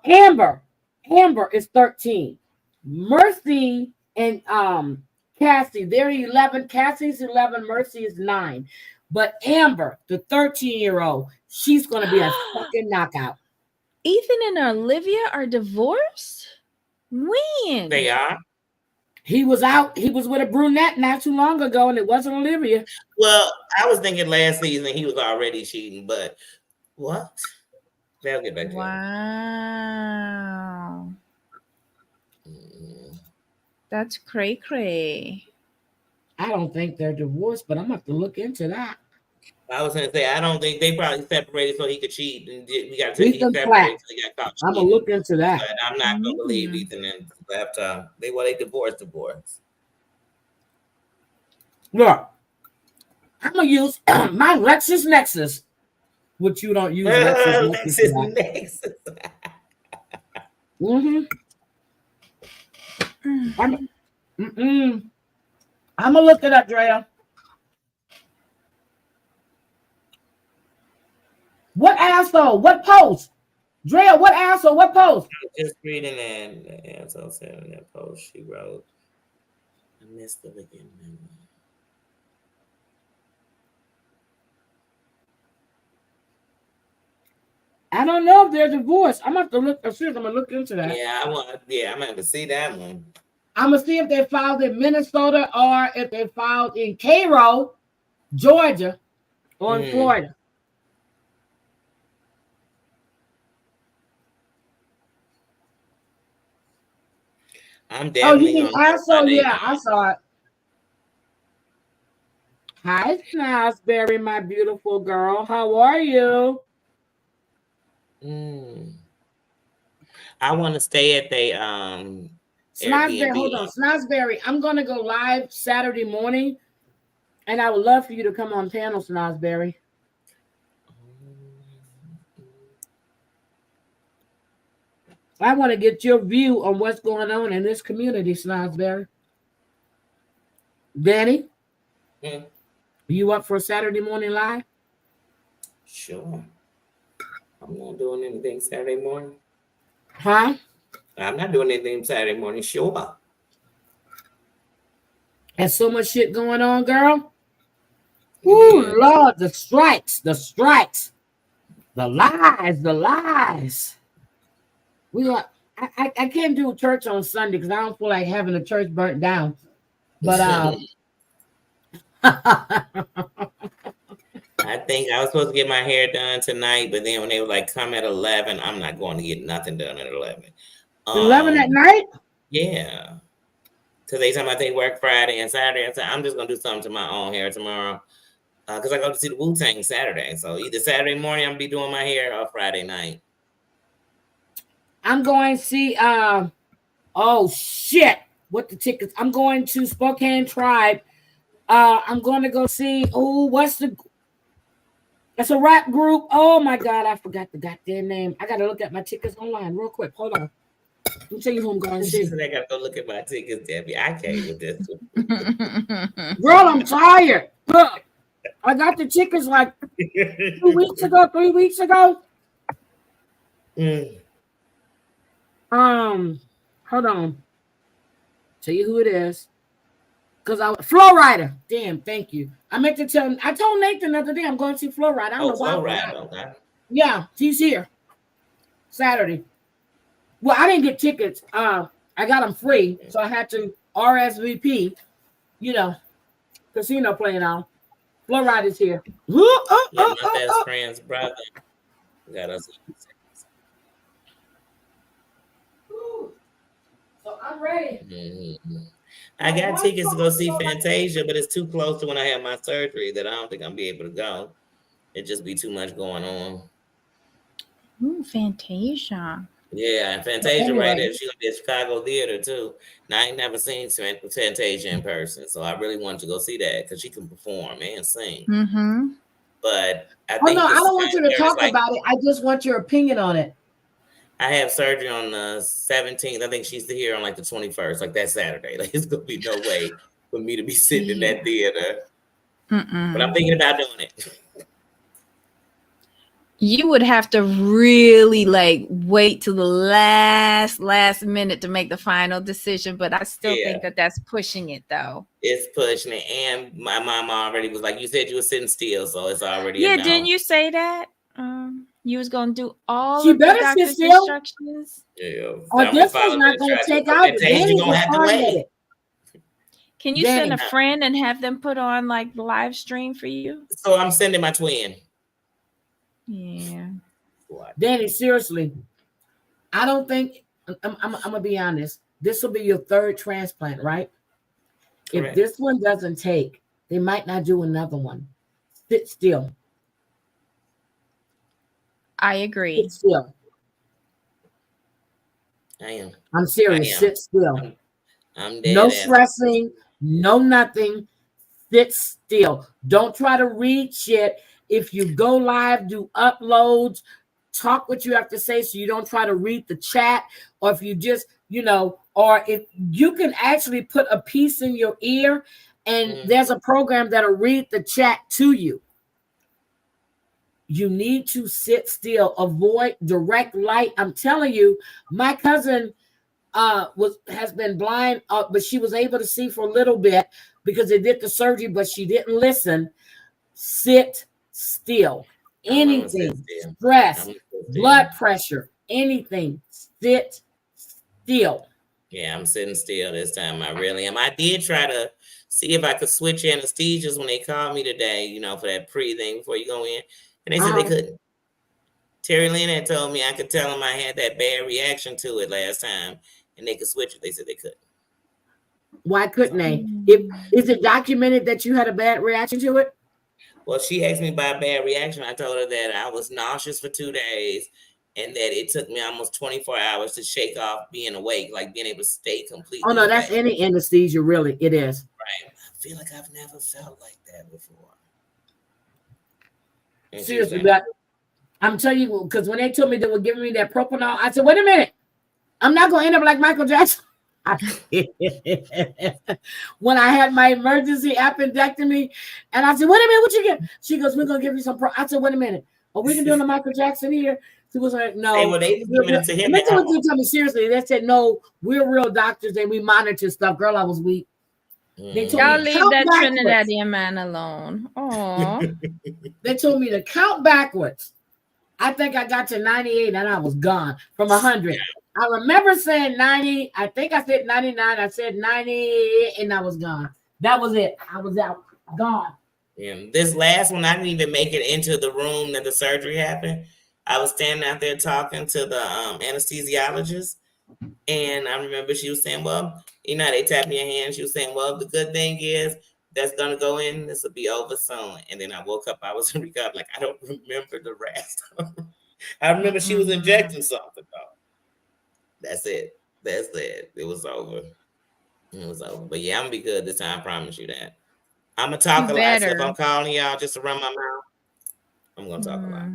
Amber. Amber is 13. Mercy and Cassie, they're 11. Cassie's 11. Mercy is 9. But Amber, the 13-year-old, she's going to be a fucking knockout. Ethan and Olivia are divorced? When? They are. He was out. He was with a brunette not too long ago, and it wasn't Olivia. Well, I was thinking last season he was already cheating, but what? They'll get back to wow. That's cray-cray. I don't think they're divorced, but I'm going to have to look into that. I was going to say, I don't think they probably separated so he could cheat. And we got to Ethan separate so he got caught cheating. I'm going to look into that. But I'm not going to believe Ethan and left. They divorced. Look, I'm going to use my LexisNexis, which you don't use LexisNexis. I'm going to look it up, Drea. What asshole? What post? Drea, what asshole? What post? I'm just reading the asshole said in that post she wrote. I missed the beginning. I don't know if they're divorced. I'm going to look. I'm going to look into that. Yeah, I'm going to have to see that one. I'm going to see if they filed in Minnesota or if they filed in Cairo, Georgia, or in Florida. I'm definitely I saw it. Hi, Snosberry, my beautiful girl. How are you? I want to stay at the Snosberry, hold on. Snosberry, I'm going to go live Saturday morning, and I would love for you to come on panel, Snosberry. I want to get your view on what's going on in this community, Snosberry. Danie, you up for a Saturday morning live? Sure. I'm not doing anything Saturday morning. Huh? I'm not doing anything Saturday morning. Sure. There's so much shit going on, girl. Ooh, Lord, the strikes, the lies. I can't do church on Sunday because I don't feel like having the church burnt down. But I think I was supposed to get my hair done tonight, but then when they were like, come at 11, I'm not going to get nothing done at 11. 11 at night? Yeah. Because they talking about they work Friday and Saturday. I said, I'm just going to do something to my own hair tomorrow. Because I go to see the Wu-Tang Saturday. So either Saturday morning, I'm going to be doing my hair or Friday night. I'm going to see, oh, shit. What the tickets? I'm going to Spokane Tribe I'm going to go see. Oh, it's a rap group. Oh my God, I forgot the goddamn name. I gotta look at my tickets online real quick. Hold on. Let me tell you who I'm going to She see. said I gotta go look at my tickets, Debbie. I can't with this. Girl, I'm tired. Look, I got the tickets like 2 weeks ago, 3 weeks ago. Hold on. Tell you who it is. Cause Flow Rider. Damn, thank you. I meant to tell. I told Nathan the other day I'm going to see Flow Rider. I don't know why. Flow Rider. Okay. Yeah, he's here Saturday. Well, I didn't get tickets. I got them free, so I had to RSVP. You know, casino playing on. Flow Rider's here. My best friend's brother got us. So I'm ready. Mm-hmm. I got tickets to go see Fantasia, but it's too close to when I have my surgery that I don't think I'll be able to go. It'd just be too much going on. Ooh, Fantasia. Yeah, and Fantasia right there. She's gonna be at Chicago Theater too. Now I ain't never seen Fantasia in person, so I really wanted to go see that because she can perform and sing. Mm-hmm. But I Oh think no, I don't want you to talk about it. I just want your opinion on it. I have surgery on the 17th. I think she's here on like the 21st, like that Saturday. Like it's gonna be no way for me to be sitting in that theater. But I'm thinking about doing it. You would have to really like wait till the last minute to make the final decision, but I still think that that's pushing it though. It's pushing it, and my mom already was like, "You said you were sitting still, so it's already." Yeah, didn't you say that? You was gonna do all she of the doctor's instructions. Yeah, this one's not gonna take out. You're gonna have to wait. Can you send a friend and have them put on like the live stream for you? So I'm sending my twin. Yeah. Danie, seriously, I don't think I'm gonna be honest. This will be your third transplant, right? Correct. If this one doesn't take, they might not do another one. Sit still. I agree. Sit still. I am. I'm serious. Sit still. I'm dead. No stressing. No nothing. Sit still. Don't try to read shit. If you go live, do uploads, talk what you have to say so you don't try to read the chat, or if you just, or if you can actually put a piece in your ear and there's a program that'll read the chat to you. You need to sit still, avoid direct light. I'm telling you, my cousin has been blind, but she was able to see for a little bit because they did the surgery, but she didn't listen. Sit still. Anything, stress, blood pressure, anything, sit still. Yeah, I'm sitting still this time. I really am. I did try to see if I could switch anesthesias when they called me today, for that pre-thing before you go in. And they said they couldn't. Terry Lynn had told me I could tell them I had that bad reaction to it last time and they could switch it. They said they couldn't. Why couldn't they? Is it documented that you had a bad reaction to it? Well, she asked me about a bad reaction. I told her that I was nauseous for 2 days and that it took me almost 24 hours to shake off being awake, like being able to stay completely Oh, no, that's any anesthesia, really. It is. Right. I feel like I've never felt like that before. And seriously, but I'm telling you, because when they told me they were giving me that propanol, I said, wait a minute. I'm not going to end up like Michael Jackson. When I had my emergency appendectomy, and I said, wait a minute, what you get? She goes, we're going to give you some I said, wait a minute. Are we doing the Michael Jackson here? She was like, no. Hey, well, they giving it to him. They told me seriously. They said, no, we're real doctors and we monitor stuff. Girl, I was weak. They told Y'all leave that Trinidadian man alone. Oh. They told me to count backwards. I think I got to 98 and I was gone from 100. I remember saying 90. I think I said 99. I said 90 and I was gone. That was it. I was out, gone. Yeah, this last one, I didn't even make it into the room that the surgery happened. I was standing out there talking to the anesthesiologist. And I remember she was saying, well, they tapped me in your hand. She was saying, well, the good thing is that's going to go in. This will be over soon. And then I woke up. I was in recovery. Like, I don't remember the rest. I remember she was injecting something, though. That's it. That's it. It was over. It was over. But yeah, I'm going to be good this time. I promise you that. I'm gonna talk a lot. So if I'm calling y'all just to run my mouth, I'm gonna talk a lot.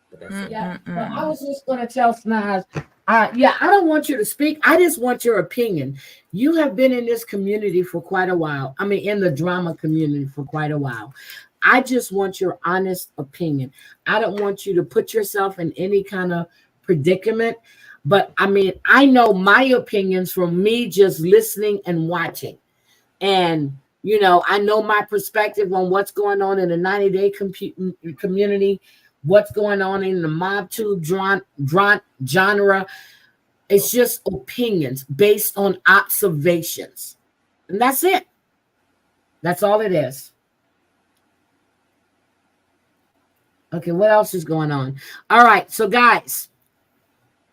But that's it. Yeah, but I was just gonna tell Snaz, I don't want you to speak. I just want your opinion. You have been in this community for quite a while. I mean, in the drama community for quite a while. I just want your honest opinion. I don't want you to put yourself in any kind of predicament. But I mean, I know my opinions from me just listening and watching. And, you know, I know my perspective on what's going on in the 90-day community, what's going on in the mob tube genre. It's just opinions based on observations. And that's it. That's all it is. Okay, what else is going on? All right, so guys.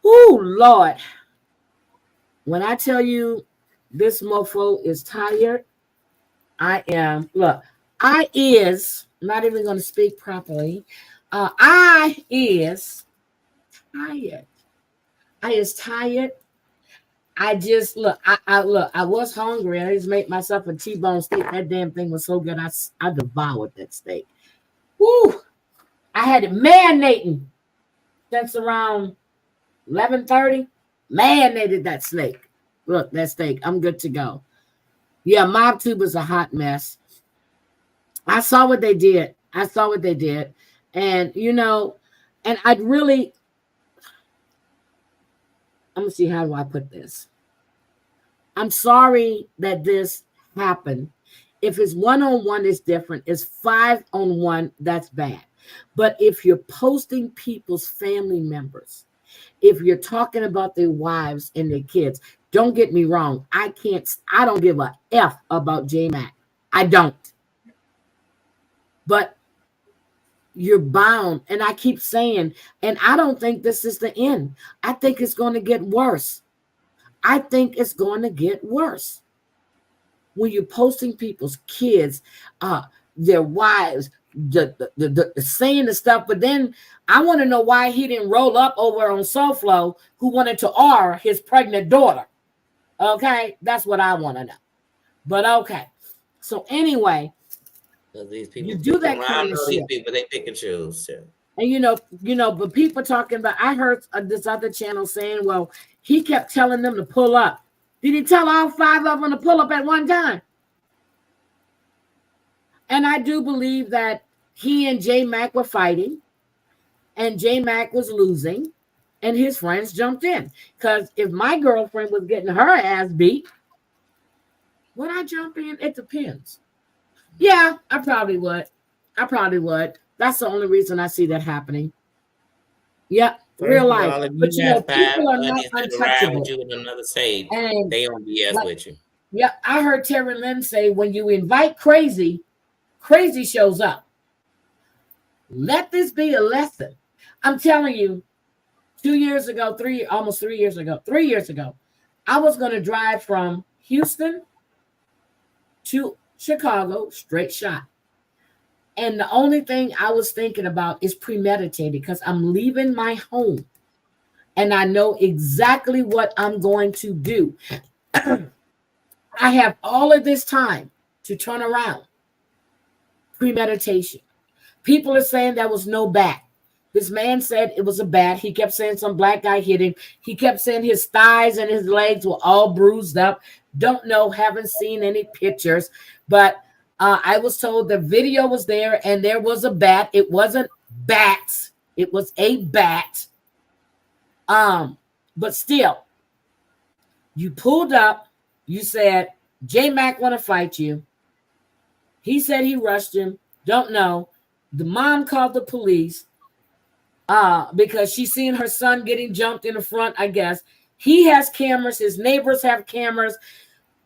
Oh, Lord. When I tell you this mofo is tired, I am. Look, I is not even going to speak properly. I is tired. I is tired. I just look. I look. I was hungry. I just made myself a T-bone steak. That damn thing was so good. I devoured that steak. Woo! I had it marinating since around 11:30. Marinated that steak. Look, that steak. I'm good to go. Yeah, MobTube is a hot mess. I saw what they did. And, you know, and I'd really, I'm going to see how do I put this. I'm sorry that this happened. If it's one-on-one, it's different. It's 5-on-1, that's bad. But if you're posting people's family members, if you're talking about their wives and their kids, don't get me wrong. I don't give a F about J-Mac. I don't. But you're bound. And I keep saying, and I don't think this is the end. I think it's going to get worse. When you're posting people's kids, their wives, the saying the stuff, but then I want to know why he didn't roll up over on SoFlo who wanted to R his pregnant daughter. Okay, that's what I want to know. But okay, so anyway, these people you do that kind of these shit. people, they pick and choose too. And you know, but people talking about. I heard this other channel saying, "Well, he kept telling them to pull up. Did he tell all 5 of them to pull up at one time?" And I do believe that he and J-Mac were fighting, and J-Mac was losing, and his friends jumped in. Because if my girlfriend was getting her ass beat, would I jump in? It depends. Yeah, I probably would. That's the only reason I see that happening. Yeah, real life. But you know, people are not untouchable. You in another state, and they on BS with you. Yeah, I heard Terry Lynn say, when you invite crazy, crazy shows up. Let this be a lesson. I'm telling you, 3 years ago, I was going to drive from Houston to Chicago, straight shot. And the only thing I was thinking about is premeditated, because I'm leaving my home and I know exactly what I'm going to do. I have all of this time to turn around. Premeditation. People are saying there was no bat. This man said it was a bat. He kept saying some black guy hit him. He kept saying his thighs and his legs were all bruised up. Don't know, haven't seen any pictures. But I was told the video was there and there was a bat. It wasn't bats. It was a bat. But still, you pulled up. You said, J-Mac want to fight you. He said he rushed him. Don't know. The mom called the police because she seen her son getting jumped in the front, I guess. He has cameras. His neighbors have cameras.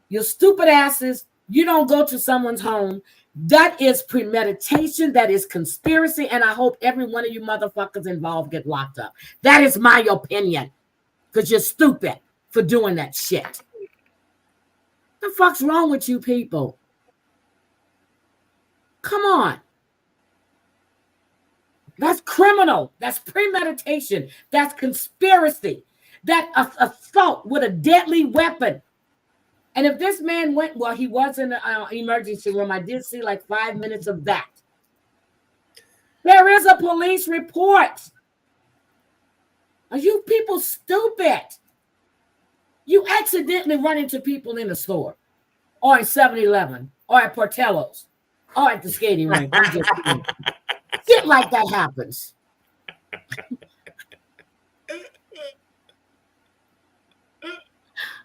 Your stupid asses, you don't go to someone's home. That is premeditation. That is conspiracy. And I hope every one of you motherfuckers involved get locked up. That is my opinion. Because you're stupid for doing that shit. What the fuck's wrong with you people? Come on. That's criminal. That's premeditation. That's conspiracy. That's assault with a deadly weapon. And if this man went, well, he was in the emergency room. I did see like 5 minutes of that. There is a police report. Are you people stupid? You accidentally run into people in the store or in 7-Eleven or at Portello's or at the skating rink. I'm just kidding. Shit like that happens.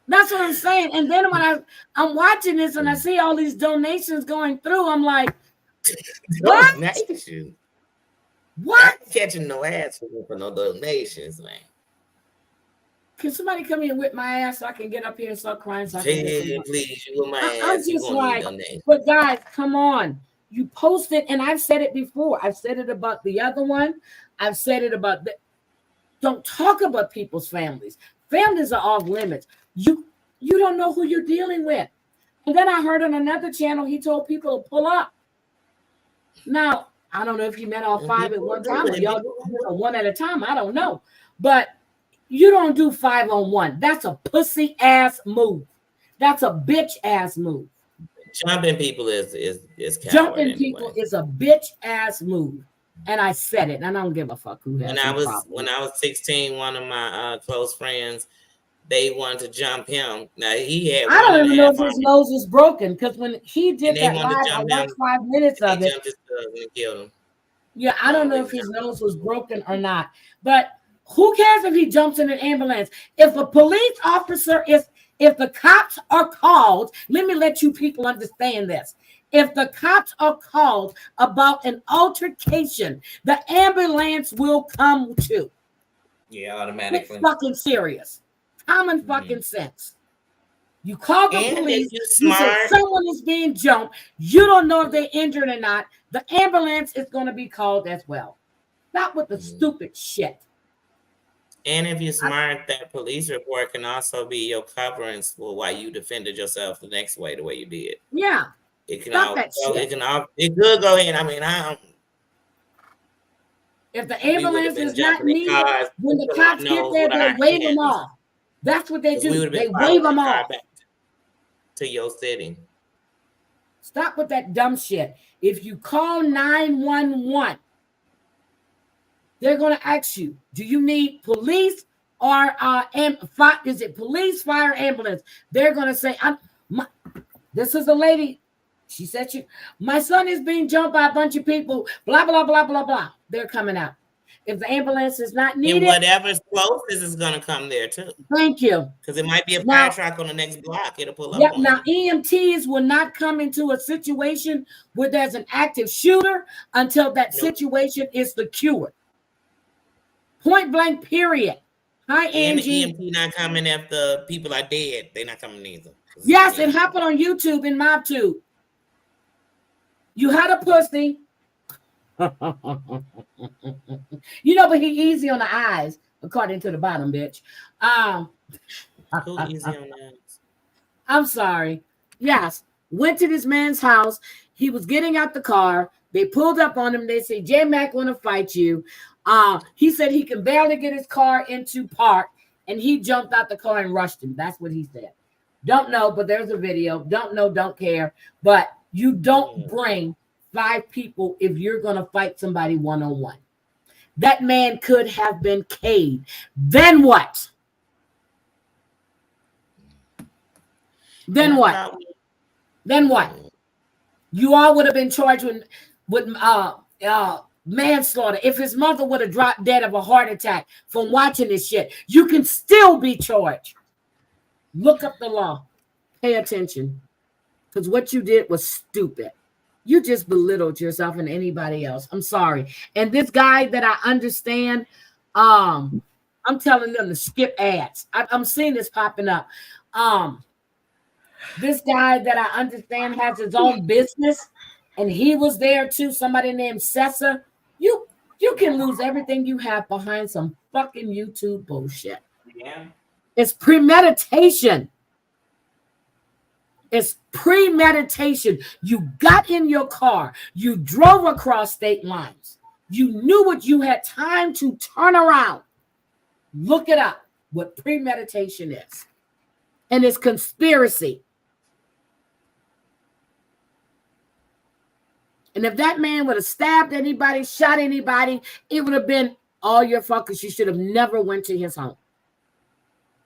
That's what I'm saying. And then when I'm watching this and I see all these donations going through, I'm like, what? Donations? What? I ain't catching no ass for no donations, man. Can somebody come here and whip my ass so I can get up here and start crying? So Please, you with my ass. I'm just like, but guys, come on. You posted, and I've said it before. I've said it about the other one. I've said it about the. Don't talk about people's families. Families are off limits. You don't know who you're dealing with. And then I heard on another channel, he told people to pull up. Now, I don't know if he meant all 5 at one time or y'all do one at a time. I don't know. But you don't do 5 on 1. That's a pussy ass move. That's a bitch ass move. Jumping people is jumping people is a bitch ass move. And I said it, and I don't give a fuck who has when I was 16, one of my close friends, they wanted to jump him. Now he had. I don't even know if his nose was broken because when he did that live, I watched 5 minutes of it. And killed him. Yeah, I don't know if his nose was broken or not, but who cares if he jumps in an ambulance? If a police officer if the cops are called, let me let you people understand this. If the cops are called about an altercation, the ambulance will come too. Yeah, automatically. It's fucking serious. Common fucking sense. You call the police, you say someone is being jumped, you don't know if they're injured or not, the ambulance is going to be called as well. Stop with the stupid shit. And if you're smart, that police report can also be your coverings for why you defended yourself the next way, the way you did. Yeah. It can all, it could go in. I mean, if the ambulance is not needed, when the cops get there, they wave them off. That's what they do. They wave them off. To your city. Stop with that dumb shit. If you call 911, they're going to ask you, do you need police or is it police, fire, ambulance? They're going to say, this is a lady. She said, my son is being jumped by a bunch of people, blah, blah, blah, blah, blah. They're coming out. If the ambulance is not needed. And whatever's closest is going to come there too. Thank you. Because it might be a fire truck on the next block. It'll pull up. Yep. Now, EMTs will not come into a situation where there's an active shooter until that situation is secured. Point blank, period. Hi, Angie. And the EMT not coming if the people are dead. They're not coming either. Yes, it happened on YouTube in MobTube. You had a pussy. You know, but he easy on the eyes, according to the bottom, bitch. Who easy on the eyes? I'm sorry. Yes. Went to this man's house. He was getting out the car. They pulled up on him. They say, J-Mac want to fight you. He said he can barely get his car into park, and he jumped out the car and rushed him. That's what he said. Don't know, but there's a video. Don't know, don't care. But you don't bring 5 people if you're going to fight somebody one-on-one. That man could have been caved. Then what? Then what? Then what? You all would have been charged with manslaughter. If his mother would have dropped dead of a heart attack from watching this shit, you can still be charged. Look up the law. Pay attention. Because what you did was stupid. You just belittled yourself and anybody else. I'm sorry. And this guy that I understand, I'm telling them to skip ads. I'm seeing this popping up. This guy that I understand has his own business, and he was there too. Somebody named Cesar. You can lose everything you have behind some fucking YouTube bullshit. Yeah. It's premeditation. It's premeditation. You got in your car. You drove across state lines. You knew what you had time to turn around. Look it up, what premeditation is. And it's conspiracy. And if that man would have stabbed anybody, shot anybody, it would have been all your fault because you should have never went to his home.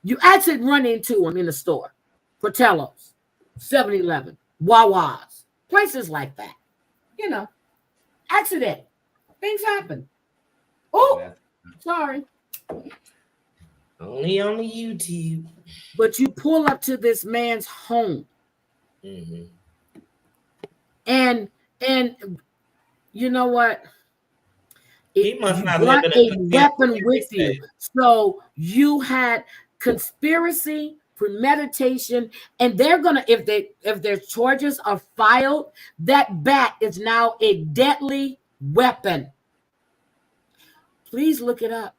You actually run into him in the store. Portello's, 7-Eleven, Wawa's, places like that. You know, accident. Things happen. Oh, sorry. Only on the YouTube. But you pull up to this man's home. Mm-hmm. And you know what? He must not brought live a weapon with you. So you had conspiracy, premeditation, and they're gonna, if their charges are filed, that bat is now a deadly weapon. Please look it up.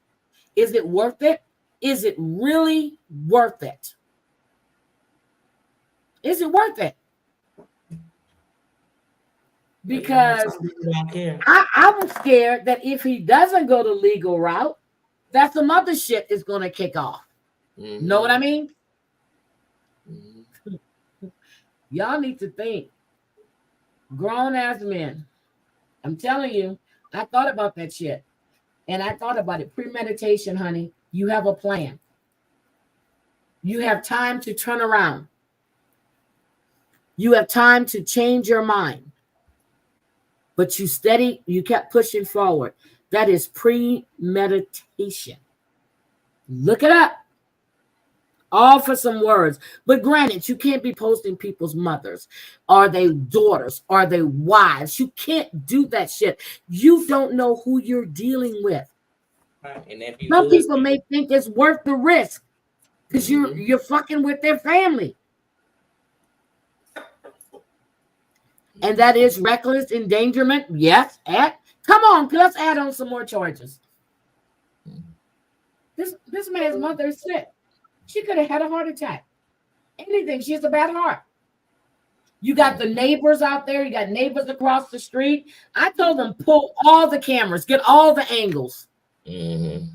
Is it worth it? Is it really worth it? Is it worth it? Because I was scared that if he doesn't go the legal route, that some other shit is going to kick off. Mm-hmm. Know what I mean? Mm-hmm. Y'all need to think. Grown ass men. I'm telling you, I thought about that shit. And I thought about it. Premeditation, honey. You have a plan. You have time to turn around. You have time to change your mind. But you kept pushing forward. That is premeditation. Look it up. All for some words. But granted, you can't be posting people's mothers. Are they daughters? Are they wives? You can't do that shit. You don't know who you're dealing with. And if some people may think it's worth the risk because you're fucking with their family. And that is reckless endangerment. Yes. Come on, let's add on some more charges. This man's mother is sick. She could have had a heart attack. Anything. She has a bad heart. You got the neighbors out there. You got neighbors across the street. I told them, pull all the cameras. Get all the angles. Mm-hmm.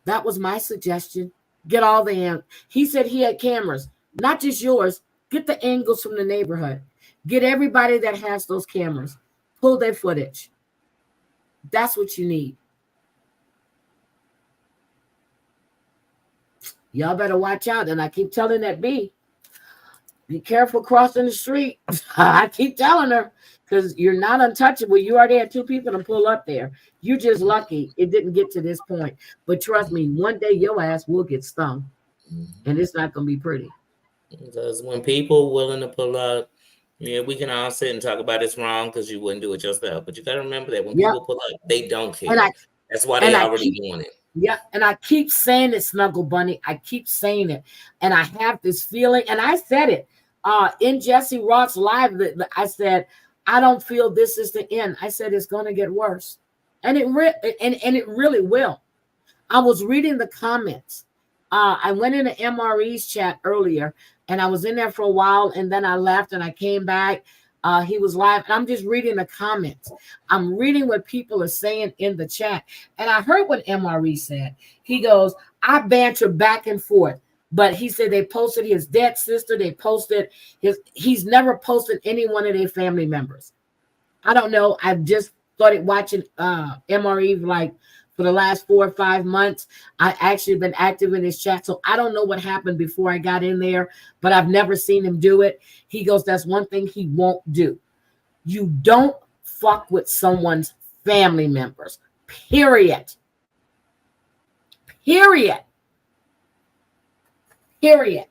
That was my suggestion. Get all the angles. He said he had cameras. Not just yours. Get the angles from the neighborhood. Get everybody that has those cameras. Pull their footage. That's what you need. Y'all better watch out. And I keep telling that B, be careful crossing the street. I keep telling her because you're not untouchable. You already had 2 people to pull up there. You're just lucky it didn't get to this point. But trust me, one day your ass will get stung. And it's not going to be pretty. Because when people willing to pull up, yeah, we can all sit and talk about it's wrong because you wouldn't do it yourself. But you got to remember that when people pull up, they don't care. That's why they already doing it. Yeah, and I keep saying it, Snuggle Bunny. I keep saying it. And I have this feeling, and I said it in Jesse Roth's live. I said, I don't feel this is the end. I said, it's going to get worse. And it really will. I was reading the comments. I went into MRE's chat earlier, and I was in there for a while, and then I left, and I came back. He was live, and I'm just reading the comments. I'm reading what people are saying in the chat, and I heard what MRE said. He goes, I banter back and forth, but he said they posted his dead sister. They posted he's never posted any one of their family members. I don't know. I've just started watching MRE like for the last 4 or 5 months. I actually been active in his chat, so I don't know what happened before I got in there, but I've never seen him do it. He goes, that's one thing he won't do. You don't fuck with someone's family members, period. Period. Period.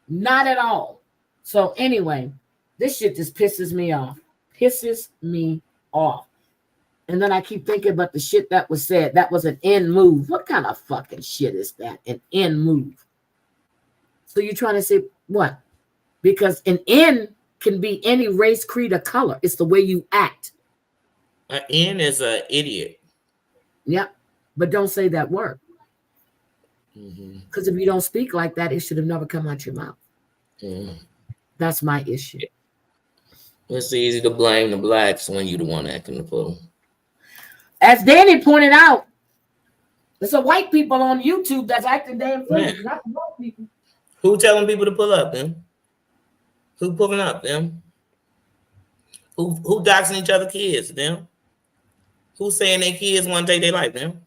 Not at all. So anyway, this shit just pisses me off. Pisses me off. And then I keep thinking about the shit that was said. That was an end move. What kind of fucking shit is that? An end move. So you're trying to say what? Because an end can be any race, creed, or color. It's the way you act. An end is an idiot. Yep. But don't say that word. Because if you don't speak like that, it should have never come out your mouth. That's my issue. It's easy to blame the blacks when you're the one acting the fool. As Danie pointed out, there's some white people on YouTube that's acting damn foolish, not the white people. Who telling people to pull up, them? Who pulling up, them? Who doxing each other kids? Them? Who saying their kids want to take their life? Them?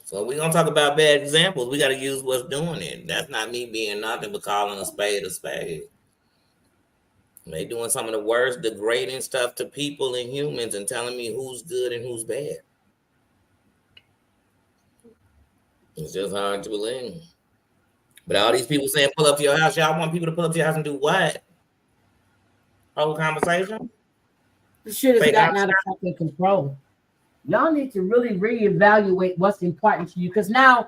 So we're gonna talk about bad examples. We got to use what's doing it. That's not me being nothing but calling a spade a spade. They doing some of the worst degrading stuff to people and humans and telling me who's good and who's bad. It's just hard to believe. But all these people saying pull up to your house, y'all want people to pull up to your house and do what? Whole conversation? This shit has gotten out of fucking control. Y'all need to really reevaluate what's important to you, because now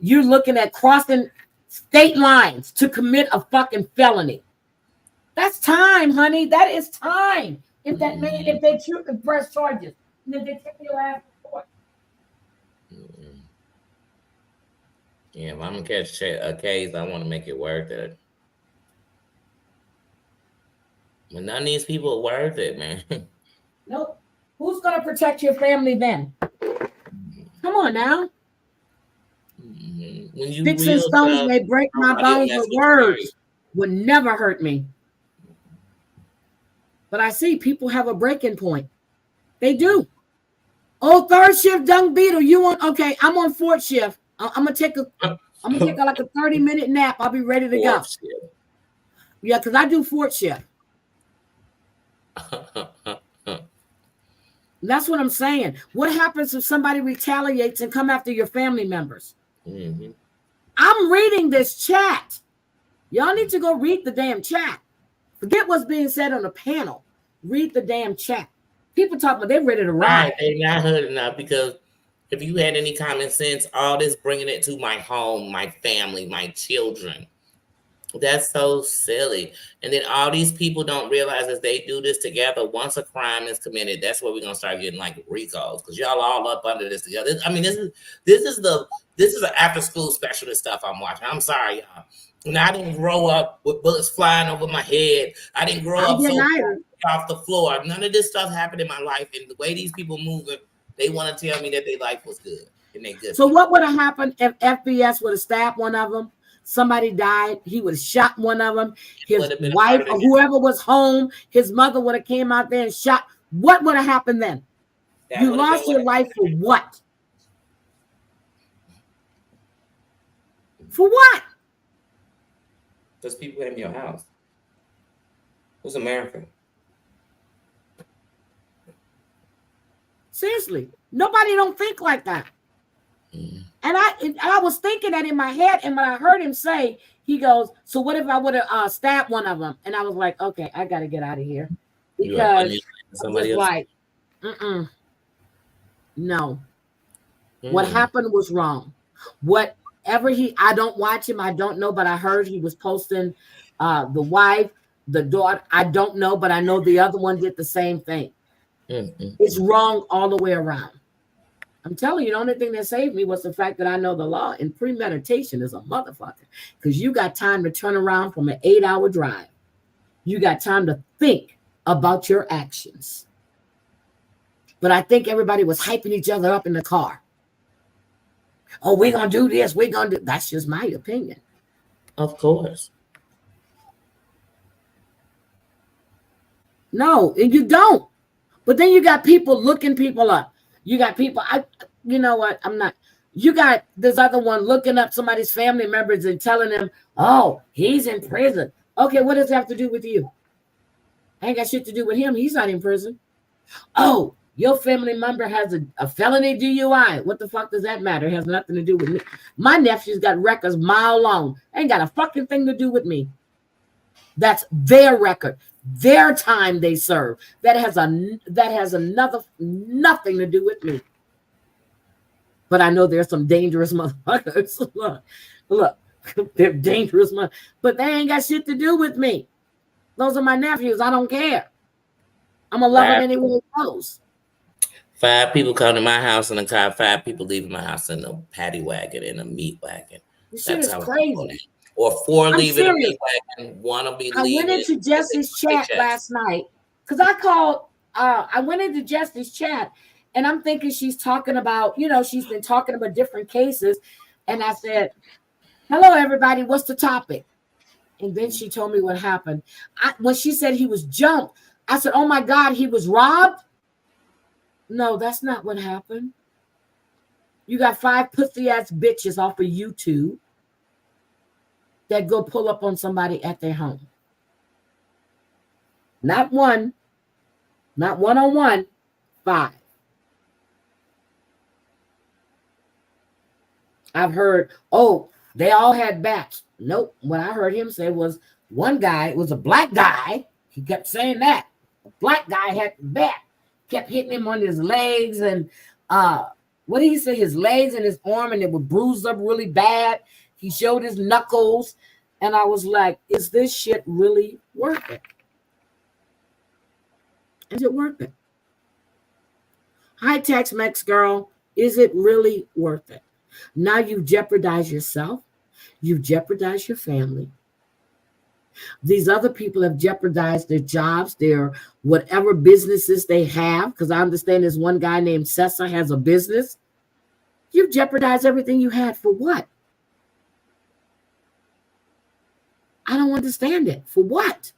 you're looking at crossing state lines to commit a fucking felony. That's time, honey. That is time. If that man, if they press charges, and then they take your ass to court. Yeah, if I'm gonna catch a case, I want to make it worth it. But none of these people are worth it, man. Nope. Who's gonna protect your family then? Come on now. When you Sticks and stones may break my bones, but words would never hurt me. But I see people have a breaking point. They do. Oh, third shift, Dung Beetle. You on? Okay, I'm on fourth shift. I'm gonna take like a 30-minute nap. I'll be ready to go. Yeah, because I do fourth shift. That's what I'm saying. What happens if somebody retaliates and come after your family members? Mm-hmm. I'm reading this chat. Y'all need to go read the damn chat. Forget what's being said on the panel. Read the damn chat. People talking about they're ready to ride. Right, they're not heard enough, because if you had any common sense, all this bringing it to my home, my family, my children, that's so silly. And then all these people don't realize as they do this together, once a crime is committed, that's where we're gonna start getting like recalls, because y'all all up under this together. I mean, this is an after school specialist stuff I'm watching. I'm sorry, y'all. And I didn't grow up with bullets flying over my head. I didn't grow up so off the floor. None of this stuff happened in my life. And the way these people moving, they want to tell me that their life was good and they good. So what would have happened if FBS would have stabbed one of them? Somebody died. He would have shot one of them. His wife or whoever was home, his mother would have came out there and shot. What would have happened then? You lost your life for what? For what? There's people in your house. Who's America? Seriously, nobody don't think like that. And I was thinking that in my head, and when I heard him say, he goes, "So what if I would have stabbed one of them?" And I was like, "Okay, I got to get out of here," because somebody like, no, what happened was wrong. Whatever I don't watch him, I don't know, but I heard he was posting the wife, the daughter. I don't know, but I know the other one did the same thing. It's wrong all the way around. I'm telling you, the only thing that saved me was the fact that I know the law, and premeditation is a motherfucker, because you got time to turn around from an 8-hour drive. You got time to think about your actions. But I think everybody was hyping each other up in the car. Oh, we're going to do this. We're going to do. That's just my opinion. Of course. No, and you don't. But then you got people looking people up. You got people, you know what? I'm not. You got this other one looking up somebody's family members and telling them, oh, he's in prison. Okay, what does it have to do with you? I ain't got shit to do with him. He's not in prison. Oh, your family member has a felony DUI. What the fuck does that matter? It has nothing to do with me. My nephew's got records mile long. Ain't got a fucking thing to do with me. That's their record, their time they serve. That has nothing to do with me. But I know there's some dangerous motherfuckers. Look, they're dangerous, but they ain't got shit to do with me. Those are my nephews. I don't care. I'm gonna love them anywhere it goes. 5 people come to my house in a car. 5 people leaving my house in a paddy wagon, in a meat wagon. This shit is crazy. Or 4 leaving a meat wagon, 1 will be leaving. I went into Jesse's chat last night because I called. I went into Jesse's chat, and I'm thinking she's talking about, she's been talking about different cases, and I said, "Hello, everybody. What's the topic?" And then she told me what happened. When she said he was jumped, I said, oh my God, he was robbed? No, that's not what happened. You got 5 pussy ass bitches off of YouTube that go pull up on somebody at their home. Not one, not one-on-one, 5. I've heard, oh, they all had bats. Nope. What I heard him say was one guy, it was a black guy. He kept saying that. A black guy had the bat. Kept hitting him on his legs and what did he say? His legs and his arm, and it would bruise up really bad. He showed his knuckles. And I was like, is this shit really worth it? Is it worth it? Hi, Tex-Mex girl. Is it really worth it? Now you've jeopardized yourself. You've jeopardized your family. These other people have jeopardized their jobs, their whatever businesses they have. Because I understand there's one guy named Cesar has a business. You've jeopardized everything you had for what? I don't understand it. For what?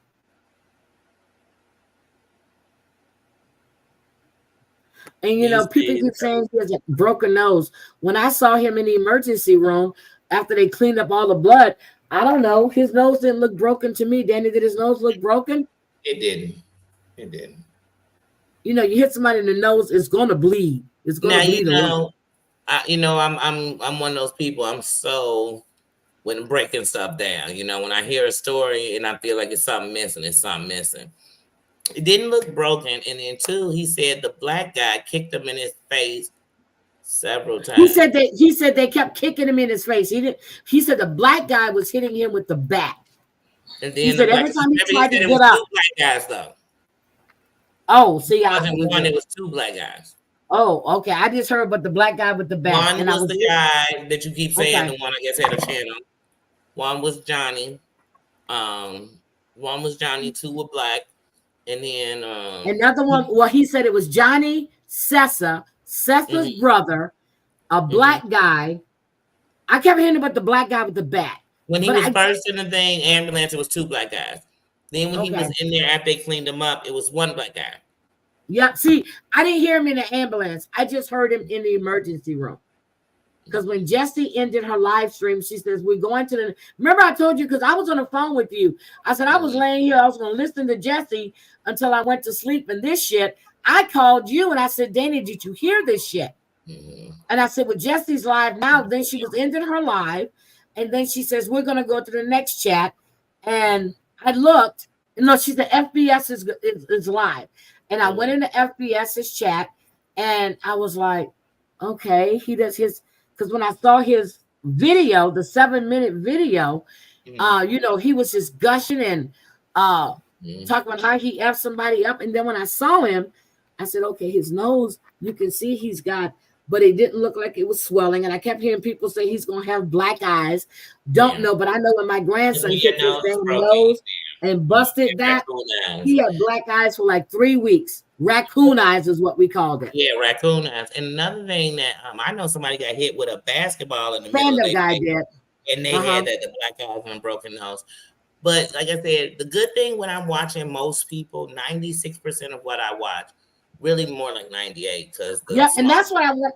And, you know, people keep saying he has a broken nose. When I saw him in the emergency room after they cleaned up all the blood, I don't know. His nose didn't look broken to me. Danie, did his nose look broken? It didn't. It didn't. You know, you hit somebody in the nose, it's going to bleed. It's going to bleed. I'm one of those people. I'm so when breaking stuff down. You know, when I hear a story and I feel like it's something missing, it's something missing. It didn't look broken. And then 2, he said the black guy kicked him in his face several times. He said they kept kicking him in his face. He said the black guy was hitting him with the bat. And then he said every time he tried to get up. 2 black guys though. Oh, see, it wasn't one, it was 2 black guys. Oh, okay. I just heard about the black guy with the bat. One was the guy that you keep saying, the one I guess had a channel. One was Johnny. One was Johnny, 2 were black. And then another one, well, he said it was Johnny, Cesar's brother, a black guy. I kept hearing about the black guy with the bat. When he was first in the thing, ambulance, it was 2 black guys. Then when he was in there after they cleaned him up, it was 1 black guy. Yeah, see, I didn't hear him in the ambulance. I just heard him in the emergency room. Because when Jessie ended her live stream, she says, we're going to the... Remember I told you, because I was on the phone with you. I said, I was laying here. I was going to listen to Jessie until I went to sleep. And this shit, I called you and I said, Danie, did you hear this shit? And I said, well, Jessie's live now. Then she was ending her live. And then she says, we're going to go to the next chat. And I looked. No, she said, FBS is live. And I went into FBS's chat. And I was like, okay, he does his... Because when I saw his video, the 7-minute video, you know, he was just gushing and talking about how he F'd somebody up. And then when I saw him, I said, okay, his nose, you can see he's got, but it didn't look like it was swelling. And I kept hearing people say he's going to have black eyes. Don't know, but I know when my grandson hit his damn nose and busted that, he had black eyes for like 3 weeks. Raccoon eyes is what we called it. Yeah, raccoon eyes. And another thing that I know somebody got hit with a basketball in the middle of the guy did. And they had the black eyes and broken nose. But like I said, the good thing when I'm watching most people, 96% of what I watch, really more like 98. And that's what I want.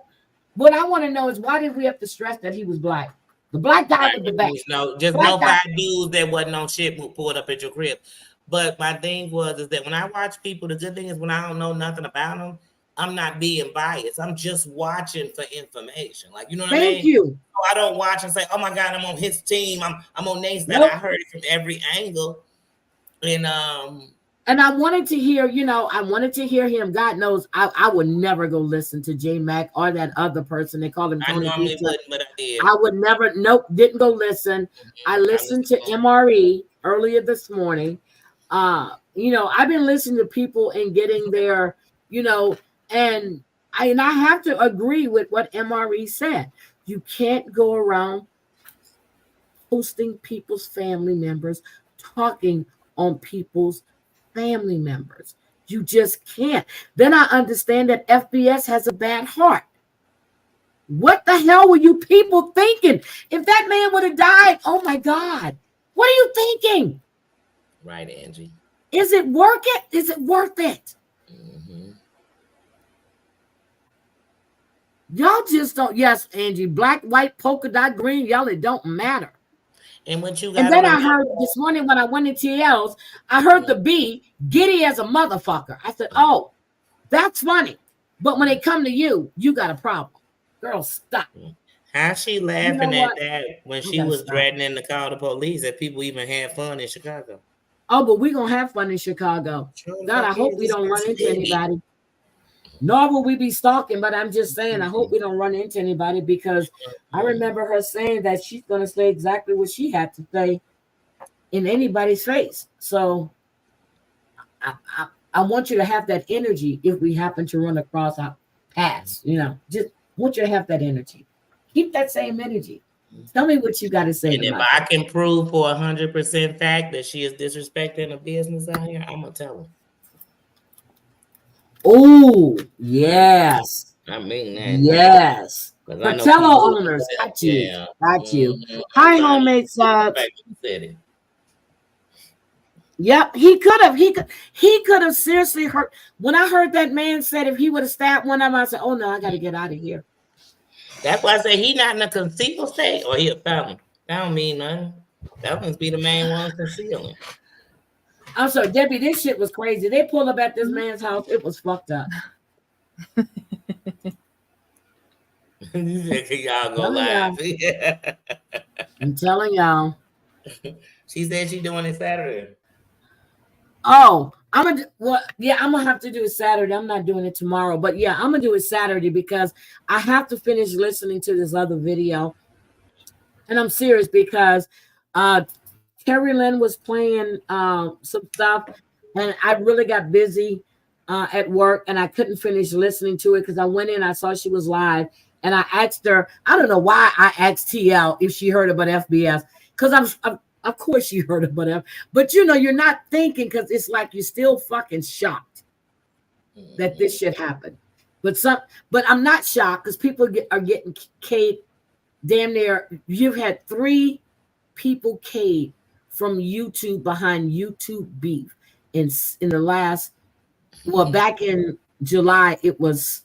What I want to know is why did we have to stress that he was black? The black guy with the back. No, just no 5 dudes that wasn't on shit pulled up at your crib. But my thing is that when I watch people, the good thing is when I don't know nothing about them, I'm not being biased. I'm just watching for information. Like, you know what I mean? Thank you. So I don't watch and say, oh my God, I'm on his team. I'm on Nate's that. I heard it from every angle. And I wanted to hear, you know, him. God knows I would never go listen to J Mac or that other person. They call him Tony. I normally wouldn't, but I did. I would never, didn't go listen. I listened to MRE earlier this morning. You know, I've been listening to people and getting their, you know, and I have to agree with what MRE said. You can't go around hosting people's family members, talking on people's family members. You just can't. Then I understand that FBS has a bad heart. What the hell were you people thinking? If that man would have died, oh my God. What are you thinking? Right, Angie. Is it worth it? Is it worth it? Mm-hmm. Y'all just don't. Yes, Angie. Black, white, polka dot, green. Y'all, it don't matter. And what you got? And then I heard this morning when I went in TL's, I heard the B giddy as a motherfucker. I said, "Oh, that's funny." But when they come to you, you got a problem. Girl, stop. How's she laughing at that when she was stop. threatening to call the police that people even had fun in Chicago? Oh, but we're going to have fun in Chicago. God, I hope we don't run into anybody. Nor will we be stalking, but I'm just saying, I hope we don't run into anybody because I remember her saying that she's going to say exactly what she had to say in anybody's face. So I want you to have that energy if we happen to run across our paths, just want you to have that energy. Keep that same energy. Tell me what you got to say. And if I can prove for 100% fact that she is disrespecting a business out here, I'm going to tell her. Oh, yes. I mean that. Yes. Patello owners, got you. Yeah. Got you. Mm-hmm. Hi, homemade subs. Yep, he could have. He could have seriously hurt. When I heard that man said if he would have stabbed one of them, I said, "Oh no, I got to get out of here." That's why I say he not in a concealed state or he a felon. That don't mean nothing. Felons be the main ones concealing. I'm sorry, Debbie. This shit was crazy. They pulled up at this man's house. It was fucked up. Y'all go live. I'm telling y'all. She said she doing it Saturday. Oh, I'm gonna have to do it Saturday. I'm not doing it tomorrow, but yeah, I'm gonna do it Saturday because I have to finish listening to this other video. And I'm serious because Terry Lynn was playing some stuff, and I really got busy at work, and I couldn't finish listening to it because I went in, I saw she was live, and I asked her. I don't know why I asked TL if she heard about FBS because I'm of course you heard about it, but you're not thinking because it's like you're still fucking shocked that this shit happened. But I'm not shocked because people are getting K'd damn near. You've had 3 people K'd from YouTube behind YouTube beef in the last. Well, back in July it was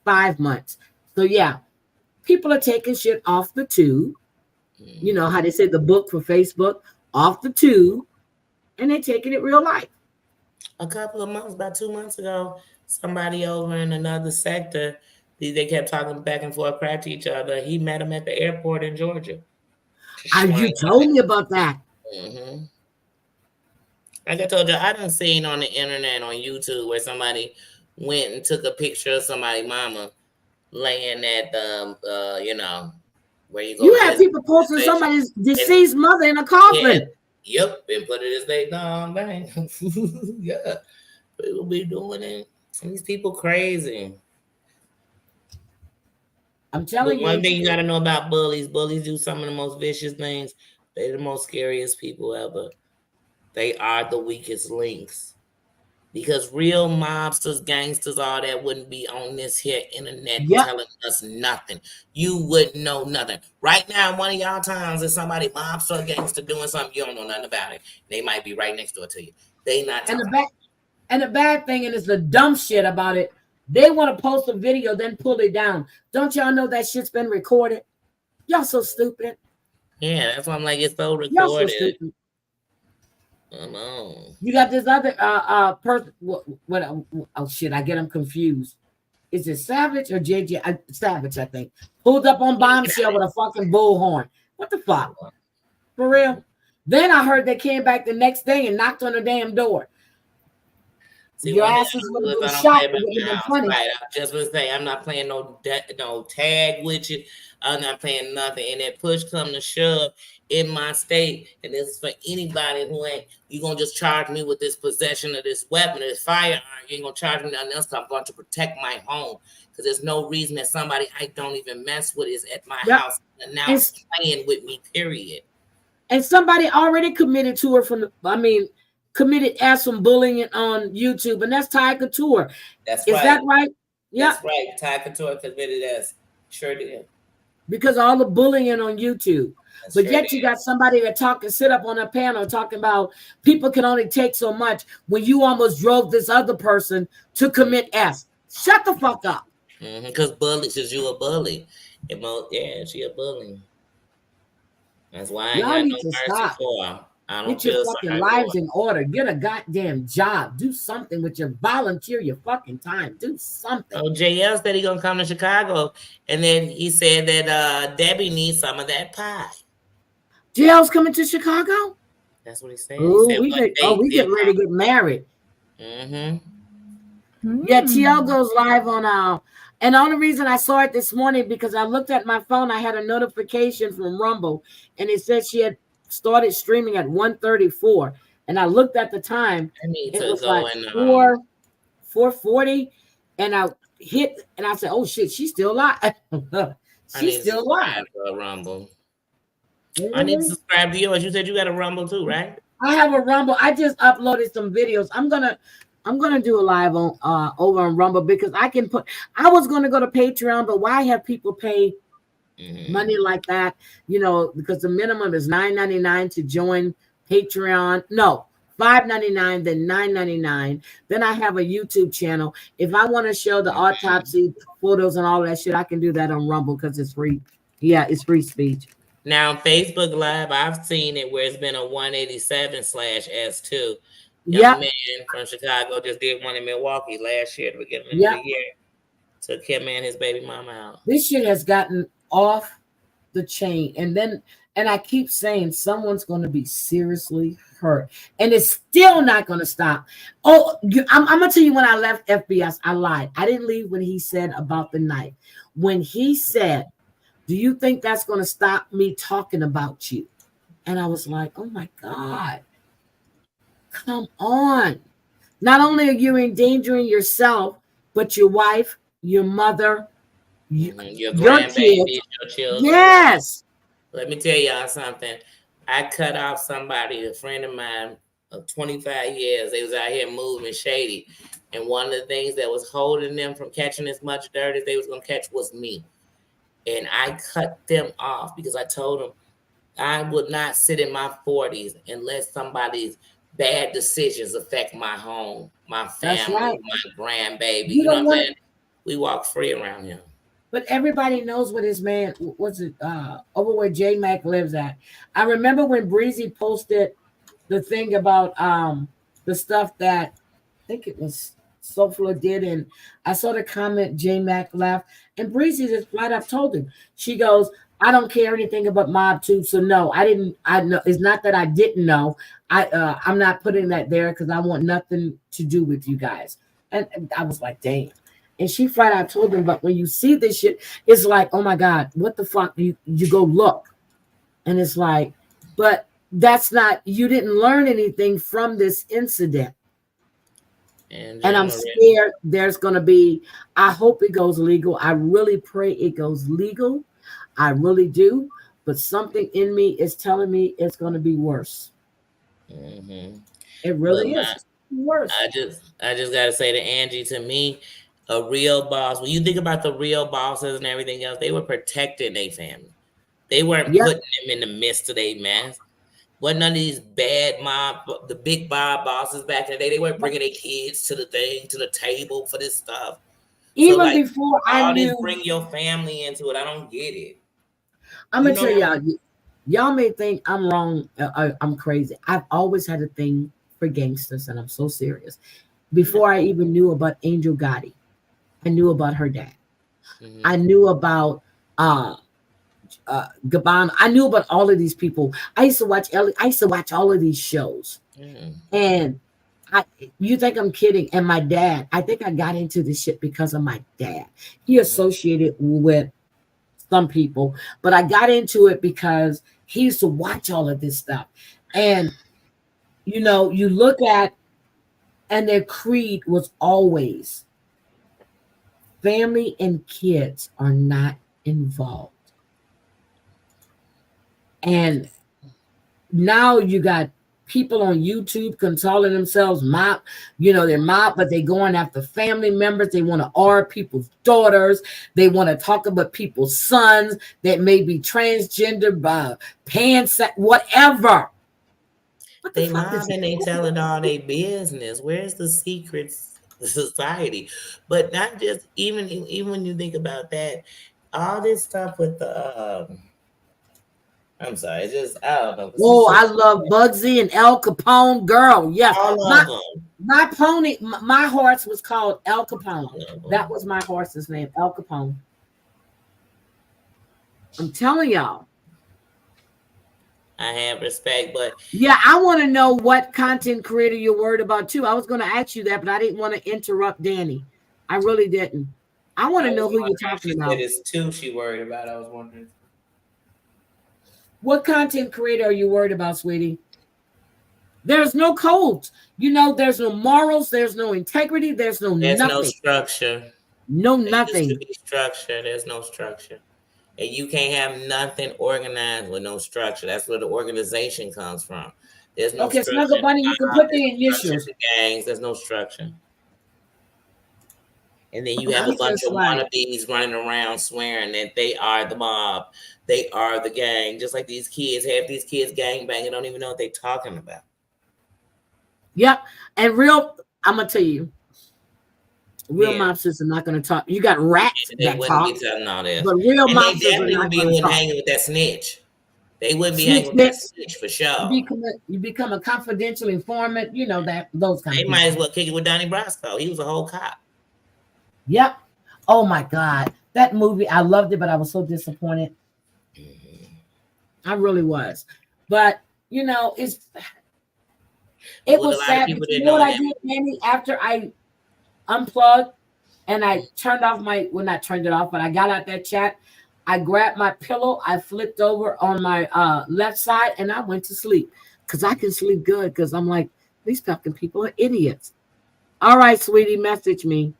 5 months. So yeah, people are taking shit off the tube. You know how they say the book for Facebook off the tube, and they're taking it real life. A couple of months, about 2 months ago, somebody over in another sector, they kept talking back and forth, crap to each other. He met him at the airport in Georgia. You told me about that. Mm-hmm. Like I told you, I done seen on the internet on YouTube where somebody went and took a picture of somebody's mama laying at where you go. You have people posting somebody's deceased mother in a coffin. Yeah, yep, and put it as they bang. Yeah, people be doing it. These people crazy. I'm telling you. One thing you got to know about bullies. Bullies do some of the most vicious things. They're the most scariest people ever. They are the weakest links. Because real mobsters, gangsters, all that wouldn't be on this here internet telling us nothing. You wouldn't know nothing. Right now, one of y'all times if somebody mobster or gangster doing something, you don't know nothing about it. They might be right next door to you. They not and the bad thing, and it's the dumb shit about it. They want to post a video, then pull it down. Don't y'all know that shit's been recorded? Y'all so stupid. Yeah, that's why I'm like, it's so recorded. Y'all so stupid. I know. You got this other person. What? Oh shit! I get them confused. Is it Savage or JJ? Savage, I think. Pulled up on Bombshell with a fucking bullhorn. What the fuck? For real? Then I heard they came back the next day and knocked on the damn door. See, your asses would have been shot. It would have been funny. Right. I just want to say I'm not playing no tag with you. I'm not playing nothing. And that push come to shove in my state, and this is for anybody who ain't, you gonna just charge me with this possession of this weapon, this firearm. You ain't gonna charge me nothing else. I'm going to protect my home because there's no reason that somebody I don't even mess with is at my house and now playing with me. Period. And somebody already committed to her committed as some bullying on YouTube, and that's Ty Couture. Is that right? Yeah, that's right. Ty Couture committed as sure did. because all the bullying on YouTube. That's But sure yet you got somebody that talk and sit up on a panel talking about people can only take so much when you almost drove this other person to commit S. Shut the fuck up. Because bully, since you a bully. Yeah, she a bully. That's why I ain't Y'all got need no to mercy stop. for her. I don't Get your feel fucking sorry for lives her. in order. Get a goddamn job. Do something with your volunteer your fucking time. Do something. Oh, JL said he gonna come to Chicago, and then he said that Debbie needs some of that pie. JL's coming to Chicago? That's what he said. He Oh, said one day we he'll get ready come. to get married. Yeah, TL Mm. goes live on and the only reason I saw it this morning because I looked at my phone, I had a notification from Rumble and it said she had started streaming at 1:34. And I looked at the time, I need it to was go like and 4:40, and I hit and I said, oh shit, she's still alive. I need She's to still alive. subscribe to a Rumble. I need to Mhm. subscribe to yours. You said you got a Rumble too, right? I have a Rumble. I just uploaded some videos. I'm gonna do a live on over on Rumble because I was gonna go to Patreon, but why have people pay money like that? Because the minimum is $9.99 to join Patreon. No, $5.99, then $9.99. Then I have a YouTube channel. If I want to show the autopsy photos and all that shit, I can do that on Rumble because it's free. Yeah, it's free speech. Now, Facebook Live, I've seen it where it's been a 187/S2. Young Yep. man from Chicago just did one in Milwaukee last year at the beginning of Yep. the year. Took him and his baby mama out. This shit has gotten off the chain. And I keep saying someone's going to be seriously hurt. And it's still not going to stop. Oh, I'm going to tell you when I left FBS, I lied. I didn't leave when he said about the knife. When he said, do you think that's going to stop me talking about you? And I was like, oh my God, come on. Not only are you endangering yourself, but your wife, your mother, Your your grandbabies, kids. your children. Yes. Let me tell y'all something. I cut off somebody, a friend of mine of 25 years. They was out here moving shady. And one of the things that was holding them from catching as much dirt as they was going to catch was me. And I cut them off because I told them I would not sit in my 40s and let somebody's bad decisions affect my home, my family, right. my grandbaby. You know what I'm saying? We walk free around here. But everybody knows what his man was over where J Mac lives at. I remember when Breezy posted the thing about the stuff that I think it was Sofla did, and I saw the comment J Mac left, and Breezy just flat up told him. She goes, I don't care anything about Mob 2, so no, I know it's not that I didn't know. I'm not putting that there because I want nothing to do with you guys. And I was like, damn. And she flat out told him, but when you see this shit, it's like, oh my God, what the fuck? You go look. And it's like, but that's not, you didn't learn anything from this incident. And I'm scared there's going to be, I hope it goes legal. I really pray it goes legal. I really do. But something in me is telling me it's going to be worse. It really is. Worse. I just got to say to Angie, to me, a real boss, when you think about the real bosses and everything else, they were protecting their family. They weren't putting them in the midst of their mess. Wasn't none of these bad mob, the big mob bosses back in the day. They weren't bringing their kids to the table for this stuff. Even so, before I knew, bring your family into it. I don't get it. I'm gonna tell y'all. Y'all may think I'm wrong. I'm crazy. I've always had a thing for gangsters, and I'm so serious. Before I even knew about Angel Gotti, I knew about her dad. I knew about Gabbana. I knew about all of these people. I used to watch all of these shows. And you think I'm kidding? And my dad, I think I got into this shit because of my dad. He associated with some people, but I got into it because he used to watch all of this stuff. And you look at, and their creed was always family and kids are not involved. And now you got people on YouTube calling themselves mob, they're mob, but they going after family members. They want to R people's daughters. They want to talk about people's sons that may be transgender, whatever. What the They fuck mob and they telling all their business. Where's the secret society? But not just even when you think about that, all this stuff with the I'm sorry, it's just I don't know. Oh, I love Bugsy and El Capone, girl. Yes, All of them. my pony, my horse was called El Capone. That was my horse's name, El Capone. I'm telling y'all. I have respect, but yeah, I want to know what content creator you're worried about too. I was going to ask you that, but I didn't want to interrupt Danie. I really didn't. I want to know who you're talking about. Said it's two she worried about. I was wondering. What content creator are you worried about, sweetie? There's no codes. There's no morals. There's no integrity. There's nothing. No structure. No nothing. There used to be structure. There's no structure. And you can't have nothing organized with no structure. That's where the organization comes from. There's no structure. Snuggle Bunny, you can put the initials. Gangs, there's no structure. And then you have a bunch of wannabes running around swearing that they are the mob. They are the gang. Just like these kids, half these kids gang bang and don't even know what they're talking about. Yep. And I'm going to tell you, real mobsters are not going to talk. You got rats that talk. Be telling all this. But real mobsters are not going to talk. Hanging with that snitch. They wouldn't be hanging with that snitch for sure. You become a confidential informant, those kind of things. They might as well kick it with Donnie Brasco. He was a whole cop. Yep. Oh my God. That movie, I loved it, but I was so disappointed. I really was. But, it was sad. You know what I did, Danie? After I unplugged and I turned off not turned it off, but I got out that chat. I grabbed my pillow. I flipped over on my left side and I went to sleep because I can sleep good because I'm like, these fucking people are idiots. All right, sweetie, message me.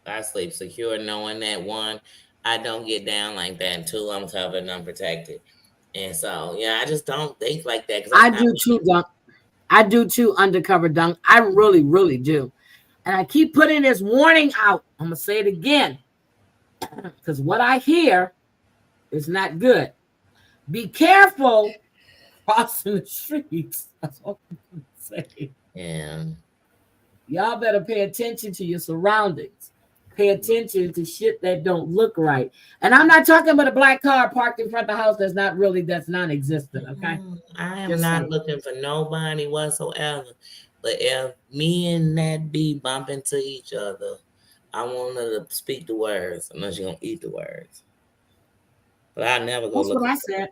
I sleep secure knowing that one, I don't get down like that, and two, I'm covered and unprotected. And so, I just don't think like that. I do too, Dunk. I do too, undercover Dunk. I really, really do. And I keep putting this warning out. I'm going to say it again. Because what I hear is not good. Be careful crossing the streets. That's all I'm going to say. Yeah. Y'all better pay attention to your surroundings. Pay attention to shit that don't look right. And I'm not talking about a black car parked in front of the house that's non-existent, okay? I am not looking for nobody whatsoever. But if me and that B bump into each other, I want her to speak the words unless you're going to eat the words. But I never go look. That's what I said.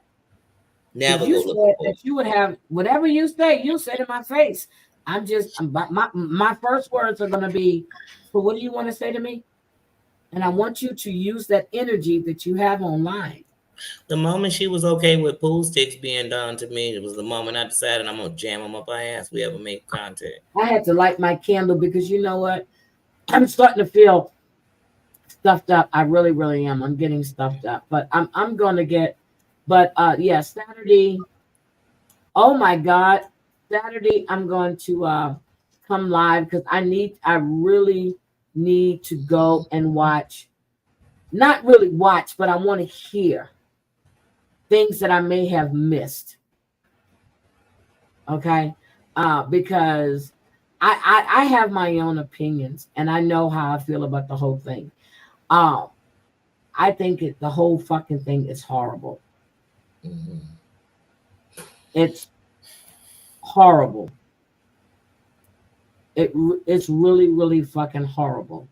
Never go look. That you would have whatever you say, you say to my face. My first words are going to be, so what do you want to say to me? And I want you to use that energy that you have online. The moment she was okay with pool sticks being done to me, it was the moment I decided I'm going to jam them up our ass. We ever make contact. I had to light my candle because you know what? I'm starting to feel stuffed up. I really, really am. I'm getting stuffed up. But I'm going to get, Saturday. Oh my God. Saturday, I'm going to come live because I really need to go and watch. Not really watch, but I want to hear things that I may have missed. Okay? Because I have my own opinions and I know how I feel about the whole thing. I think the whole fucking thing is horrible. Mm-hmm. It's horrible. It's really, really fucking horrible.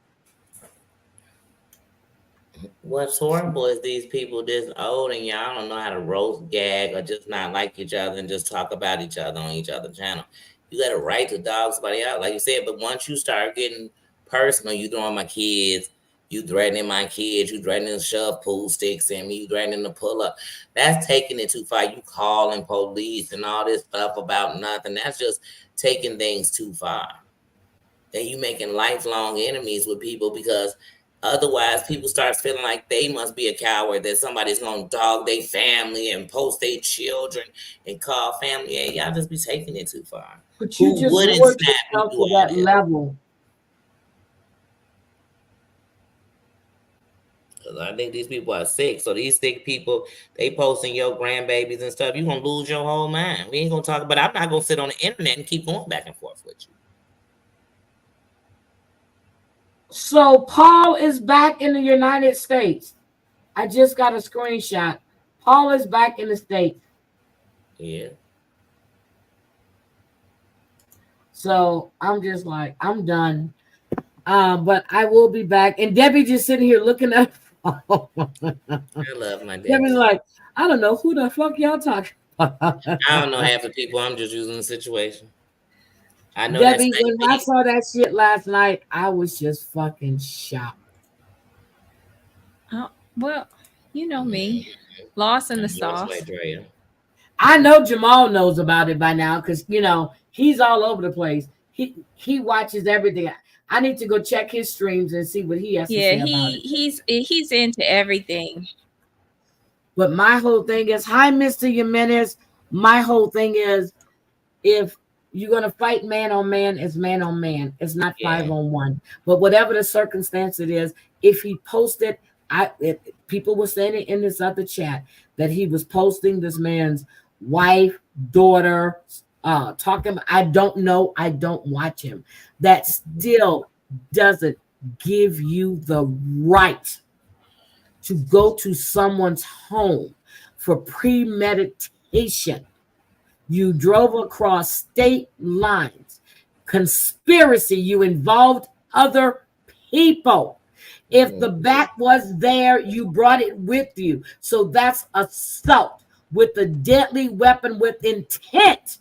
What's horrible is these people this old and y'all don't know how to roast, gag, or just not like each other and just talk about each other on each other's channel. You got a right to dog somebody out, like you said, but once you start getting personal, you throwing my kids, you threatening my kids, you threatening to shove pool sticks in me, you threatening to pull up. That's taking it too far. You calling police and all this stuff about nothing. That's just taking things too far. And you making lifelong enemies with people because Otherwise, people start feeling like they must be a coward, that somebody's gonna dog their family and post their children and call family. Yeah, y'all just be taking it too far. But you just wouldn't lowered snap and yourself do to all that that? level. Because I think these people are sick. So these sick people, they posting your grandbabies and stuff. You're gonna lose your whole mind. We ain't gonna talk, but I'm not gonna sit on the internet and keep going back and forth with you. So Paul is back in the United States. I just got a screenshot. Paul is back in the States. Yeah. So I'm just like, I'm done. But I will be back. And Debbie just sitting here looking at I love my Debbie. Debbie's like, I don't know who the fuck y'all talking about. I don't know half the people. I'm just using the situation. I know Debbie, that's when I saw that shit last night, I was just fucking shocked. Oh, well, you know me. Lost in the sauce. I know Jamal knows about it by now because he's all over the place. He watches everything. I need to go check his streams and see what he has to say about it. He's into everything. But my whole thing is, hi, Mr. Jimenez. My whole thing is, if you're gonna fight man on man, it's man on man. It's not 5-on-1. But whatever the circumstance it is, if he posted, people were saying it in this other chat that he was posting this man's wife, daughter, talking. I don't know. I don't watch him. That still doesn't give you the right to go to someone's home for premeditation. You drove across state lines. Conspiracy. You involved other people. If the bat was there, you brought it with you. So that's assault with a deadly weapon with intent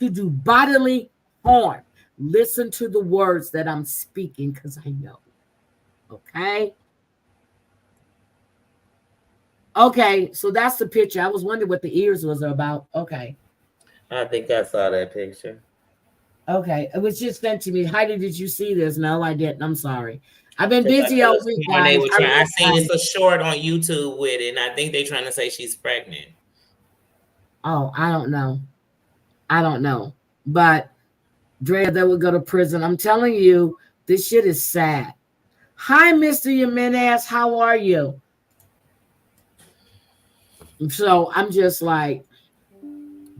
to do bodily harm. Listen to the words that I'm speaking because I know. Okay? Okay, so that's the picture. I was wondering what the ears was about. Okay. I think I saw that picture. Okay, it was just sent to me. Heidi, did you see this? No, I didn't. I'm sorry. I've been busy all week, guys. I seen it's a short on YouTube with it, and I think they're trying to say she's pregnant. Oh, I don't know. But Drea, they would go to prison. I'm telling you, this shit is sad. Hi, Mr. Jimenez. How are you? So I'm just like,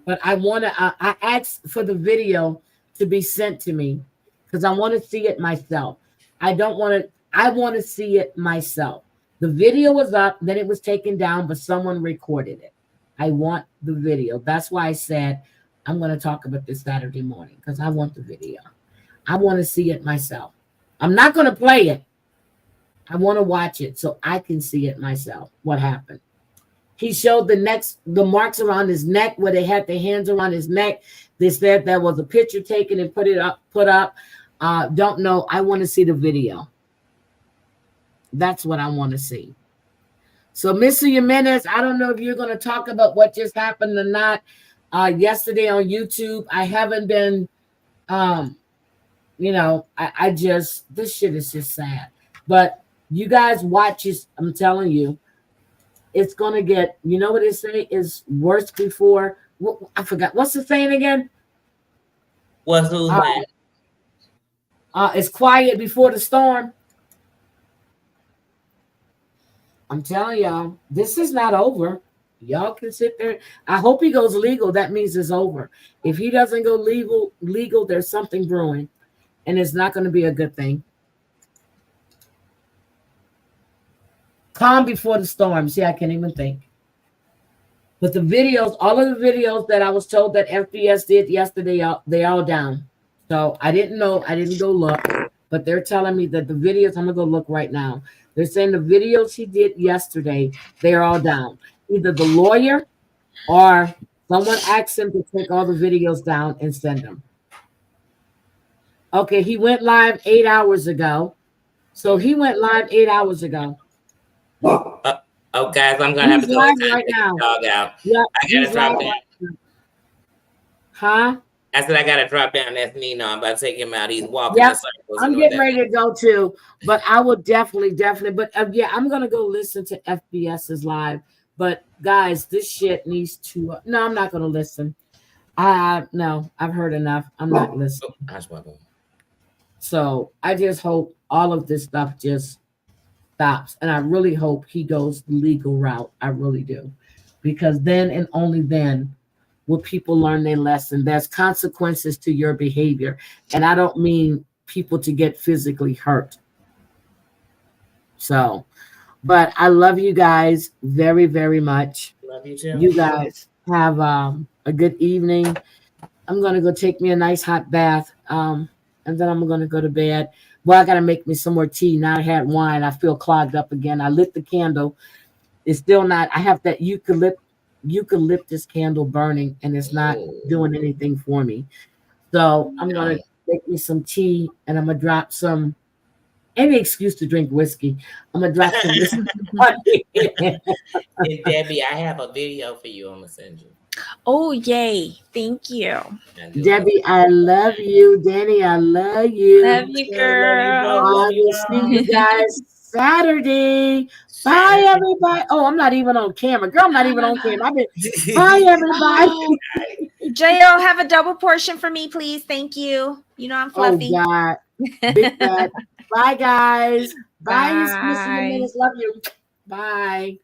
but I asked for the video to be sent to me because I want to see it myself. I want to see it myself. The video was up, then it was taken down, but someone recorded it. I want the video. That's why I said I'm going to talk about this Saturday morning because I want the video. I want to see it myself. I'm not going to play it. I want to watch it so I can see it myself. What happened? He showed the marks around his neck where they had their hands around his neck. They said there was a picture taken and put up. Don't know. I want to see the video. That's what I want to see. So, Mr. Jimenez, I don't know if you're going to talk about what just happened or not. Yesterday on YouTube, I haven't been, I just, this shit is just sad. But you guys watch this. I'm telling you. It's going to get, you know what they say is worse before. I forgot. What's the saying again? What's who's that? It's quiet before the storm. I'm telling y'all, this is not over. Y'all can sit there. I hope he goes legal. That means it's over. If he doesn't go legal, there's something brewing. And it's not going to be a good thing. Calm before the storm. See, I can't even think. But the videos, all of the videos that I was told that FBS did yesterday, they're all down. So I didn't know. I didn't go look. But they're telling me that the videos, I'm going to go look right now. They're saying the videos he did yesterday, they're all down. Either the lawyer or someone asked him to take all the videos down and send them. Okay, he went live 8 hours ago. So he went live 8 hours ago. Oh, guys, I'm gonna have to go live right now. Dog out. Yeah, I gotta drop that. Huh? I said I gotta drop down. That's Nino. I'm about to take him out. He's walking Yep. in circles. I'm getting ready to go too, but I will definitely. But yeah, I'm gonna go listen to FBS's live. But guys, this shit needs to. No, I'm not gonna listen. No, I've heard enough. I'm not listening. So I just hope all of this stuff just stops, and I really hope he goes the legal route. I really do, because then and only then will people learn their lesson. There's consequences to your behavior, and I don't mean people to get physically hurt. So, but I love you guys very, very much. Love you too. You guys have a good evening. I'm gonna go take me a nice hot bath, and then I'm gonna go to bed. Well, I gotta make me some more tea. Now I had wine. I feel clogged up again. I lit the candle. It's still not. I have that eucalyptus candle burning, and it's not doing anything for me. So I'm gonna make me some tea, and I'm gonna drop some. Any excuse to drink whiskey. I'm gonna drop some whiskey. And Debbie, I have a video for you. I'm gonna send you. Oh, yay. Thank you. Debbie, I love you. Danie, I love you. Love you, girl. I will see you guys Saturday. Bye, everybody. Oh, I'm not even on camera. Girl, I'm not even on camera. Bye, everybody. Jo, have a double portion for me, please. Thank you. You know I'm fluffy. Oh, God. Big fat. Bye, guys. Bye, Miss Missy. Love you. Bye.